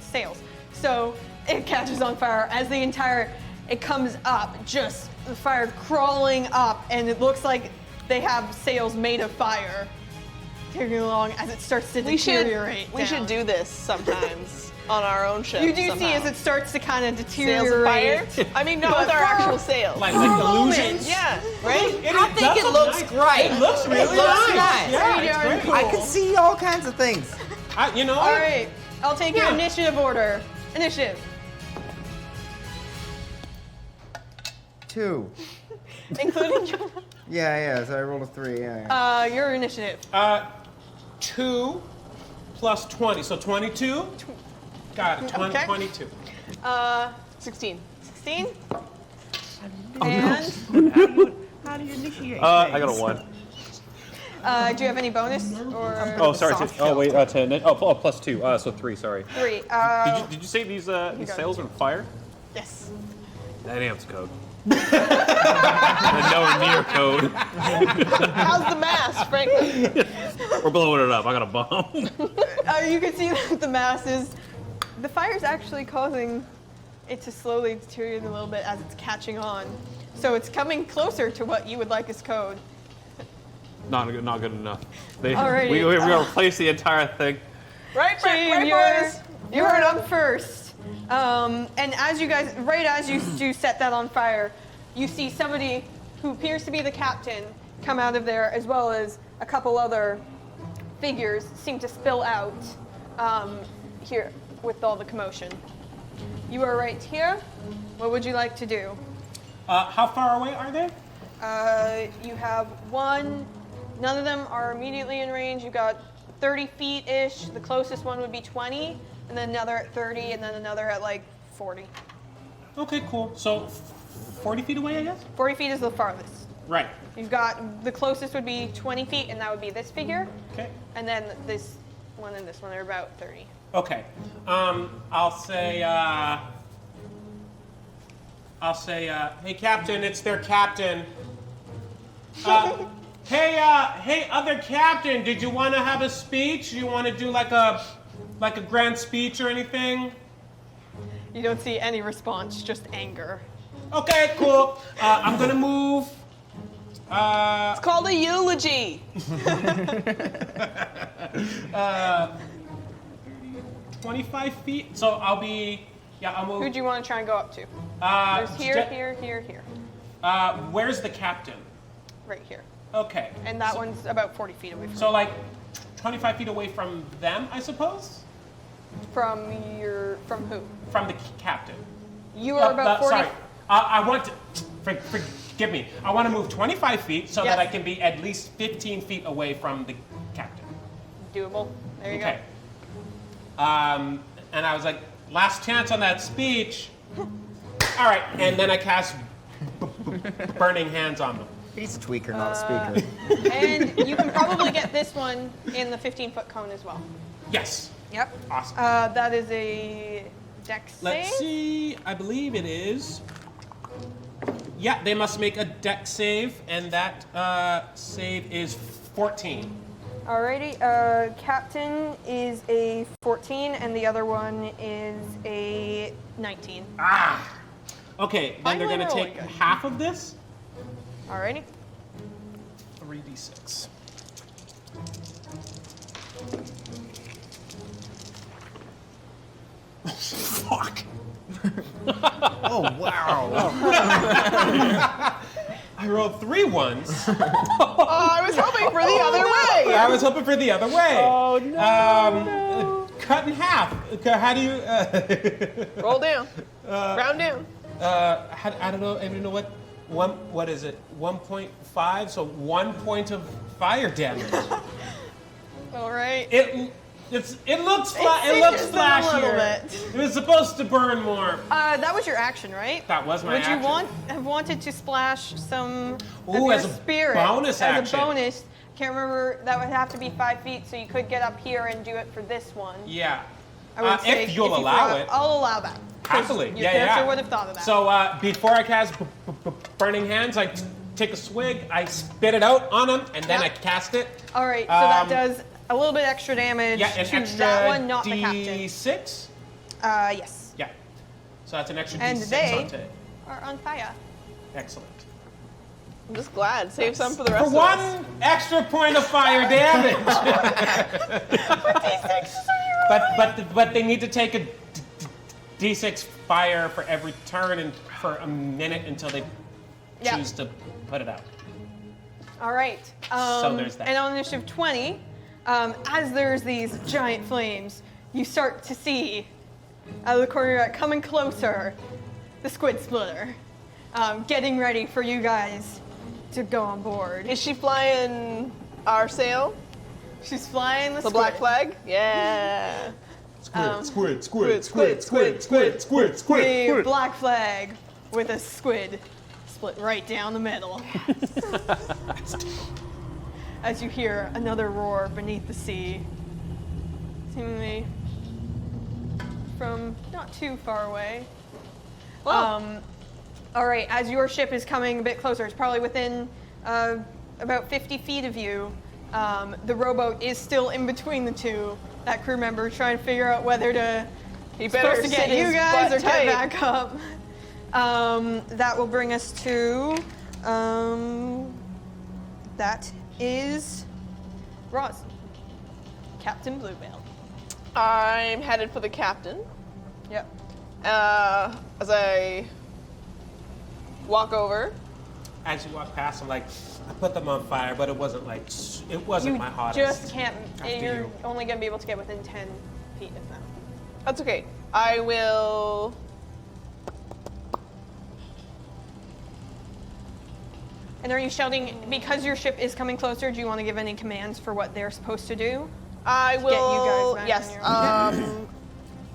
A: sales. So it catches on fire as it comes up, just the fire crawling up, and it looks like they have sails made of fire taking along as it starts to deteriorate.
D: We should do this sometimes on our own ship.
A: You do
D: somehow.
A: see as it starts to kind of
D: Sails of fire?
A: deteriorate.
D: I mean, no,
A: But
D: with our
A: for-
D: actual sails.
C: Like
A: moment.
C: illusions.
D: Yeah, right?
B: I think it looks great.
C: It looks really
B: looks
C: nice.
B: nice.
C: Yeah,
A: Pretty
C: it's
A: darn
C: great.
A: cool.
B: I can see all kinds of things.
C: You know
A: All
C: what?
A: right, I'll take your
C: Yeah.
A: initiative order. Initiative,
B: 2.
A: including your,
B: Yeah, so I rolled a 3, yeah.
A: your initiative.
C: 2 plus 20, so 22. Got it.
A: Okay.
C: 22.
D: 16.
A: 16.
C: Oh,
A: And
B: How do you initiate?
E: I got a 1.
A: do you have any bonus or
E: Oh, sorry.
B: soft
E: Oh, wait. 10. Oh, plus 2. So 3. Sorry.
A: 3?
E: Did you say these sails are on fire?
A: Yes.
E: That amp's code. Nowhere near code.
D: How's the mast, Franklin?
E: We're blowing it up. I got a bomb.
A: You can see that the fire's actually causing it to slowly deteriorate a little bit as it's catching on. So it's coming closer to what you would like as code.
E: Not good enough.
A: Alrighty.
E: We gotta replace the entire thing.
D: Right,
A: Team,
D: boys?
A: you're up first. And as you do set that on fire, you see somebody who appears to be the captain come out of there, as well as a couple other figures seem to spill out here with all the commotion. You are right here. What would you like to do?
C: How far away are they?
A: You have one. None of them are immediately in range. You got 30 feet-ish. The closest one would be 20, and then another at 30, and then another at 40.
C: Okay, cool. So 40 feet away, I guess?
A: 40 feet is the farthest.
C: Right.
A: You've got, the closest would be 20 feet, and that would be this figure.
C: Okay.
A: And then this one and this one are about 30.
C: Okay. I'll say, hey, Captain, it's their captain. Hey, other captain, did you want to have a speech? You want to do like a grand speech or anything?
A: You don't see any response, just anger.
C: Okay, cool. I'm gonna move.
D: It's called a eulogy.
C: 25 feet. So I'll move.
A: Who do you want to try and go up to? There's here.
C: Where's the captain?
A: Right here.
C: Okay.
A: And that one's about 40 feet away
C: So like 25 feet away from them, I suppose?
A: from who?
C: From the captain.
A: You are about 40.
C: Sorry. I want to, forgive me. I want to move 25 feet so that I
A: Yes.
C: can be at least 15 feet away from the captain.
A: Doable. There you
C: Okay. And I was like, last chance on that speech. All right, and then I cast burning hands on them.
B: He's a tweaker, not a speaker.
A: go. And you can probably get this one in the 15-foot cone as well.
C: Yes.
A: Yep.
C: Awesome.
A: That is a dex save.
C: Let's see. I believe it is. Yeah, they must make a dex save, and that save is 14.
A: Alrighty. Captain is a 14, and the other one is a 19.
C: Okay, then
A: Finally
C: they're going to
A: rolling
C: take
A: good.
C: half of this.
A: Alrighty.
C: 3d6. Fuck.
B: Oh, wow.
C: I rolled 3 ones.
D: Oh, I was hoping for the other way.
C: I was hoping for the other way.
F: Oh, no.
C: Cut in half. How do you?
D: Roll down. Round down.
C: I don't know. I don't know what. What is it? 1.5. So 1 point of fire damage.
A: Alright.
C: It looks
D: It
C: looks
D: singes them a little
C: flashier.
D: bit.
C: It was supposed to burn more.
A: That was your action, right?
C: That was my
A: Would
C: action.
A: you have wanted to splash some of
C: Ooh,
A: your
C: as a
A: spirit
C: bonus
A: as
C: action.
A: a bonus? Can't remember. That would have to be 5 feet, so you could get up here and do it for this one.
C: Yeah.
A: I would say
C: if you'll
A: you
C: allow
A: throw
C: it.
A: I'll allow that. 'Cause
C: Happily.
A: Your
C: Yeah,
A: character
C: yeah.
A: would have thought of that.
C: So before I cast Burning Hands, I take a swig, I spit it out on him, and then
A: Yeah.
C: I cast it.
A: All right. So that
C: um,
A: does a little bit extra damage
C: Yeah, an
A: to
C: extra
A: that one, not the captain.
C: D6.
A: Yes.
C: Yeah. So that's an extra
A: And
C: D6
A: they
C: onto it.
A: are on fire.
C: Excellent.
D: I'm just glad. Save some for the
C: For
D: rest of us.
C: 1 extra point of fire damage. but they need to take a D6 fire for every turn and for a minute until they
A: Yeah.
C: choose to put it out.
A: All right.
C: So there's that.
A: And on initiative 20, as there's these giant flames, you start to see out of the corner of your eye, coming closer, the squid splitter, getting ready for you guys to go on board.
D: Is she flying our sail?
A: She's flying the
D: The
A: squid.
D: black flag? Yeah.
C: Squid.
A: The black flag with a squid split right down the middle. As you hear another roar beneath the sea, seemingly from not too far away.
D: Well,
A: All right, as your ship is coming a bit closer, it's probably within about 50 feet of you. The rowboat is still in between the two. That crew member trying to figure out whether to
D: he better
A: supposed to get
D: sit
A: you
D: his
A: guys or
D: butt
A: get
D: tight.
A: back up. That will bring us to that is Roz, Captain Bluebell.
D: I'm headed for the captain.
A: Yep.
D: As I walk over,
C: As you walk past, I'm like, I put them on fire, but it wasn't like, it wasn't
A: You
C: my hottest.
A: just can't.
C: After
A: You're
C: you.
A: only gonna be able to get within 10 feet of them.
D: that's okay. I will.
A: And are you shouting because your ship is coming closer? Do you want to give any commands for what they're supposed to do?
D: I
A: Get you guys
D: will.
A: back
D: Yes.
A: on your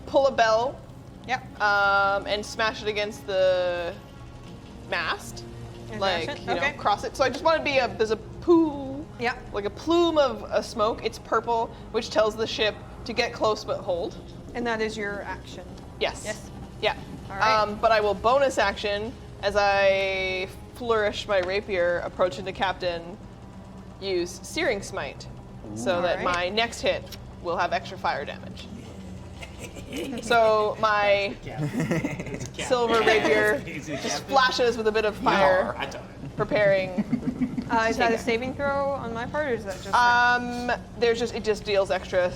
D: Pull a bell.
A: Yep.
D: And smash it against the mast,
A: As
D: like
A: action.
D: you know,
A: Okay.
D: cross it. So I just want to be there's a poo,
A: Yeah.
D: like a plume of smoke. It's purple, which tells the ship to get close but hold.
A: And that is your action.
D: Yes.
A: Yes.
D: Yeah.
A: All right.
D: But I will bonus action as I flourish my rapier, approaching the captain, use Searing Smite, so that
A: All right.
D: my next hit will have extra fire damage. So my silver rapier just splashes with a bit of fire, preparing.
A: Is that a saving throw on my part, or is that just?
D: It just deals extra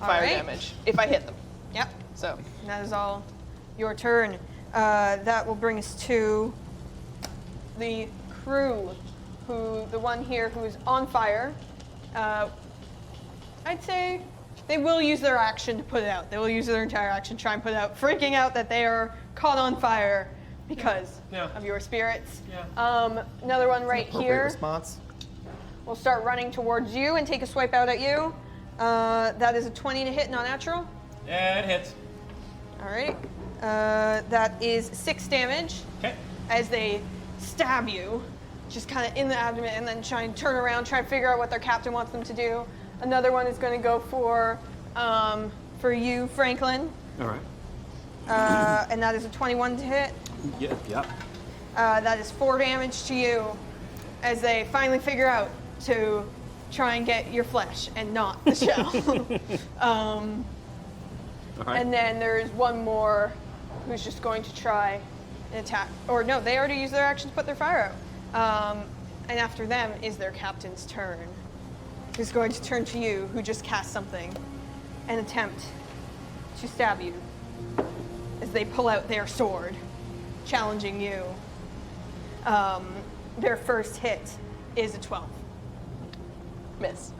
D: fire
A: right.
D: damage if I hit them.
A: Yep.
D: So
A: And that is all your turn. That will bring us to the crew, the one here who's on fire. I'd say they will use their action to put it out. They will use their entire action to try and put it out, freaking out that they are caught on fire because of your spirits.
C: Yeah.
A: Another one right
B: Appropriate
A: here
B: response.
A: will start running towards you and take a swipe out at you. That is a 20 to hit, not natural.
C: Yeah, it hits.
A: All right. That is 6 damage
C: Okay.
A: as they stab you, just kind of in the abdomen, and then try and turn around, try and figure out what their captain wants them to do. Another one is going to go for you, Franklin,
E: All right.
A: and that is a 21 to hit.
E: Yeah.
A: That is 4 damage to you as they finally figure out to try and get your flesh and not the shell.
E: All right.
A: And then there's one more who's just going to try and attack. Or no, they already used their action to put their fire out. And after them is their captain's turn, who's going to turn to you, who just cast something, and attempt to stab you as they pull out their sword, challenging you. Their first hit is a 12.
D: miss.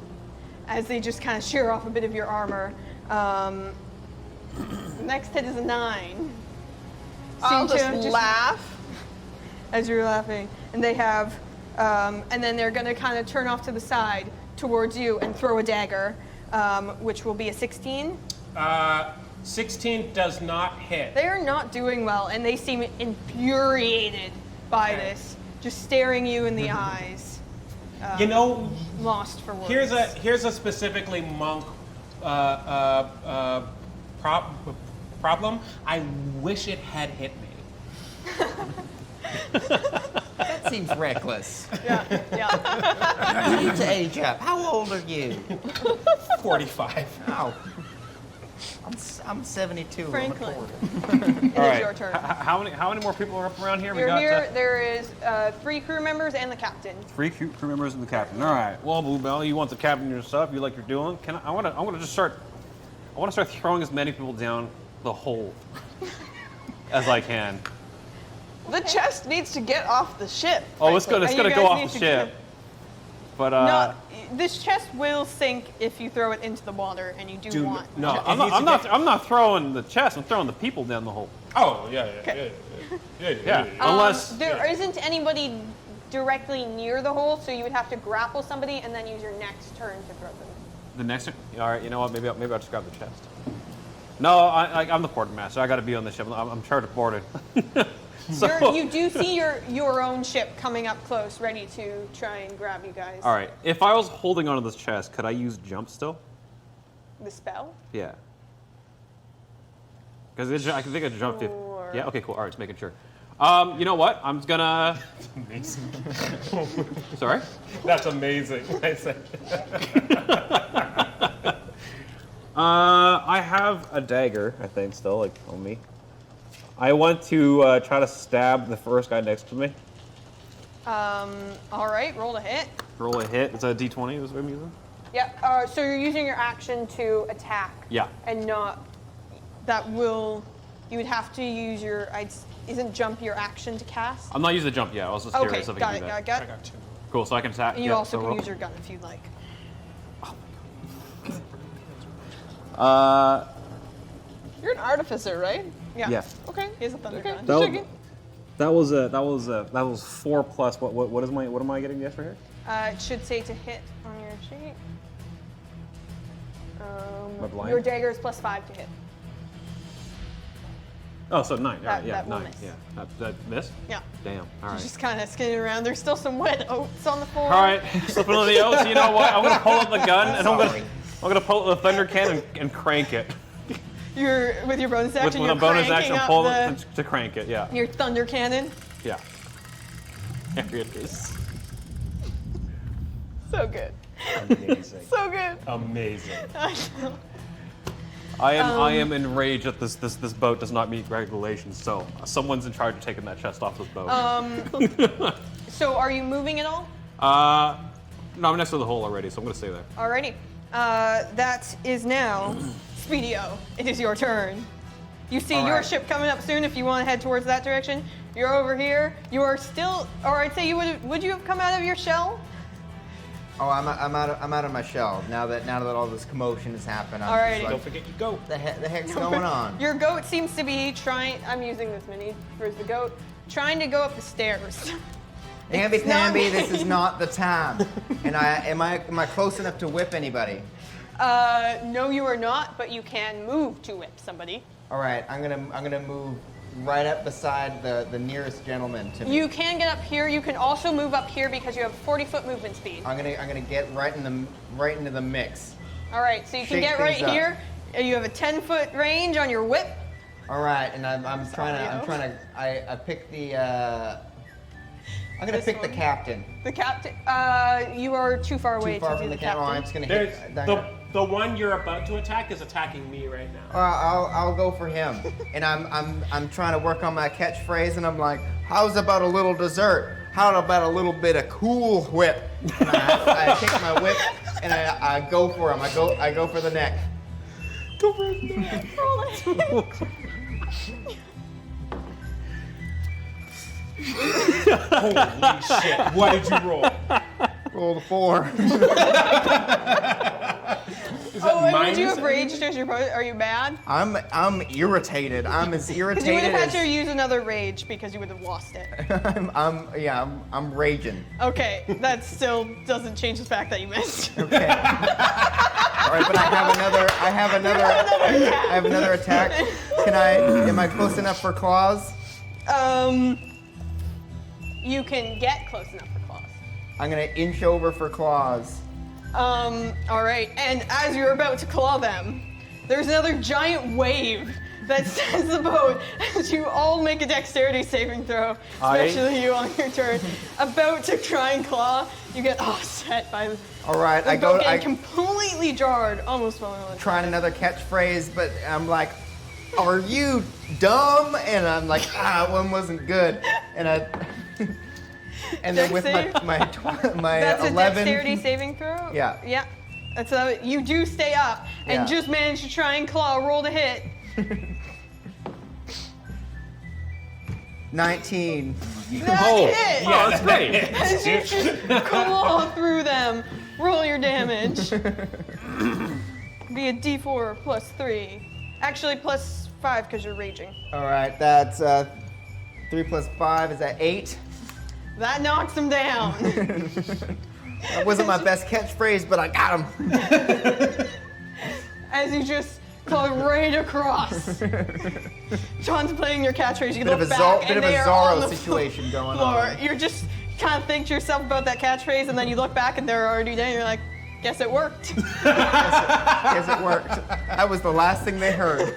A: As they just kind of shear off a bit of your armor. The next hit is a 9.
D: I'll
A: Seem to
D: just laugh.
A: As you're laughing. And they have, and then they're going to kind of turn off to the side towards you and throw a dagger, which will be a 16.
C: 16 does not hit.
A: They are not doing well, and they seem infuriated by this, just staring you in the eyes.
C: You know,
A: Lost for words.
C: here's a specifically monk problem. I wish it had hit me.
B: That seems reckless.
A: Yeah.
B: You need to age up. How old are you?
C: 45.
B: Oh. I'm 72.
A: Franklin.
B: I'm a quarter.
A: It is your turn.
E: How many more people are up around here?
A: You're here. There is 3 crew members and the captain.
E: 3 crew members and the captain. All right. Well, Bluebell, you want the captain yourself. You like you're doing. I want to start throwing as many people down the hole as I can.
D: The chest needs to get off the ship.
E: Oh, it's
D: frankly.
E: gonna
A: You
E: go
A: guys
E: off
A: need
E: the
A: to
E: ship. But
A: No, this chest will sink if you throw it into the water, and you do want.
C: no.
E: I'm not throwing the chest. I'm throwing the people down the hole.
C: Oh yeah.
E: Yeah. Unless
A: There isn't anybody directly near the hole, so you would have to grapple somebody and then use your next turn to throw them.
E: the next. All right. You know what? Maybe I'll just grab the chest. No, I'm the quartermaster. I got to be on the ship. I'm charged to board it.
A: You do see your own ship coming up close, ready to try and grab you guys.
E: All right. If I was holding onto this chest, could I use jump still?
A: The spell?
E: Yeah. Because I can think of jump.
A: Sure.
E: Yeah. Okay. Cool. All right. Just making sure. You know what? I'm just gonna.
C: Amazing.
E: Sorry.
C: That's amazing. I said.
E: I have a dagger, I think, still, like, on me. I want to try to stab the first guy next to me.
A: All right, roll a hit.
E: Roll a hit. It's a d20, is what I'm using?
A: Yep. So you're using your action to attack.
E: Yeah.
A: And not. You would have to use your. Isn't jump your action to cast?
E: I'm not using the jump yet. I was just
A: Okay,
E: curious if I
A: got
E: could
A: it.
E: do that.
A: Got
C: I
A: it.
C: got 2.
E: Cool, so I can attack.
A: And you
E: yeah,
A: also
E: so
A: can
E: roll.
A: use your gun if you'd like.
D: You're an artificer, right?
A: Yeah.
E: Yeah.
D: Okay.
A: He has a thunder gun.
E: That was 4 plus. What am I getting the extra here?
A: It should say to hit on your sheet.
E: Am I blind?
A: Your dagger is +5 to hit.
E: Oh, so 9. All right, yeah,
D: that will
E: 9.
D: miss.
E: Yeah. That miss?
D: Yeah.
E: Damn. All right.
A: Just kind of skidding around. There's still some wet oats on the floor.
E: All right, slipping on the oats. You know what? I'm gonna pull up the gun and I'm
B: Sorry.
E: gonna pull up the thunder cannon and crank it.
A: You're with your bonus action.
E: With
A: you're
E: a bonus
A: cranking
E: action,
A: up
E: pull
A: the-
E: it to crank it. Yeah.
A: your thunder cannon.
E: Yeah. There it is.
D: So good.
C: Amazing.
D: So good.
C: Amazing.
E: I am enraged that this boat does not meet regulations. So someone's in charge of taking that chest off this boat.
A: So are you moving at all?
E: No, I'm next to the hole already, so I'm gonna stay there.
A: Alrighty. That is now Speedio. It is your turn. You see
B: All
A: your
B: right.
A: ship coming up soon if you want to head towards that direction. You're over here. You are still, or I'd say would you have come out of your shell?
B: Oh, I'm out of my shell now that all this commotion has happened. I'm
A: Alrighty.
B: just
C: Don't
B: like,
C: forget your goat.
B: the heck's going on?
A: Your goat seems to be trying, I'm using this mini for the goat, trying to go up the stairs.
B: Namby
A: It's not
B: Pamby, this
A: me.
B: is not the time. And am I close enough to whip anybody?
A: No, you are not, but you can move to whip somebody.
B: All right, I'm gonna move right up beside the nearest gentleman to me.
A: You can get up here. You can also move up here because you have 40-foot movement speed.
B: I'm gonna get right into the mix.
A: All right, so you can
B: Shake
A: get right
B: things up.
A: here. You have a 10-foot range on your whip.
B: All right, and I pick the. I'm gonna
A: This
B: pick the
A: one?
B: captain.
A: The captain. You are too far away
B: Too far
A: to
B: from
A: do
B: the
A: the
B: captain. Oh, I'm
A: captain.
B: just gonna
C: There's
B: hit.
C: the one you're about to attack is attacking me right now.
B: I'll go for him, and I'm trying to work on my catchphrase, and I'm like, how's about a little dessert? How about a little bit of Cool Whip? And I take my whip and I go for him. I go for the neck.
A: Roll it.
C: Holy shit! What did you roll?
B: Roll the 4.
C: Is
A: Oh, and would
C: minus
A: you have
C: any-
A: raged as your opponent? Are you mad?
B: I'm irritated. I'm as
A: Because you would
B: irritated
A: have had to
B: as
A: use another rage because you would have lost it.
B: I'm raging.
A: Okay, that still doesn't change the fact that you missed.
B: Okay. All right, but I have another attack. Am I close enough for claws?
A: You can get close enough for claws.
B: I'm gonna inch over for claws.
A: All right, and as you're about to claw them, there's another giant wave that sends the boat as you all make a dexterity saving throw, especially you on your turn. About to try and claw, you get offset by the
B: All right, I
A: boat
B: go.
A: getting
B: I
A: completely jarred, almost falling on.
B: trying another catchphrase, but I'm like, "Are you dumb?" And I'm like, "Ah, that one wasn't good." And and then with
A: Dex
B: my
A: That's a
B: 11.
A: dexterity saving throw?
B: Yeah.
A: Yeah. That's how you do stay up and
B: Yeah.
A: just manage to try and claw, roll to hit.
B: 19.
A: That's
E: Oh,
A: it!
E: yeah, that's great.
A: As you just claw through them, roll your damage. Be a d4 plus 3. Actually, plus 5 because you're raging.
B: All right, that's 3 plus 5 is that 8.
A: That knocks him down.
B: That wasn't my best catchphrase, but I got him.
A: As you just claw right across. Contemplating your catchphrase, you
B: Bit of
A: look
B: a
A: back
B: bit
A: and
B: of a
A: they are on
B: Zorro
A: the
B: situation going
A: floor.
B: on.
A: You're just kind of think to yourself about that catchphrase, and then you look back and they're already dead. And you're like, guess it worked.
B: Yes, it worked. That was the last thing they heard.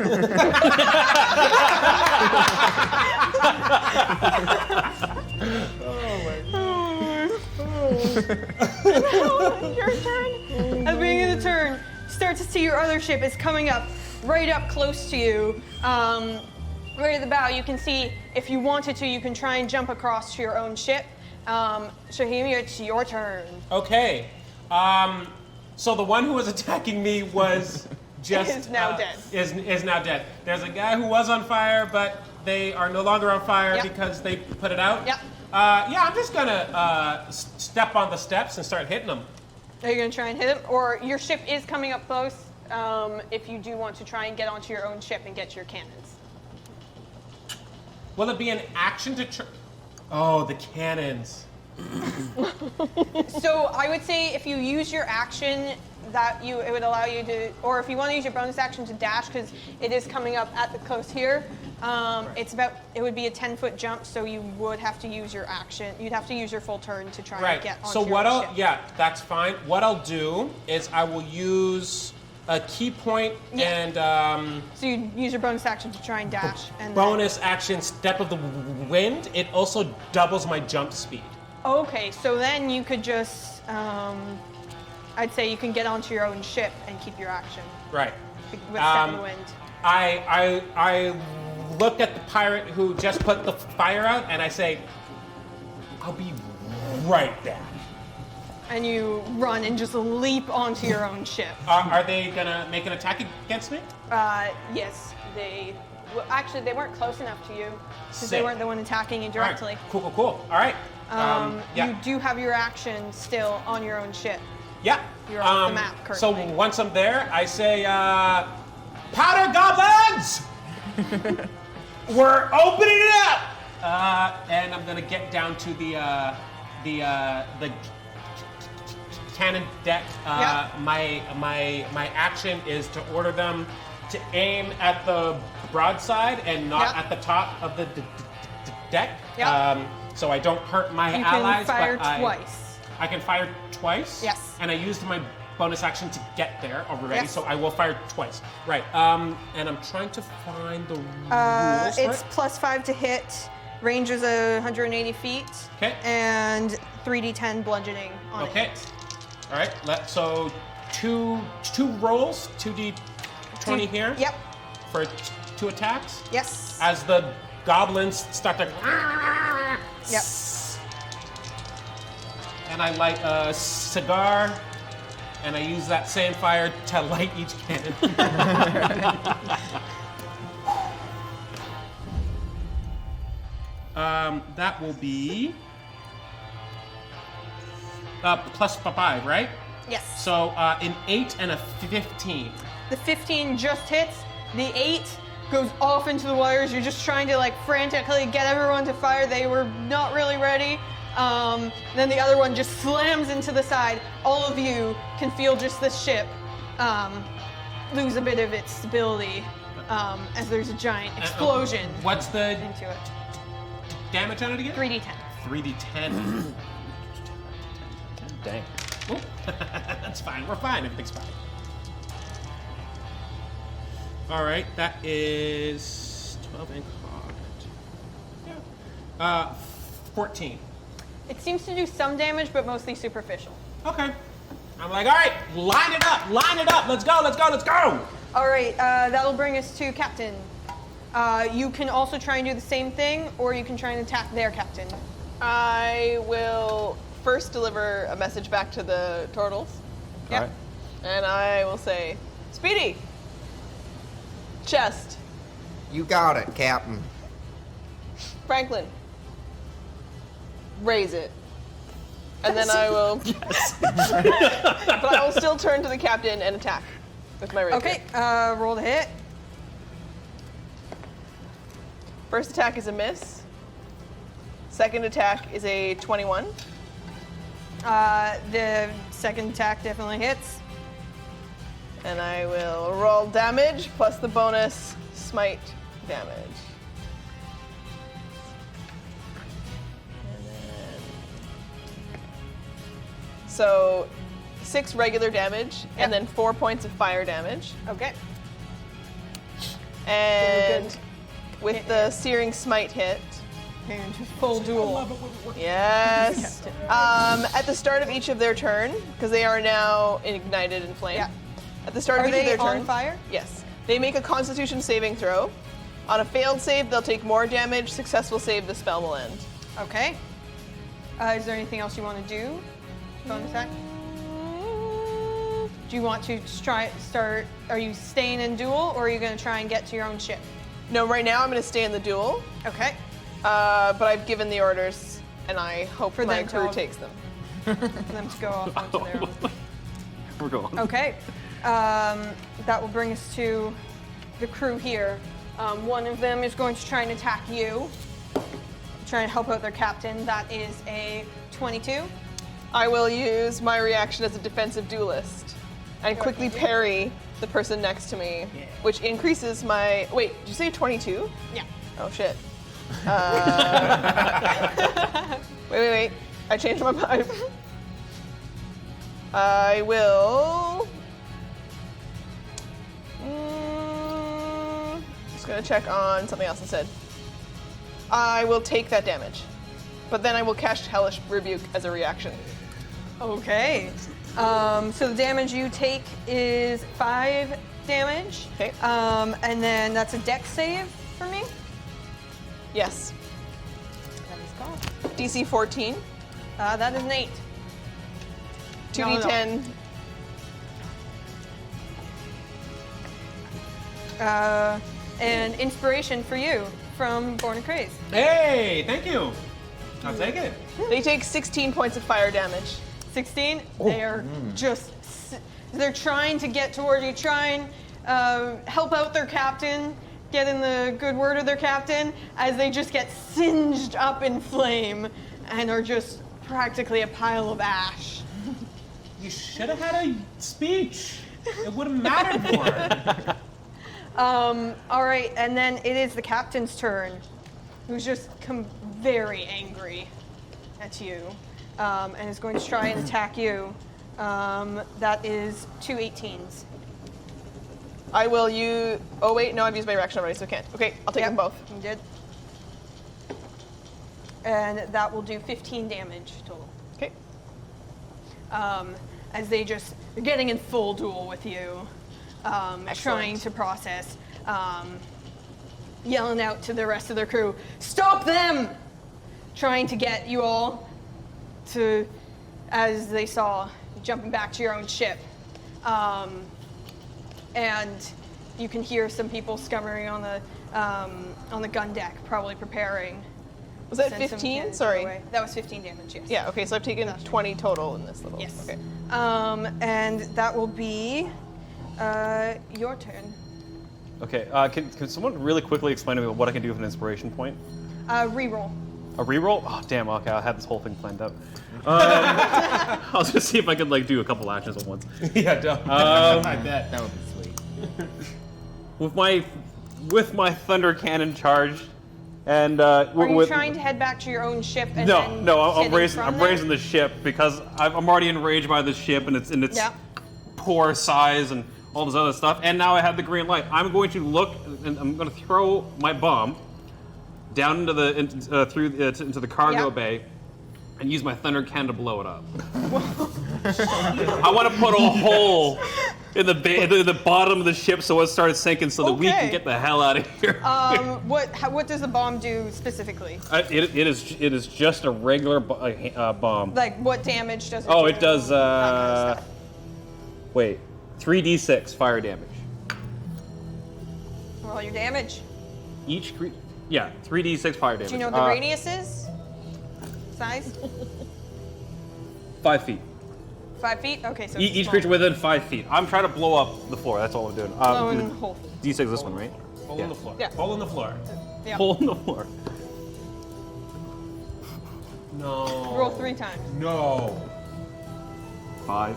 A: Your turn. At the beginning of the turn, you start to see your other ship is coming up, right up close to you. Right at the bow, you can see if you wanted to, you can try and jump across to your own ship. Shyheim, it's your turn.
C: Okay. So the one who was attacking me was just
A: Is now dead.
C: Is now dead. There's a guy who was on fire, but they are no longer on fire
A: Yep.
C: because they put it out.
A: Yep.
C: Yeah, I'm just gonna step on the steps and start hitting them.
A: Are you going to try and hit him? Or your ship is coming up close if you do want to try and get onto your own ship and get to your cannons.
C: Will it be an action to? Oh, the cannons.
A: So I would say if you use your action, it would allow you to, or if you want to use your bonus action to dash, because it is coming up at the coast here. It would be a 10-foot jump, so you would have to use your action. You'd have to use your full turn to try and get onto
C: So
A: your own ship.
C: yeah, that's fine. What I'll do is I will use a key point and
A: So you use your bonus action to try and dash. And
C: bonus action step of the wind. It also doubles my jump speed.
A: Okay, so then you could just, I'd say you can get onto your own ship and keep your action
C: Right.
A: with step of the wind.
C: I look at the pirate who just put the fire out, and I say, "I'll be right back."
A: And you run and just leap onto your own ship.
C: Are they gonna make an attack against me?
A: Yes, actually, they weren't close enough to you because they
C: Sick.
A: weren't the one attacking you directly.
C: All right. Cool. All right. Yeah.
A: You do have your action still on your own ship.
C: Yeah.
A: You're off the map
C: So
A: currently.
C: once I'm there, I say, "Powder goblins! We're opening it up!" And I'm gonna get down to the cannon deck.
A: Yeah.
C: My action is to order them to aim at the broadside and not
A: Yeah.
C: at the top of the deck.
A: Yeah.
C: So I don't hurt my
A: You
C: allies.
A: can fire
C: but
A: twice.
C: I can fire twice.
A: Yes.
C: And I used my bonus action to get there already,
A: Yes.
C: so I will fire twice. Right. And I'm trying to find the rules.
A: It's
C: right?
A: +5 to hit. Range is 180 feet.
C: Okay.
A: And 3d10 bludgeoning on
C: Okay.
A: it.
C: All right. So two rolls, 2d20 here.
A: Yep.
C: For 2 attacks.
A: Yes.
C: As the goblins start to.
A: Yep.
C: And I light a cigar, and I use that same fire to light each cannon. That will be +5, right?
A: Yes.
C: So an 8 and a 15.
A: The 15 just hits. The 8 goes off into the wires. You're just trying to frantically get everyone to fire. They were not really ready. Then the other one just slams into the side. All of you can feel just the ship lose a bit of its stability as there's a giant explosion
C: What's the
A: into it.
C: damage on it again?
A: 3d10.
C: 3d10.
F: Dang.
C: Oh, that's fine. We're fine. Everything's fine. All right. That is 12 and cocked. 14.
A: It seems to do some damage, but mostly superficial.
C: Okay. I'm like, all right, line it up. Let's go.
A: All right, that'll bring us to Captain. You can also try and do the same thing, or you can try and attack their captain.
D: I will first deliver a message back to the turtles,
A: Yep.
F: Alright.
D: and I will say, Speedy! Chest.
B: You got it, Captain.
D: Franklin. Raise it. And then I will... but I will still turn to the captain and attack with my rapier.
A: Okay, roll the hit.
D: First attack is a miss. Second attack is a 21.
A: The second attack definitely hits.
D: And I will roll damage plus the bonus smite damage. And then... So 6 regular damage and then 4 points of fire damage.
A: Okay.
D: And
A: good.
D: with the searing smite hit,
A: And full duel.
D: yes. At the start of each of their turn, because they are now ignited in flame.
A: Yeah.
D: At the start
A: Are
D: of each of
A: they
D: their turn,
A: on fire?
D: yes, they make a Constitution saving throw. On a failed save, they'll take more damage. Successful save, the spell will end.
A: Okay. Is there anything else you want to do? Bonus attack? Do you want to start? Are you staying in duel, or are you going to try and get to your own ship?
D: No, right now I'm going to stay in the duel,
A: Okay.
D: but I've given the orders, and I hope
A: For
D: my
A: them to
D: crew
A: all-
D: takes them.
A: For them to go off onto their own.
F: We're going.
A: Okay. That will bring us to the crew here. One of them is going to try and attack you. trying to help out their captain. That is a 22.
D: I will use my reaction as a defensive duelist and quickly parry the person next to me, which increases my. Wait, did you say 22?
A: Yeah.
D: Oh shit. Wait. I changed my mind. I will. Just gonna check on something else instead. I will take that damage, but then I will cast Hellish Rebuke as a reaction.
A: Okay. So the damage you take is 5 damage.
D: Okay.
A: And then that's a dex save for me.
D: Yes.
A: That is gone.
D: DC 14,
A: That is an 8.
D: 2d10.
A: And inspiration for you from Born and Crazed.
C: Hey, thank you. I'll take it.
D: They take 16 points of fire damage.
A: 16. They are they're trying to get toward you, try and help out their captain, get in the good word of their captain, as they just get singed up in flame and are just practically a pile of ash.
C: You should have had a speech. It would have mattered more.
A: All right, and then it is the captain's turn, who's just very angry at you, and is going to try and attack you. That is 2 18s.
D: I will use. Oh wait, no, I've used my reaction already, so I can't. Okay, I'll take them both.
A: You did. And that will do 15 damage total.
D: Okay.
A: As they're getting in full duel with you, trying to process, yelling out to the rest of their crew, "Stop them!" Trying to get you all to, as they saw, jumping back to your own ship. And you can hear some people scummering on the gun deck, probably preparing.
D: Was that
A: Send some
D: 15?
A: cannons
D: Sorry.
A: our way. That was 15 damage, yes.
D: Yeah. Okay, so I've taken 20 total in this little.
A: Yes.
D: Okay.
A: And that will be your turn.
F: Okay, can someone really quickly explain to me what I can do with an inspiration point?
A: Reroll.
F: A reroll? Oh, damn, okay, I had this whole thing planned out. I'll just see if I could, do a couple actions at once.
C: Yeah, don't.
B: I bet that would be sweet.
F: With my thunder cannon charged, and
A: Are you trying to head back to your own ship and then
F: I'm
A: hitting from there?
F: raising the ship because I'm already enraged by this ship and its
A: Yeah.
F: poor size and all this other stuff. And now I have the green light. I'm going to look and I'm going to throw my bomb down into the cargo
A: Yeah.
F: bay and use my thunder cannon to blow it up. I want to put a hole in the bottom of the ship so it starts sinking so that we can
A: Okay.
F: get the hell out of here.
A: What does the bomb do specifically?
F: It is just a regular bomb.
A: Like, what damage does it do?
F: Oh, it does.
A: That kind of stuff.
F: Wait, 3d6 fire damage.
A: Roll your damage.
F: Each 3d6 fire damage.
A: Do you know what the radius is? Size?
F: 5 feet.
A: 5 feet? Okay, so
F: Each creature within 5 feet. I'm trying to blow up the floor. That's all I'm doing.
A: Blow in the hole.
F: D6 is this one, right?
C: Hole in the floor.
A: Yeah.
C: Hole in the floor.
A: Yeah.
F: Hole in the floor.
C: No.
A: Roll 3 times.
C: No.
F: 5.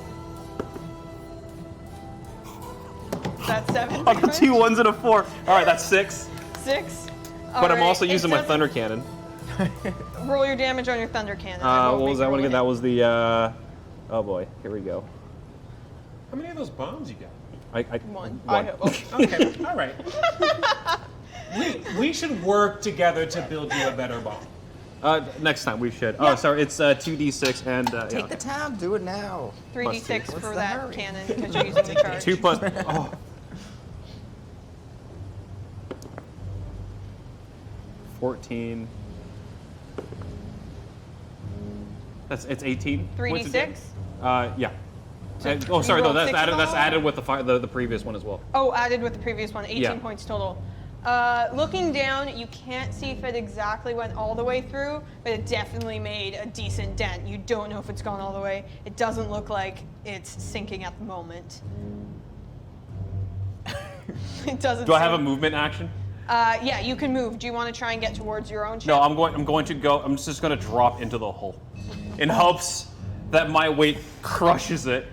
A: That's 7.
F: I got 2 1s and a 4. All right, that's 6.
A: 6.
F: But I'm also using my thunder cannon.
A: Roll your damage on your thunder cannon.
F: What was that one again? That was the. Oh boy, here we go.
C: How many of those bombs you got?
D: One.
F: One.
C: Okay, all right. We should work together to build you a better bomb.
F: Next time we should. Oh, sorry, it's 2d6 and.
B: Take the time, do it now.
A: 3d6
B: What's
A: for
B: the
A: that
B: hurry?
A: cannon because you're using the charge.
F: 2 plus. Oh. 14. It's 18. points of
A: 3d6?
F: damage. Yeah.
A: So
F: Oh, sorry.
A: you
F: No,
A: rolled
F: that's
A: 6
F: added. That's
A: total?
F: added with the previous one as well.
A: Oh, added with the previous one, 18
F: Yeah.
A: points total. Looking down, you can't see if it exactly went all the way through, but it definitely made a decent dent. You don't know if it's gone all the way. It doesn't look like it's sinking at the moment. It doesn't.
F: Do I have a
A: seem-
F: movement action?
A: Yeah, you can move. Do you want to try and get towards your own ship?
F: No, I'm going to go. I'm just going to drop into the hull, in hopes that my weight crushes it,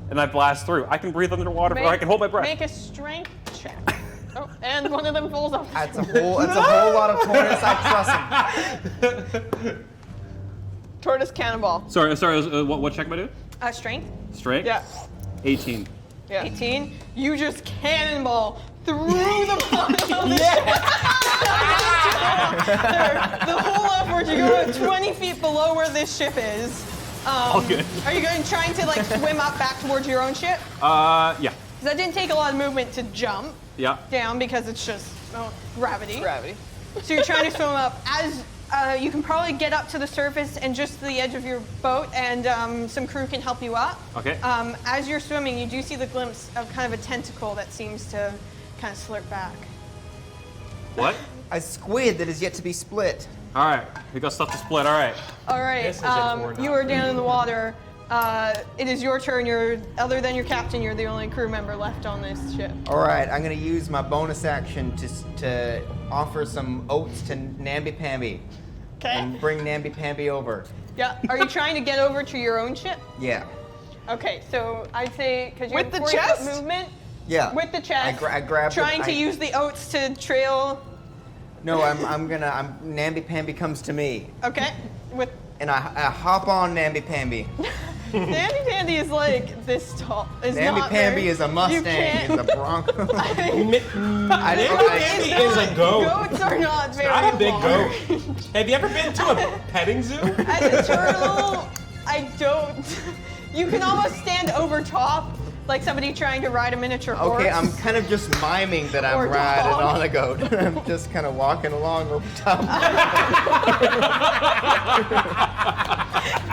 F: and I blast through. I can breathe underwater, or I can hold my breath.
A: Make a strength check. Oh, and one of them falls off.
B: That's a whole lot of tortoise. I trust him.
D: Tortoise cannonball.
F: Sorry. What check am I doing?
A: Strength.
F: Strength.
D: Yeah.
F: 18.
D: Yeah.
A: 18. You just cannonball through the bottom of the ship. The whole upward, you go 20 feet below where this ship is.
F: Okay.
A: Are you trying to like swim up back towards your own ship?
F: Yeah.
A: 'Cause that didn't take a lot of movement to jump
F: Yeah.
A: down because it's just gravity.
D: Gravity.
A: So you're trying to swim up. As you can probably get up to the surface and just to the edge of your boat, and some crew can help you up.
F: Okay.
A: As you're swimming, you do see the glimpse of kind of a tentacle that seems to kind of slurp back.
F: What?
B: A squid that is yet to be split.
F: All right. We got stuff to split. All right.
A: All right,
C: This is important.
A: you are down in the water. It is your turn. Other than your captain, you're the only crew member left on this ship.
B: All right, I'm gonna use my bonus action to offer some oats to Namby-Pamby
A: Okay.
B: and bring Namby-Pamby over.
A: Yeah. Are you trying to get over to your own ship?
B: Yeah.
A: Okay, so I'd say because you
D: With
A: have
D: the
A: 40 foot
D: chest?
A: movement.
B: Yeah.
A: With the chest.
B: I grabbed
A: Trying
B: it.
A: to use the oats to trail.
B: No, Namby-Pamby comes to me,
A: Okay. With
B: and I hop on Namby-Pamby.
A: Namby Pandy is like this tall. Is not
B: Namby-Pamby
A: very-
B: is a
A: you
B: Mustang,
A: can't-
B: is a Bronco.
C: Namby
A: It's
C: is a
A: not-
C: goat.
A: Goats are not very
C: Not a big
A: long.
C: goat. Have you ever been to a petting zoo?
A: As a turtle, I don't. You can almost stand over top, like somebody trying to ride a miniature horse.
B: Okay, I'm kind of just miming that I'm
A: Or
B: riding
A: dog.
B: on a goat. I'm just kind of walking along over top.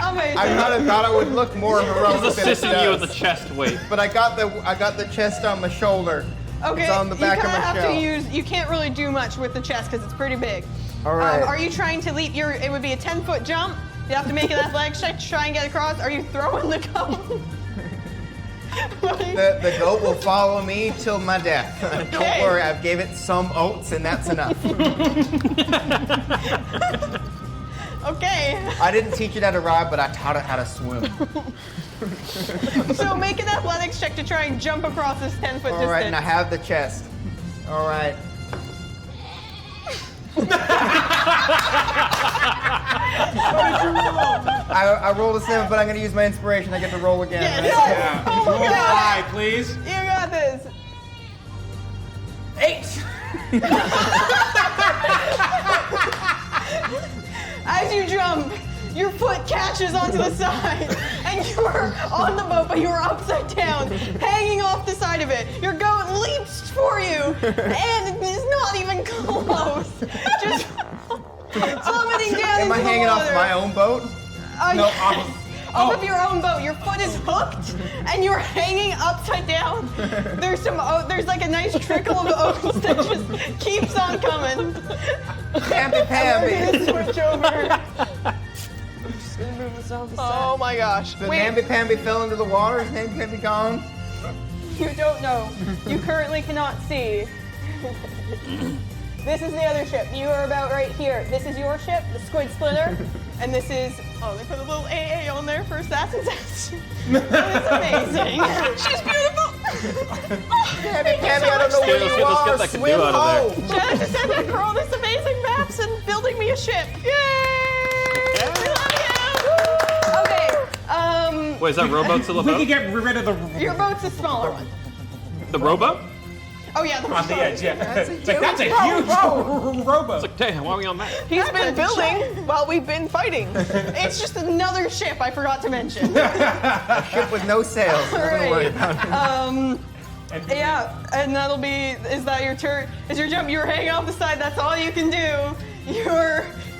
A: Amazing.
B: I kind of thought it would look more heroic
F: He's
B: than it
F: assisting you with the
B: does.
F: chest weight.
B: But I got the chest on my shoulder.
A: Okay,
B: It's on the back
A: you
B: of
A: kinda
B: my
A: have
B: shell.
A: to use. You can't really do much with the chest because it's pretty big.
B: All right.
A: Are you trying to leap? It would be a 10-foot jump. You have to make an athletics check to try and get across. Are you throwing the goat?
B: The goat will follow me till my death. Don't
A: Okay.
B: worry, I've gave it some oats and that's enough.
A: Okay.
B: I didn't teach it how to ride, but I taught it how to swim.
A: So make an athletics check to try and jump across this 10-foot
B: All right, and I
A: distance.
B: have the chest. All right. I rolled a 7, but I'm going to use my inspiration. I get to roll again.
A: Yes.
B: right?
A: Yes. Oh my God.
C: Hi, please.
A: You got this.
C: 8.
A: As you jump, your foot catches onto the side, and you are on the boat, but you are upside down, hanging off the side of it. Your goat leaps for you, and it is not even close. Just plummeting down
B: Am
A: into
B: I
A: the
B: hanging off
A: water.
B: my own boat?
C: No,
A: Yes. Off of your own boat. Your foot is hooked, and you're hanging upside down. There's like a nice trickle of oats that just keeps on coming.
B: Namby-Pamby.
A: Switch over.
D: Oh my gosh.
B: The
D: Wait,
B: Namby-Pamby fell into the water. Is Namby-Pamby gone?
A: You don't know. You currently cannot see. This is the other ship. You are about right here. This is your ship, the Squid Splitter, and this is. Oh, they put a little AA on there for Assassin's Action. It's amazing. She's beautiful.
B: Namby-Pamby, I don't know where
F: Let's
B: you
F: get
B: are.
F: that canoe
B: Swim
F: out of there.
B: home.
A: Jenna just sent that girl this amazing maps and building me a ship. Yay! We love you. Okay.
F: Wait, is that rowboat still a
C: We could
F: boat?
C: get rid of the
A: Your boat's a smaller one.
F: The rowboat?
A: Oh yeah, the
C: on the edge. Yeah,
B: That's a
C: it's like that's a
B: huge
C: huge rowboat.
F: It's like, damn, why are we on that?
D: he's
A: That's
D: been
A: a
D: building while we've been fighting.
A: It's just another ship I forgot to mention.
B: A ship with no sails. Nothing to worry about.
A: Yeah, and that'll be. Is that your turn? Is your jump? You're hanging off the side. That's all you can do.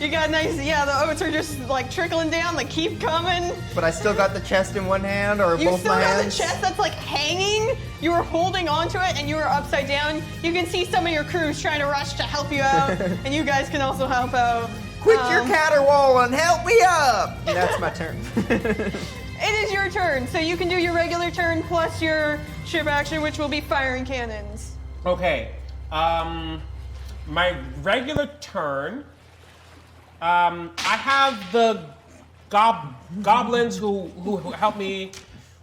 A: You got nice. Yeah, the oats are just like trickling down. Like keep coming.
B: But I still got the chest in one hand, or
A: You
B: both
A: still
B: my
A: got the
B: hands.
A: chest that's like hanging. You were holding onto it, and you were upside down. You can see some of your crews trying to rush to help you out, and you guys can also help out.
B: Quit your caterwaul and help me up. That's my turn.
A: It is your turn, so you can do your regular turn plus your ship action, which will be firing cannons.
C: Okay. my regular turn, I have the goblins who help me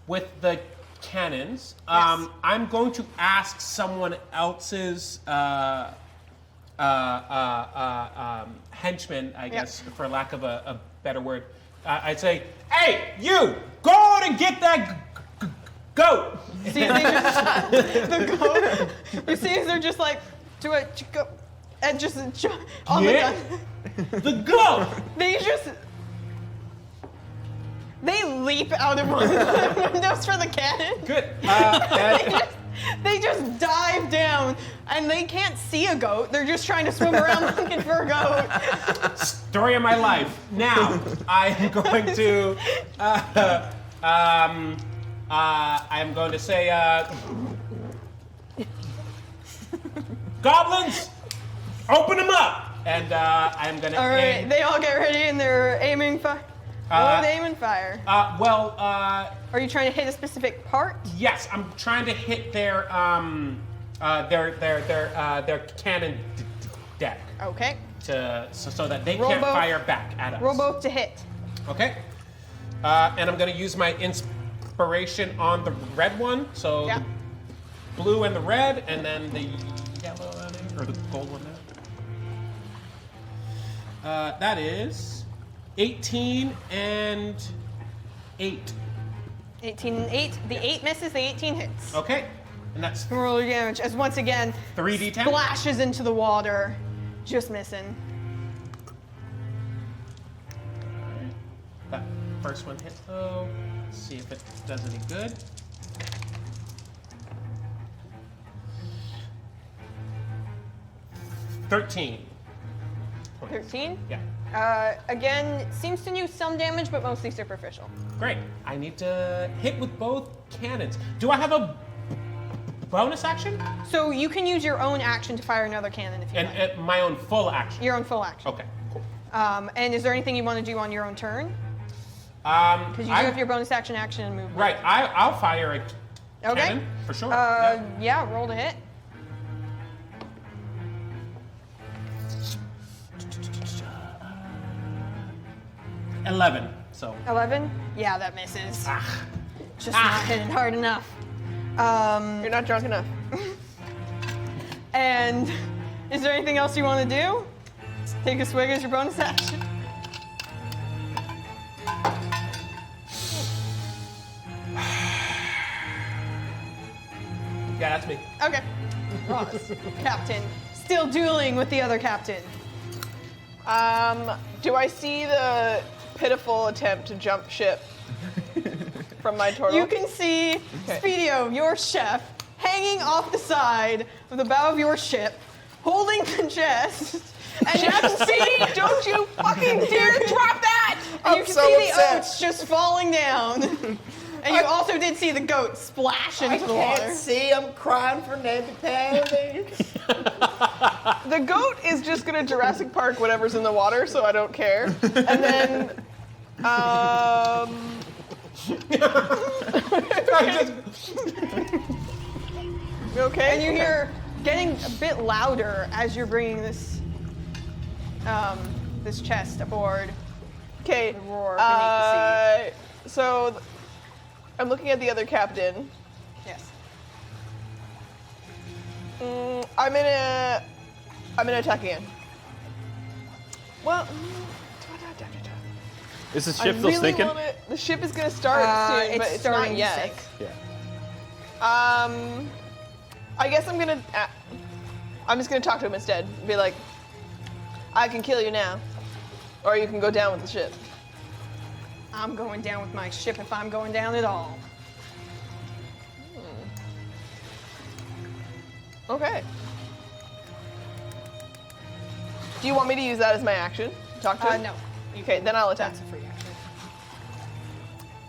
C: with the cannons. I'm going to ask someone else's henchman, I guess, for lack of a better word. I'd say, hey, you, go out and get that goat.
A: See, they just, the goat. You see, they're just like, do it, go, and just on the gun.
C: The goat.
A: They leap out of one of the windows for the cannon.
C: Good.
A: They just dive down, and they can't see a goat. They're just trying to swim around looking for a goat.
C: Story of my life. Now, I am going to, I am going to say, goblins, open them up. And I'm going to
A: All right,
C: aim.
A: they all get ready, and they're aiming fire. Oh, they aim and fire. Are you trying to hit a specific part?
C: Yes, I'm trying to hit their cannon deck.
A: Okay.
C: So that they
A: Roll
C: can't
A: both.
C: fire back at us.
A: Roll both to hit.
C: Okay. And I'm going to use my inspiration on the red one. So
A: Yeah.
C: the blue and the red, and then the yellow or the gold one there. That is 18 and 8.
A: 18 and 8. The 8 misses, the 18 hits.
C: Okay. And that's
A: Roll your damage as once again
C: 3d10.
A: splashes into the water, just missing.
C: That first one hit though. Let's see if it does any good. $13.
A: 13.
C: Yeah.
A: Again, seems to do some damage, but mostly superficial.
C: Great. I need to hit with both cannons. Do I have a bonus action?
A: So you can use your own action to fire another cannon if you like.
C: And my own full action.
A: Your own full action.
C: Okay, cool.
A: And is there anything you want to do on your own turn? Because you do
C: I-
A: have your bonus action, and movement.
C: Right, I'll fire a
A: Okay.
C: cannon for sure. Yeah.
A: Yeah, roll to hit.
C: 11. So
A: 11. Yeah, that misses.
C: ah.
A: Just not hitting hard enough.
D: You're not drunk enough.
A: And is there anything else you want to do? Take a swig as your bonus action.
C: Yeah, that's me.
A: Okay. Ross, captain, still dueling with the other captain.
D: Do I see the pitiful attempt to jump ship from my turtle?
A: You can see Speedio, your chef, hanging off the side of the bow of your ship, holding the chest. And you can see,
D: Don't you fucking dare drop that!
A: and you
D: I'm
A: can
D: so
A: see the
D: upset.
A: oats just falling down. And you also did see the goat splash into the water.
B: see. I'm crying for Navy Pants.
D: The goat is just gonna Jurassic Park whatever's in the water, so I don't care. And then, okay.
A: And you hear getting a bit louder as you're bringing this this chest aboard.
D: Okay.
A: The roar beneath the
D: So I'm looking at the other captain.
A: Yes.
D: I'm gonna attack again. Well,
F: Is the
D: I
F: ship still
D: really
F: sinking?
D: wanna, the ship is gonna start soon, but it's
A: starting
D: not
A: to
D: yet.
A: sink.
F: Yeah.
D: I guess I'm just gonna talk to him instead. Be like, I can kill you now, or you can go down with the ship.
A: I'm going down with my ship if I'm going down at all.
D: Okay. Do you want me to use that as my action? Talk to him?
A: No.
D: Okay, then I'll attack.
A: That's a free action.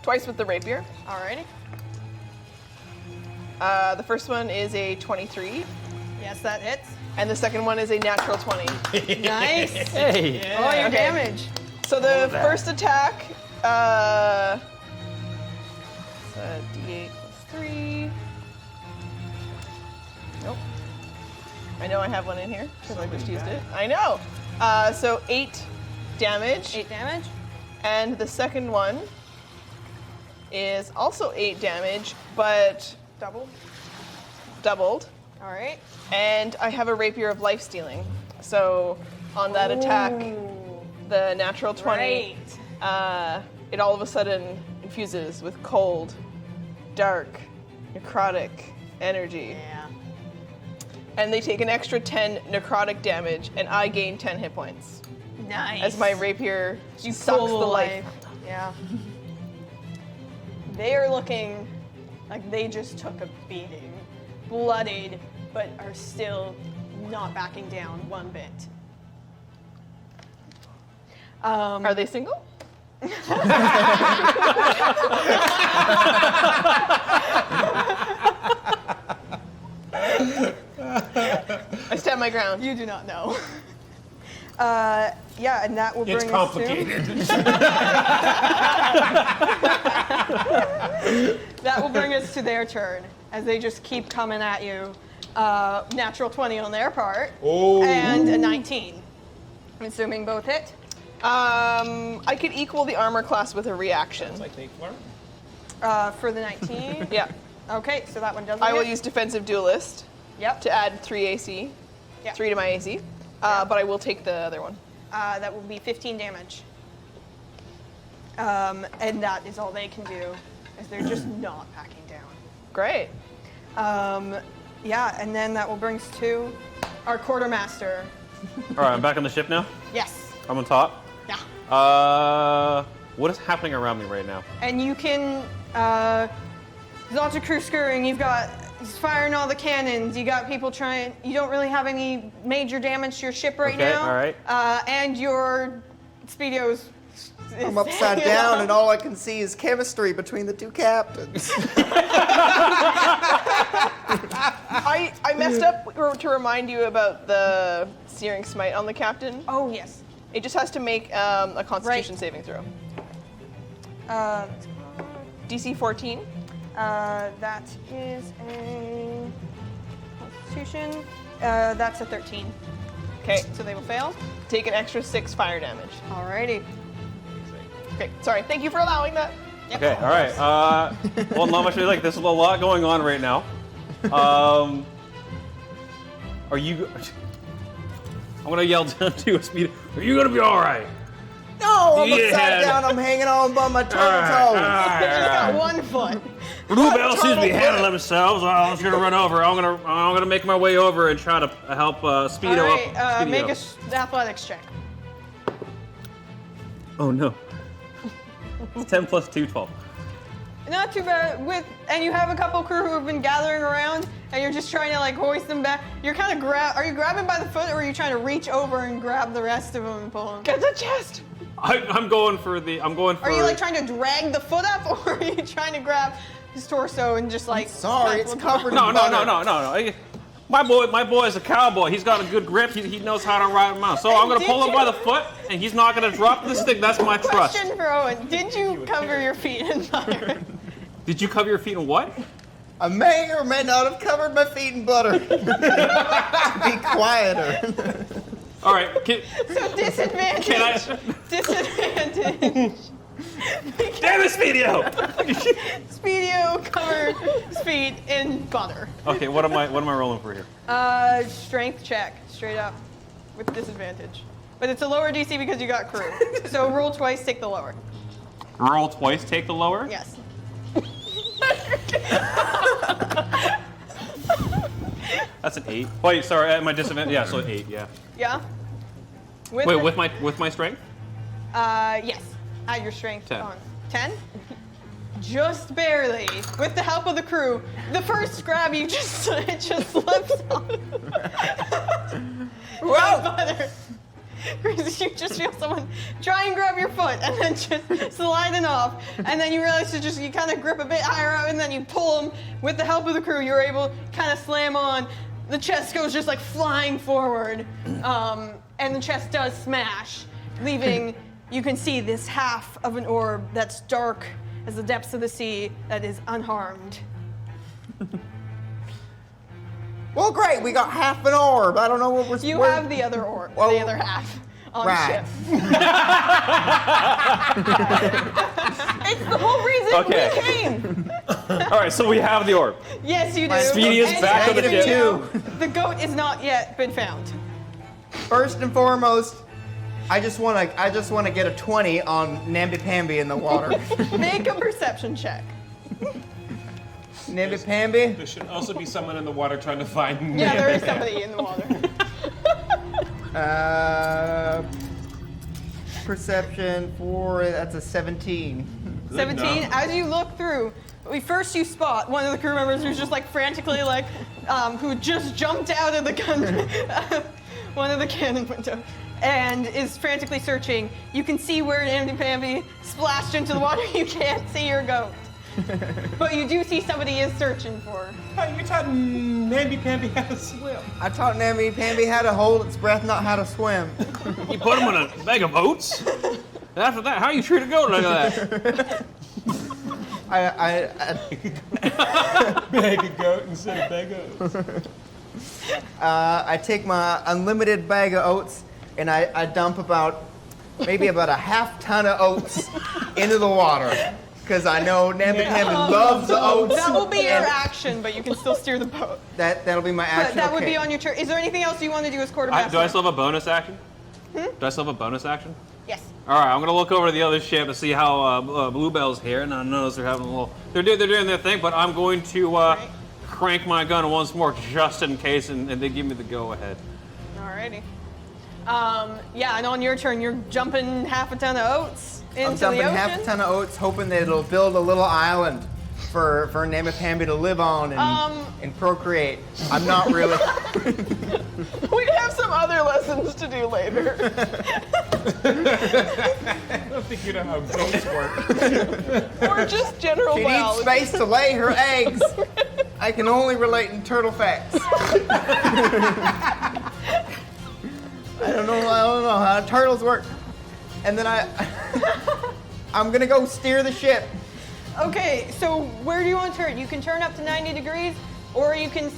D: Twice with the rapier.
A: Alrighty.
D: The first one is a 23,
A: Yes, that hits.
D: and the second one is a natural 20.
A: Nice.
F: Hey!
A: Roll your
D: okay.
A: damage.
D: So the first attack, D8 plus 3. Nope. I know I have one in here because I just used it. I know. So 8 damage.
A: 8 damage.
D: And the second one is also 8 damage, but doubled.
A: All right.
D: And I have a rapier of life stealing. So on that attack, the natural 20, it all of a sudden infuses with cold, dark, necrotic energy.
A: Yeah.
D: And they take an extra 10 necrotic damage, and I gain 10 hit points.
A: Nice.
D: As my rapier
A: You
D: sucks
A: pull
D: the
A: away.
D: life.
A: Yeah. They are looking like they just took a beating, bloodied, but are still not backing down one bit.
D: Are they single? I stand my ground.
A: You do not know. Yeah, and that will bring
C: It's
A: us
C: complicated.
A: that will bring us to their turn as they just keep coming at you. Natural 20 on their part, and a 19. I'm assuming both hit.
D: I could equal the armor class with a reaction.
A: For the 19.
D: Yeah.
A: Okay, so that one doesn't.
D: I will
A: hit.
D: use defensive duelist
A: Yep.
D: to add 3 AC.
A: Yeah.
D: 3 to my AC. But I will take the other one.
A: That will be 15 damage. And that is all they can do, as they're just not backing down.
D: Great.
A: Yeah, and then that will bring us to our quartermaster.
F: All right, I'm back on the ship now.
A: Yes.
F: I'm on top.
A: Yeah.
F: What is happening around me right now?
A: And you can, there's lots of crew scurrying. You've got he's firing all the cannons. You got people trying. You don't really have any major damage to your ship right
F: Okay,
A: now.
F: all right.
A: And your Speedo's.
B: I'm upside down, and all I can see is chemistry between the two captains.
D: I messed up to remind you about the Searing Smite on the captain.
A: Oh yes.
D: It just has to make a Constitution saving throw. DC 14.
A: That is a Constitution. That's a 13.
D: Okay,
A: So they will fail.
D: take an extra 6 fire damage.
A: Alrighty.
D: Okay, sorry. Thank you for allowing that.
F: Okay, all right. Well, not much. Like, there's a lot going on right now. Are you? I'm gonna yell down to a speed. Are you gonna be all right?
B: No, I'm
F: Yeah.
B: upside down. I'm hanging on by my turtle toes.
A: Just got 1 foot.
F: Bluebell seems to be handling themselves. I'm just gonna run over. I'm gonna make my way over and try to help Speedo
A: Alright,
F: up. Speedo
A: make
F: up.
A: a athletics check.
F: Oh no. It's 10 plus 2, 12.
A: Not too bad. And you have a couple crew who have been gathering around, and you're just trying to like hoist them back. You're kind of Are you grabbing by the foot, or are you trying to reach over and grab the rest of them and pull them?
D: Get the chest.
F: I'm going for.
A: Are you like trying to drag the foot up, or are you trying to grab his torso and just like?
B: Sorry, it's covered in
F: No.
B: butter.
F: My boy is a cowboy. He's got a good grip. He knows how to ride him out. So I'm gonna pull him by the foot, and he's not gonna drop this thing. That's my trust.
A: Question for Owen: did you cover your feet in butter?
F: Did you cover your feet in what?
B: I may or may not have covered my feet in butter. Be quieter.
F: All right.
A: So disadvantage.
F: Can I?
A: Disadvantage.
F: Damn it, Speedio!
A: Speedio covered his feet in butter.
F: Okay, what am I rolling for here?
A: Strength check, straight up, with disadvantage. But it's a lower DC because you got crew. So roll twice, take the lower.
F: Roll twice, take the lower?
A: Yes.
F: That's an 8. Wait, sorry, at my disadvantage. Yeah, so 8. Yeah.
A: Yeah?
F: Wait, with my strength?
A: Yes. Add your strength
F: 10.
A: on. 10? Just barely. With the help of the crew. The first grab it just slips off.
B: Well,
A: Butter. You just feel someone try and grab your foot and then just sliding off, and then you realize you kind of grip a bit higher up, and then you pull them. With the help of the crew, you're able to kind of slam on. The chest goes just like flying forward, and the chest does smash, leaving. You can see this half of an orb that's dark as the depths of the sea that is unharmed.
B: Well, great. We got half an orb. I don't know what we're.
D: You have the other orb,
B: Well,
D: the other half on the
B: right.
D: ship. It's the whole reason
F: Okay.
D: we came.
F: All right, so we have the orb.
D: Yes, you do.
F: Speedy is
D: And
F: back on the
B: Negative
F: ship.
B: 2.
A: The goat is not yet been found.
B: First and foremost, I just want to get a 20 on namby-pamby in the water.
A: Make a perception check.
B: Namby-pamby.
C: There should also be someone in the water trying to find.
A: Yeah, there is somebody in the water.
B: Perception that's a 17.
A: 17. As you look through, first you spot one of the crew members who's just like frantically who just jumped out of the gun, one of the cannon window, and is frantically searching. You can see where namby-pamby splashed into the water. You can't see your goat, but you do see somebody is searching for her.
C: Hey, you taught namby-pamby how to swim.
B: I taught namby-pamby how to hold its breath, not how to swim.
E: You put him in a bag of oats? And after that, how you treat a goat like that?
C: Bag of goat instead of bag of oats.
B: I take my unlimited bag of oats and I dump maybe about a half ton of oats into the water. Because I know namby-pamby loves the oats.
A: That will be your
B: and
A: action, but you can still steer the boat.
B: That'll be my
A: But
B: action.
A: that would
B: okay.
A: be on your turn. Is there anything else you want to do as quartermaster?
F: Do I still have a bonus action? Do I still have a bonus action?
A: Yes.
F: All right, I'm gonna look over to the other ship to see how Bluebell's here, and I notice they're having a little. They're doing their thing, but I'm going to crank my gun once more just in case, and they give me the go ahead.
A: Alrighty. Yeah, and on your turn, you're jumping half a ton of oats into
B: I'm dumping
A: the ocean.
B: half a ton of oats, hoping that it'll build a little island for namby-pamby to live on and procreate. I'm not really.
D: We have some other lessons to do later.
C: I don't think you know how goats work.
D: Or just general
B: She needs
D: biology.
B: space to lay her eggs. I can only relate in turtle facts. I don't know how turtles work. And then I'm gonna go steer the ship.
A: Okay, so where do you want to turn? You can turn up to 90 degrees, or you can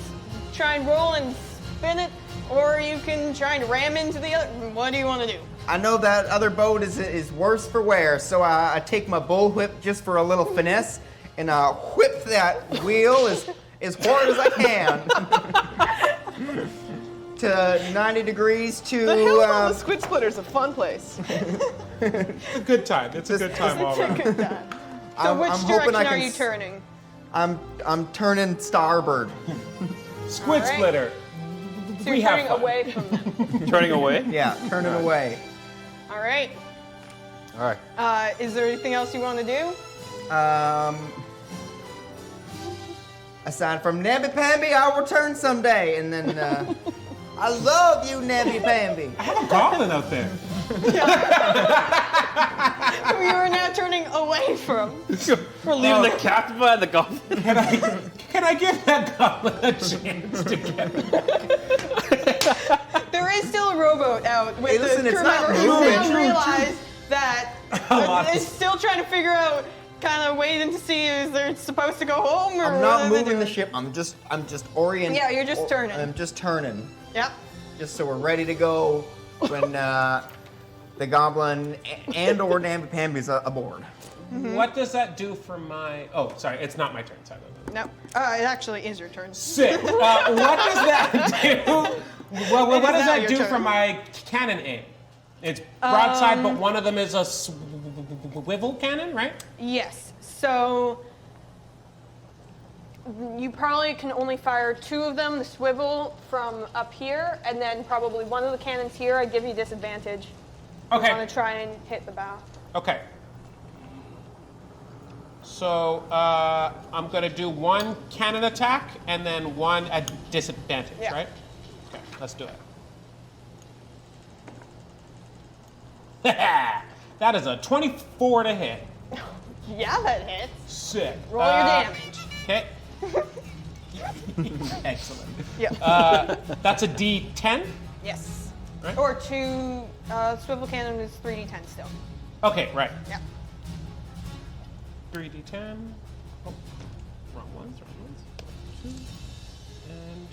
A: try and roll and spin it, or you can try and ram into the other. What do you want to do?
B: I know that other boat is worse for wear, so I take my bullwhip just for a little finesse, and I whip that wheel as hard as I can. To 90 degrees to.
D: The hell on the Squid Splitter's a fun place.
C: It's a good time. It's a good time all around.
D: Good time.
A: So
B: I'm
A: which
B: hoping
A: direction
B: I
A: are
B: can
A: you turning?
B: I'm turning starboard.
C: Squid
A: All right.
C: splitter.
A: So
C: We
A: you're
C: have
A: turning
C: fun.
A: away from them.
F: Turning away.
B: Yeah, turning away.
A: All right.
F: All right.
A: Is there anything else you want to do?
B: Aside from namby-pamby, I'll return someday, and then I love you, namby-pamby.
C: I have a goblin out there.
A: We are now turning away from.
F: We're leaving the captain and the golf.
C: Can I give that goblin a chance to get
A: There is still a rowboat out with
B: Hey, listen,
A: the
B: it's
A: crew
B: not
A: member who
B: moving.
A: now realized that is still trying to figure out, kind of waiting to see is they're supposed to go home or
B: I'm
A: what
B: not
A: are they
B: moving the
A: doing?
B: ship. I'm just orienting.
A: Yeah, you're just turning.
B: I'm just turning,
A: Yep.
B: just so we're ready to go when the goblin and/or namby-pamby's aboard.
C: What does that do for my? Oh, sorry, it's not my turn. Sorry.
A: No. It actually is your turn.
C: Sick. What does that do? Well, what
A: It is
C: does
A: now
C: that
A: your
C: do
A: turn.
C: for my cannon aim? It's broadside, but one of them is a swivel cannon, right?
A: Yes. So you probably can only fire 2 of them, the swivel from up here, and then probably one of the cannons here. I give you disadvantage. I'm
C: Okay.
A: gonna try and hit the bow.
C: Okay. So I'm gonna do 1 cannon attack and then 1 at disadvantage,
A: Yeah.
C: right? Okay, let's do it. That is a 24 to hit.
A: Yeah, that hits.
C: Sick.
A: Roll your damage.
C: Okay. Excellent.
A: Yeah.
C: That's a D10.
A: Yes.
C: Right.
A: Or 2 swivel cannon is 3d10 still.
C: Okay, right.
A: Yeah.
C: 3d10. Oh, wrong ones. 2. And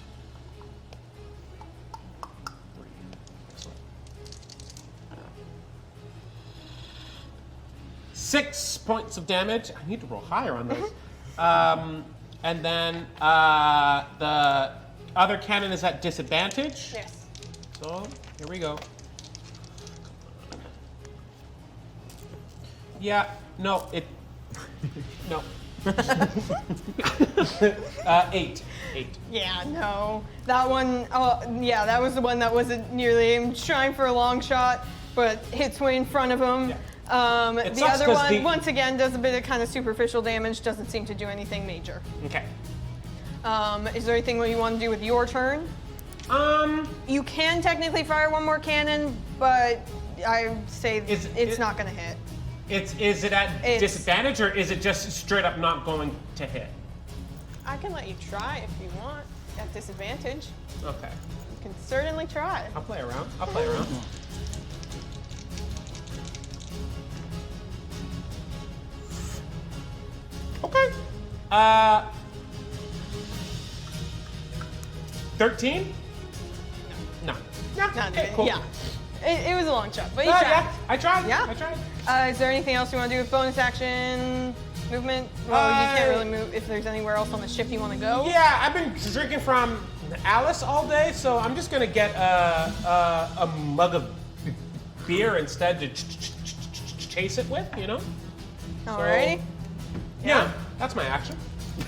C: 6 points of damage. I need to roll higher on those. And then the other cannon is at disadvantage.
A: Yes.
C: So here we go. Yeah. No. No. 8.
A: Yeah, no. That one, yeah, that was the one that wasn't nearly aimed, trying for a long shot, but hits way in front of him.
C: It
A: The
C: sucks
A: other
C: 'cause
A: one,
C: the-
A: once again, does a bit of kind of superficial damage, doesn't seem to do anything major.
C: Okay.
A: Is there anything that you want to do with your turn? You can technically fire one more cannon, but I would say it's not going to hit.
C: Is it at disadvantage, or is it just straight up not going to hit?
A: I can let you try if you want at disadvantage.
C: Okay.
A: You can certainly try.
C: I'll play around. Okay. 13? No.
A: Not
C: Okay,
A: it.
C: cool.
A: Yeah. It was a long shot, but you
C: Yeah,
A: tried.
C: yeah, I tried.
A: Yeah.
C: I tried.
A: Is there anything else you want to do with bonus action, movement? Well, you can't really move if there's anywhere else on the ship you want to go.
C: Yeah, I've been drinking from Alice all day, so I'm just gonna get a mug of beer instead to chase it with, you know?
A: Alrighty.
C: Yeah, that's my action.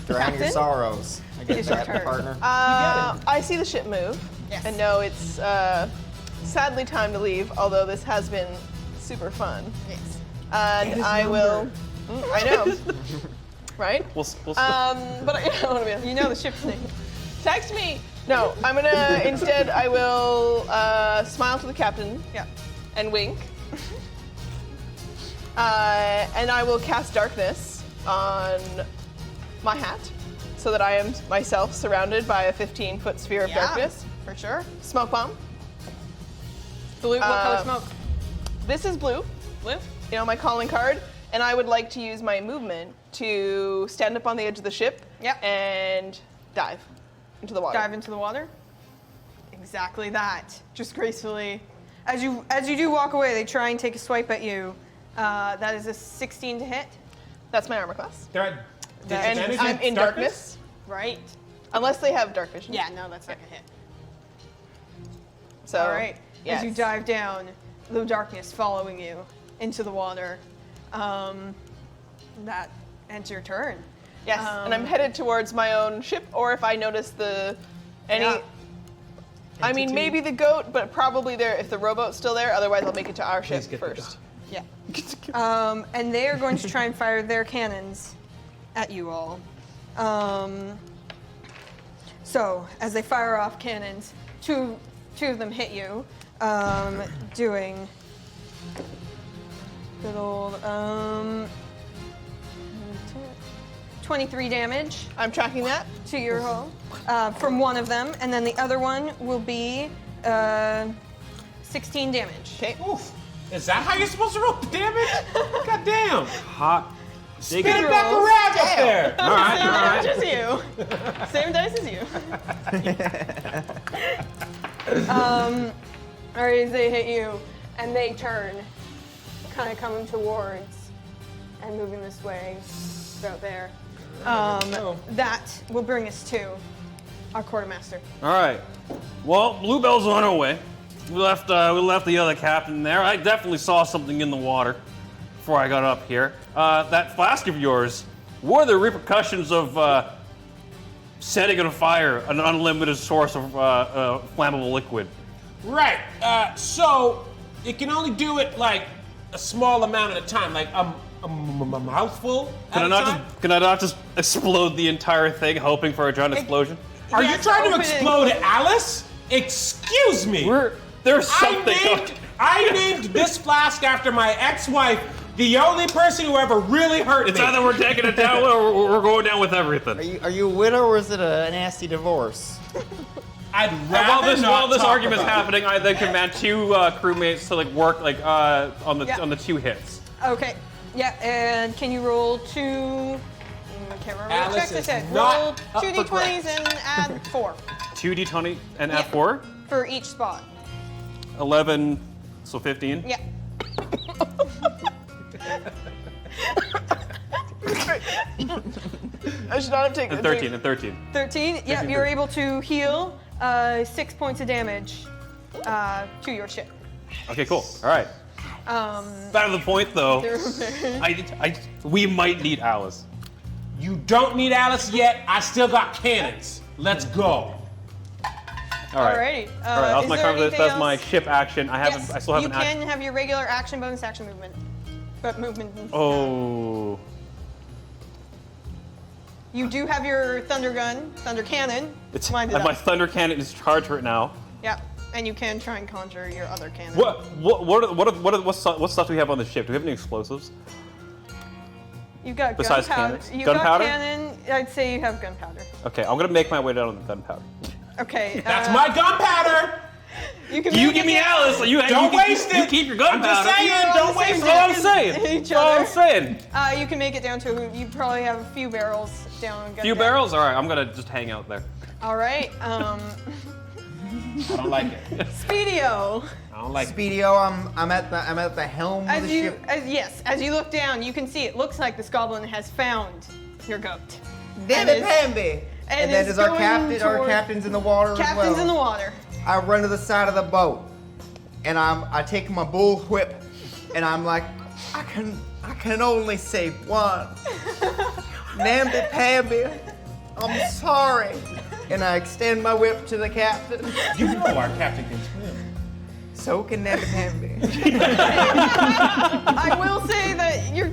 B: Drown your
A: Captain?
B: sorrows. I
A: It
B: get
A: is your
B: that,
A: turn.
B: partner.
D: I see the ship move.
A: Yes.
D: And know it's sadly time to leave, although this has been super fun.
A: Yes.
D: And I will. I know. Right?
F: We'll
D: But I don't want to be.
A: You know the ship's name.
D: Text me. No, I'm gonna instead. I will smile to the captain
A: Yeah.
D: and wink. And I will cast darkness on my hat, so that I am myself surrounded by a 15-foot sphere of darkness.
A: For sure.
D: Smoke bomb.
A: Blue, what color smoke?
D: This is blue.
A: Blue?
D: You know, my calling card. And I would like to use my movement to stand up on the edge of the ship
A: Yep.
D: and dive into the water.
A: Dive into the water. Exactly that. Just gracefully. As you do walk away, they try and take a swipe at you. That is a 16 to hit.
D: That's my armor class.
C: They're at
D: And
C: disadvantage.
D: I'm in darkness.
A: Right.
D: Unless they have dark vision.
A: Yeah, no, that's not gonna hit.
D: So,
A: All right.
D: yes.
A: As you dive down, the darkness following you into the water. That ends your turn.
D: Yes, and I'm headed towards my own ship, or if I notice
A: Yeah.
D: I mean,
C: Entity.
D: maybe the goat, but probably there if the rowboat's still there. Otherwise, I'll make it to our ship
C: Please get the
D: first.
A: Yeah. And they are going to try and fire their cannons at you all. So as they fire off cannons, two of them hit you, doing good old 23 damage
D: I'm tracking that.
A: to your hull from one of them, and then the other one will be 16 damage.
D: Okay.
C: Oof. Is that how you're supposed to roll damage? God damn.
F: Hot.
C: Spin it back around up there.
F: All right,
A: Same
F: all right.
A: damage as you. Same dice as you. All right, as they hit you, and they turn, kind of coming towards and moving this way, about there. That will bring us to our quartermaster.
F: All right. Well, Bluebell's on her way. We left the other captain there. I definitely saw something in the water before I got up here. That flask of yours. What are the repercussions of setting on fire an unlimited source of flammable liquid?
C: Right. So it can only do it like a small amount at a time, like a mouthful at a time.
F: Can I not just explode the entire thing, hoping for a giant explosion?
C: Are you
A: Yes,
C: trying to
A: open it.
C: explode Alice? Excuse me.
F: There's something.
C: I named this flask after my ex-wife, the only person who ever really hurt
F: It's
C: me.
F: either we're taking it down or we're going down with everything.
B: Are you a widow or is it a nasty divorce?
C: I'd rather
F: While this
C: talk
F: argument's
C: about it.
F: happening, I then command two crewmates to work on the two hits.
A: Okay. Yeah, and can you roll two? I can't remember.
C: Alice
A: Check this
C: is
A: out.
C: not
A: Roll
C: up
A: two
C: for
A: d20s
C: grabs.
A: and add 4
F: 2 d20 and
A: Yeah.
F: add 4.
A: for each spot.
F: 11, so 15.
A: Yeah.
D: I should not have taken
F: And
D: the
F: 13, and 13.
A: 13. Yep, you're able to heal 6 points of damage to your ship.
F: Okay, cool. All right. Back to the point, though. We might need Alice.
C: You don't need Alice yet. I still got cannons. Let's go.
F: All right.
A: Alrighty.
F: All right.
A: Is there anything
F: That's my
A: else?
F: ship action.
A: Yes,
F: I still have
A: you
F: an
A: can
F: action.
A: have your regular action, bonus action movement. But movement.
F: Oh.
A: You do have your thunder cannon. Wind it
F: My
A: up.
F: thunder cannon is charged right now.
A: Yep. And you can try and conjure your other cannon.
F: What stuff do we have on the ship? Do we have any explosives?
A: You've got
F: Besides
A: gunpowder.
F: cannons?
A: You've
F: Gunpowder?
A: got cannon. I'd say you have gunpowder.
F: Okay, I'm gonna make my way down on the gunpowder.
A: Okay.
C: That's my gunpowder.
A: You can
F: You
A: make
F: give
A: it
F: me
A: down-
F: Alice.
C: Don't waste
F: You
C: it.
F: keep your
C: I'm
F: gunpowder.
C: just saying, don't waste
F: That's all I'm
C: it.
F: saying.
A: Each
F: That's all I'm
A: other.
F: saying.
A: You can make it down to. You probably have a few barrels down on gunpowder.
F: Few barrels? All right, I'm gonna just hang out there.
A: All right.
C: I don't like it.
A: Speedio.
C: I don't like it.
B: Speedio, I'm at the helm of the ship.
A: As you look down, you can see it looks like this goblin has found your goat.
B: Damn
A: And
B: it,
A: is-
B: Pamby! And then
A: is
B: is our
A: going
B: captain? Our
A: toward-
B: captain's in the water as well.
A: Captain's in the water.
B: I run to the side of the boat, and I take my bull whip, and I'm like, I can only say one. Namby-pamby, I'm sorry. And I extend my whip to the captain.
C: You know our captain can swim.
B: So can namby-pamby.
A: I will say that your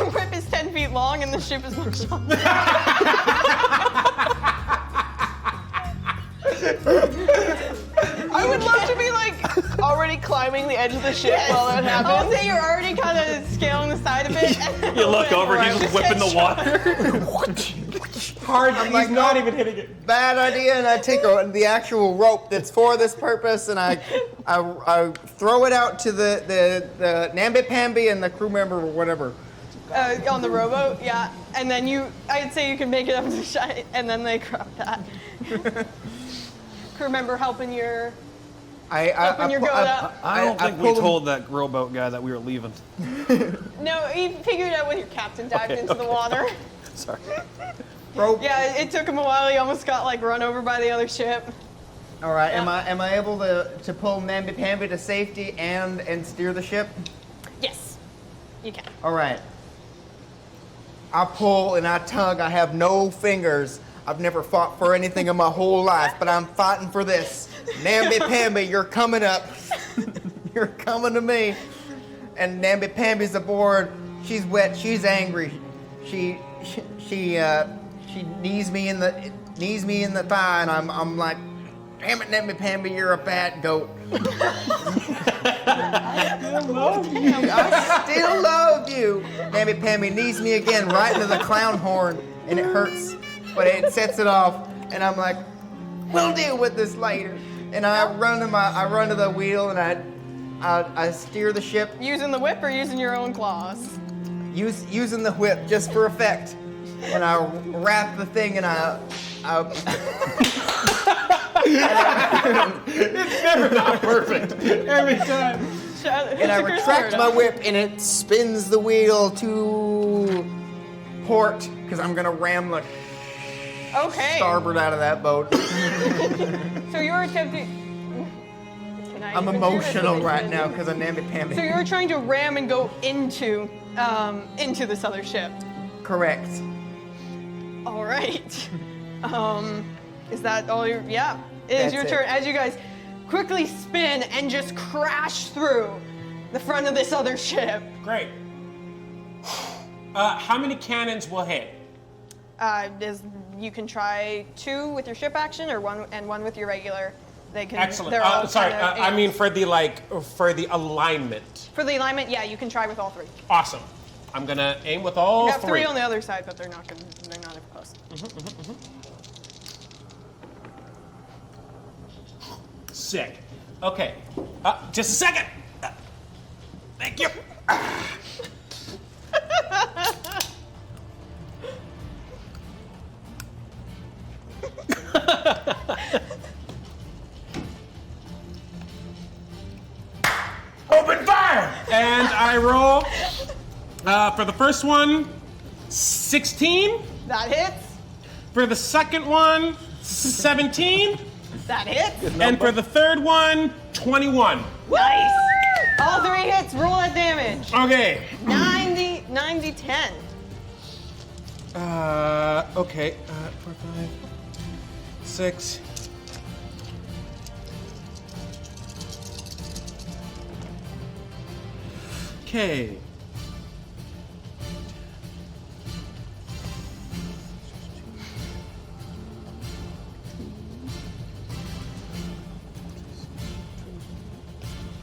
A: whip is 10 feet long and the ship is much longer.
D: I would love to be like already climbing the edge of the ship while that
A: I'll
D: happens.
A: say you're already kind of scaling the side of it. and then
F: You look over,
A: right,
F: he's just whipping the water.
C: Hard.
B: I'm
C: He's
B: like,
C: not
B: no.
C: even hitting it.
B: Bad idea, and I take the actual rope that's for this purpose, and I throw it out to the namby-pamby and the crew member or whatever.
A: on the rowboat, yeah. And then I'd say you can make it up to shine, and then they grab that. Crew member helping your. Open your goat up.
F: I don't think we
B: pull him-
F: told that rowboat guy that we were leaving.
A: No, he figured out when your captain dived
F: Okay,
A: into the
F: okay.
A: water.
F: Sorry.
B: Rope.
A: Yeah, it took him a while. He almost got like run over by the other ship.
B: All right.
A: Yeah.
B: Am I able to pull namby-pamby to safety and steer the ship?
A: Yes, you can.
B: All right. I pull and I tug. I have no fingers. I've never fought for anything in my whole life, but I'm fighting for this. Namby-pamby, you're coming up. You're coming to me. And namby-pamby's aboard. She's wet. She's angry. She knees me in the thigh, and I'm like, damn it, namby-pamby, you're a bad goat. I still love you. Namby-pamby knees me again right into the clown horn, and it hurts, but it sets it off, and I'm like, we'll deal with this later. And I run to the wheel, and I steer the ship
A: Using the whip or using your own claws?
B: using the whip just for effect. And I wrap the thing, and I
C: It's never not perfect. Every time.
B: and I retract my whip, and it spins the wheel to port, because I'm gonna ram the
A: Okay.
B: starboard out of that boat.
A: So you're attempting. Can I
B: I'm
A: even do this?
B: emotional right now because of namby-pamby.
A: So you're trying to ram and go into this other ship.
B: Correct.
A: All right. Is that all your? Yeah. It is
B: That's
A: your
B: it.
A: turn as you guys quickly spin and just crash through the front of this other ship.
C: Great. How many cannons will hit?
A: You can try 2 with your ship action or one with your regular. They can.
C: Excellent.
A: They're all
C: Sorry,
A: kind of
C: I mean for the alignment.
A: for the alignment. Yeah, you can try with all 3.
C: Awesome. I'm gonna aim with all
A: You have 3
C: three.
A: on the other side, but they're not close.
C: Sick. Okay. Just a second. Thank you. Open fire! And I roll For the first one, 16.
A: That hits.
C: For the second one, 17.
A: That hits.
C: And for the third one, 21.
A: Nice. All 3 hits. Roll that damage.
C: Okay.
A: 90, 10.
C: Okay. 4, 5, 6. Okay.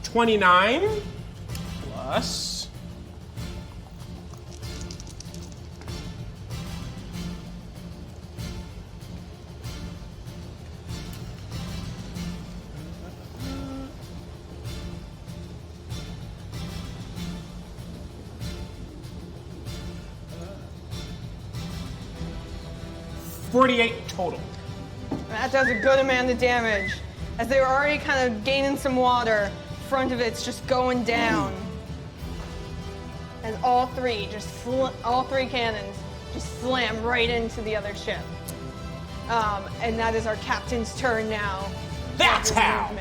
C: $29 plus 48 total.
A: That does a good amount of damage. As they were already kind of gaining some water, front of it's just going down. And all 3 cannons just slam right into the other ship. And that is our captain's turn now.
C: That's how.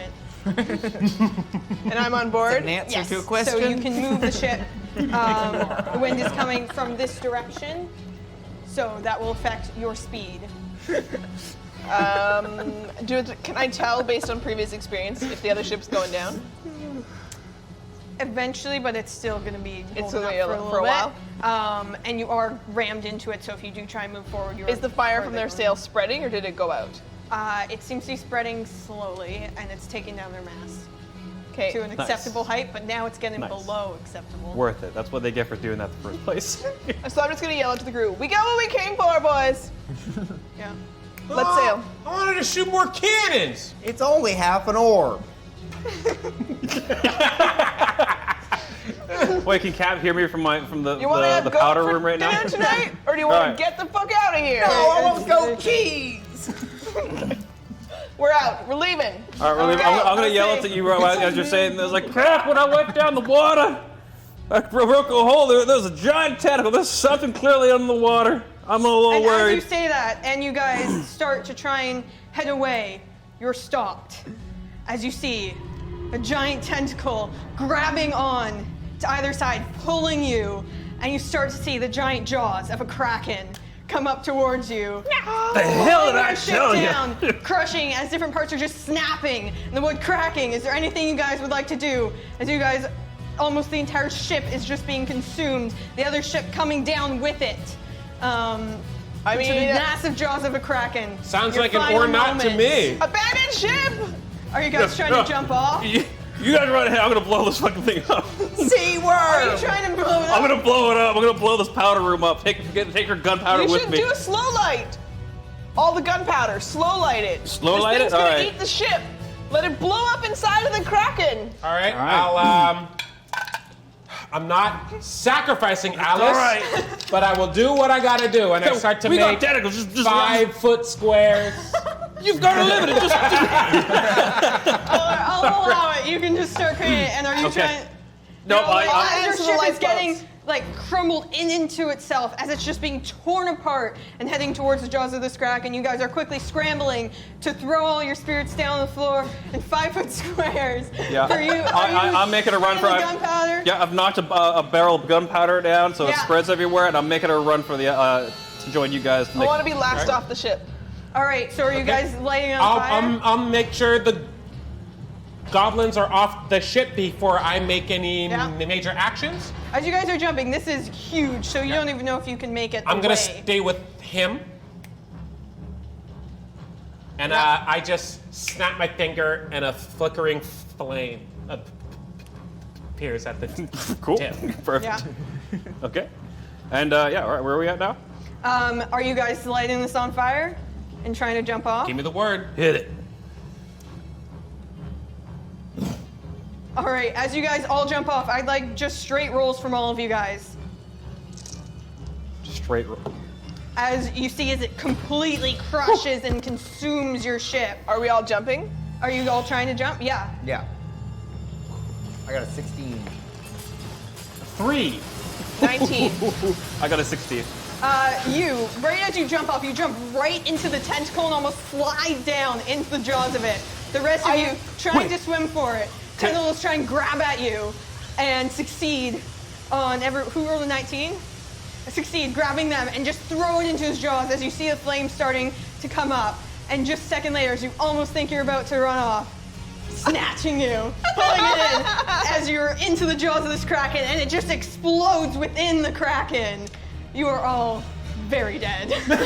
D: And I'm on board.
B: An answer
A: Yes.
B: to a question.
A: So you can move the ship. The wind is coming from this direction, so that will affect your speed.
D: Can I tell based on previous experience if the other ship's going down?
A: Eventually, but it's still going to be
D: It's
A: holding
D: gonna
A: up
D: be
A: for a
D: for a
A: little bit. And you are rammed into it, so if you do try and move forward, you're
D: Is the fire from
A: further
D: their
A: going.
D: sail spreading or did it go out?
A: It seems to be spreading slowly, and it's taking down their mass
D: Okay.
A: to an acceptable height, but now it's getting
F: Nice.
A: below acceptable.
F: Worth it. That's what they get for doing that in the first place.
D: So I'm just gonna yell out to the crew, we got what we came for, boys!
A: Yeah.
D: Let's sail.
C: I wanted to shoot more cannons.
B: It's only half an orb.
F: Wait, can Cap hear me from the
D: You wanna
F: the
D: go
F: powder
D: for
F: room right now?
D: dinner tonight? Or do you wanna
F: Alright.
D: get the fuck out of here?
B: Oh, I want goat cheese.
D: We're out, we're leaving.
F: All right,
D: Okay,
F: I'm gonna yell
D: let's
F: at you as you're saying this. Like, Cap, when I went down the water, I broke a hole. There's a giant tentacle. There's something clearly under the water. I'm a little
A: And as you
F: worried.
A: say that, and you guys start to try and head away, you're stopped. As you see a giant tentacle grabbing on to either side, pulling you, and you start to see the giant jaws of a kraken come up towards you.
F: The hell did
A: pulling
F: I
A: your ship
F: tell you?
A: down, crushing as different parts are just snapping and the wood cracking. Is there anything you guys would like to do? As you guys, almost the entire ship is just being consumed. The other ship coming down with it.
D: I
A: To the
D: mean,
A: massive jaws of a kraken.
C: Sounds
A: Your
C: like an
A: final
C: or not to
A: moments.
C: me.
D: abandoned ship!
A: Are you guys trying to jump off?
F: You guys run ahead. I'm gonna blow this fucking thing up.
B: Sea
A: Are you
B: worm.
A: trying to blow it
F: I'm
A: up?
F: gonna blow it up. I'm gonna blow this powder room up. Take her gunpowder
D: You
F: with
D: should
F: me.
D: do a slow light. All the gunpowder, slow light it.
F: Slow
D: This
F: light
D: thing's
F: it?
D: gonna
F: Alright.
D: eat the ship. Let it blow up inside of the kraken.
C: All right,
F: right.
C: I'm not sacrificing Alice,
F: all right.
C: but I will do what I gotta do, and I start to
F: we got
C: make
F: tentacles. Just
C: 5-foot squares.
F: You've got to limit it. Just
A: I'll allow it. You can just start creating it. And are you
F: Okay.
A: trying?
F: no.
A: As your
D: answer the
A: ship is
D: lifeboats.
A: getting like crumbled into itself as it's just being torn apart and heading towards the jaws of this kraken. You guys are quickly scrambling to throw all your spirits down on the floor in 5-foot squares.
F: Yeah.
A: Are you,
F: I'm making a run for
A: the gunpowder.
F: Yeah, I've knocked a barrel of gunpowder down, so it
A: Yeah.
F: spreads everywhere, and I'm making a run for the to join you guys. To
D: I
F: make,
D: want to be last off the ship.
A: All right. So are you guys lighting on
C: I'll,
A: fire?
C: I'll make sure the goblins are off the ship before I make any
A: Yeah.
C: major actions.
A: As you guys are jumping, this is huge, so you don't even know if you can make it.
C: I'm gonna
A: away.
C: stay with him. And I just snap my finger and a flickering flame appears at the
F: Cool.
C: tip.
F: Perfect.
A: Yeah.
F: Okay. And yeah, all right, where are we at now?
A: Are you guys lighting this on fire and trying to jump off?
C: Give me the word.
F: Hit it.
A: All right, as you guys all jump off, I'd like just straight rolls from all of you guys.
F: Straight.
A: As you see as it completely crushes and consumes your ship.
D: Are we all jumping?
A: Are you all trying to jump? Yeah.
B: Yeah. I got a 16.
C: 3.
D: 19.
F: I got a 16.
A: Right as you jump off, you jump right into the tentacle and almost slide down into the jaws of it. The rest of you trying to swim for it. Tentacles try and grab at you and succeed on who rolled a 19? Succeed grabbing them and just throw it into his jaws as you see the flame starting to come up. And just a second later, as you almost think you're about to run off, snatching you, pulling it in as you're into the jaws of this kraken, and it just explodes within the kraken. You are all very dead.
C: What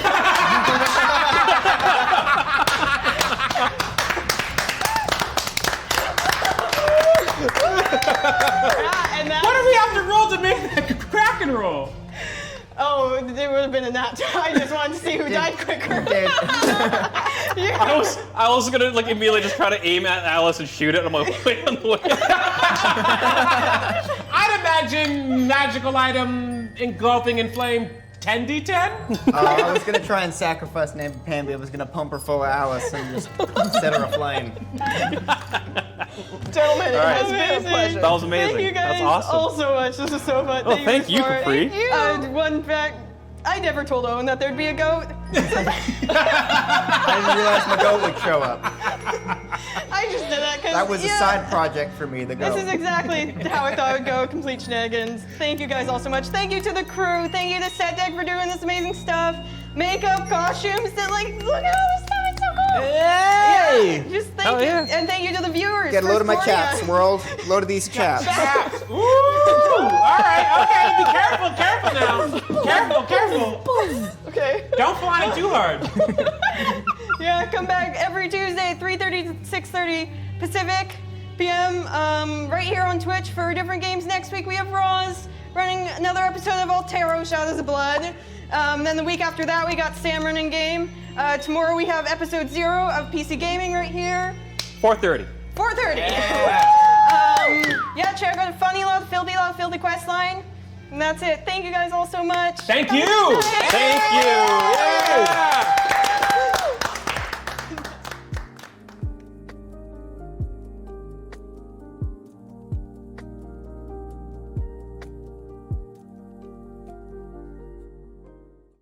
C: do we have to roll to make that kraken roll?
A: Oh, there would have been a nat. I just wanted to see who died quicker.
B: Dead.
F: I was gonna like immediately just try to aim at Alice and shoot it. I'm like, wait on the way.
C: I'd imagine magical item engulfing in flame 10d10?
B: I was gonna try and sacrifice Pambi. I was gonna pump her full of Alice and just set her aflame.
D: Gentlemen, it
F: right.
D: has been a pleasure.
F: That was amazing.
A: Thank you guys
F: That's awesome.
A: all so much. This is so fun.
F: Oh, thank you,
A: for it.
F: Capri.
A: Thank you. One fact, I never told Owen that there'd be a goat.
B: I didn't realize my goat would show up.
A: I just did that because
B: That was a side project for me, the goat.
A: This is exactly how I thought it would go, complete shenanigans. Thank you guys all so much. Thank you to the crew. Thank you to Set Deck for doing this amazing stuff. Makeup, costumes, look at all this stuff, it's so cool.
B: Hey!
A: Yeah, just thank
F: Hell
A: you.
F: yeah.
A: And thank you to the viewers.
B: Get a
A: for
B: load of my
A: supporting
B: chaps,
A: us.
B: world. Load of these chaps.
C: Chaps. Ooh! All right, okay, be careful now. Careful.
D: Okay.
C: Don't fly it too hard.
A: Yeah, come back every Tuesday, 3:30 to 6:30 Pacific PM, right here on Twitch for different games. Next week we have Roz running another episode of Altero Shadows of Blood. Then the week after that we got Sam running game. Tomorrow we have episode 0 of PC Gaming right here.
F: 4:30.
A: 4:30. Yeah, check out Funny Love, Filthy Questline. And that's it. Thank you guys all so much.
C: Thank you.
A: Bye.
F: Thank you. Yay.
C: Yeah.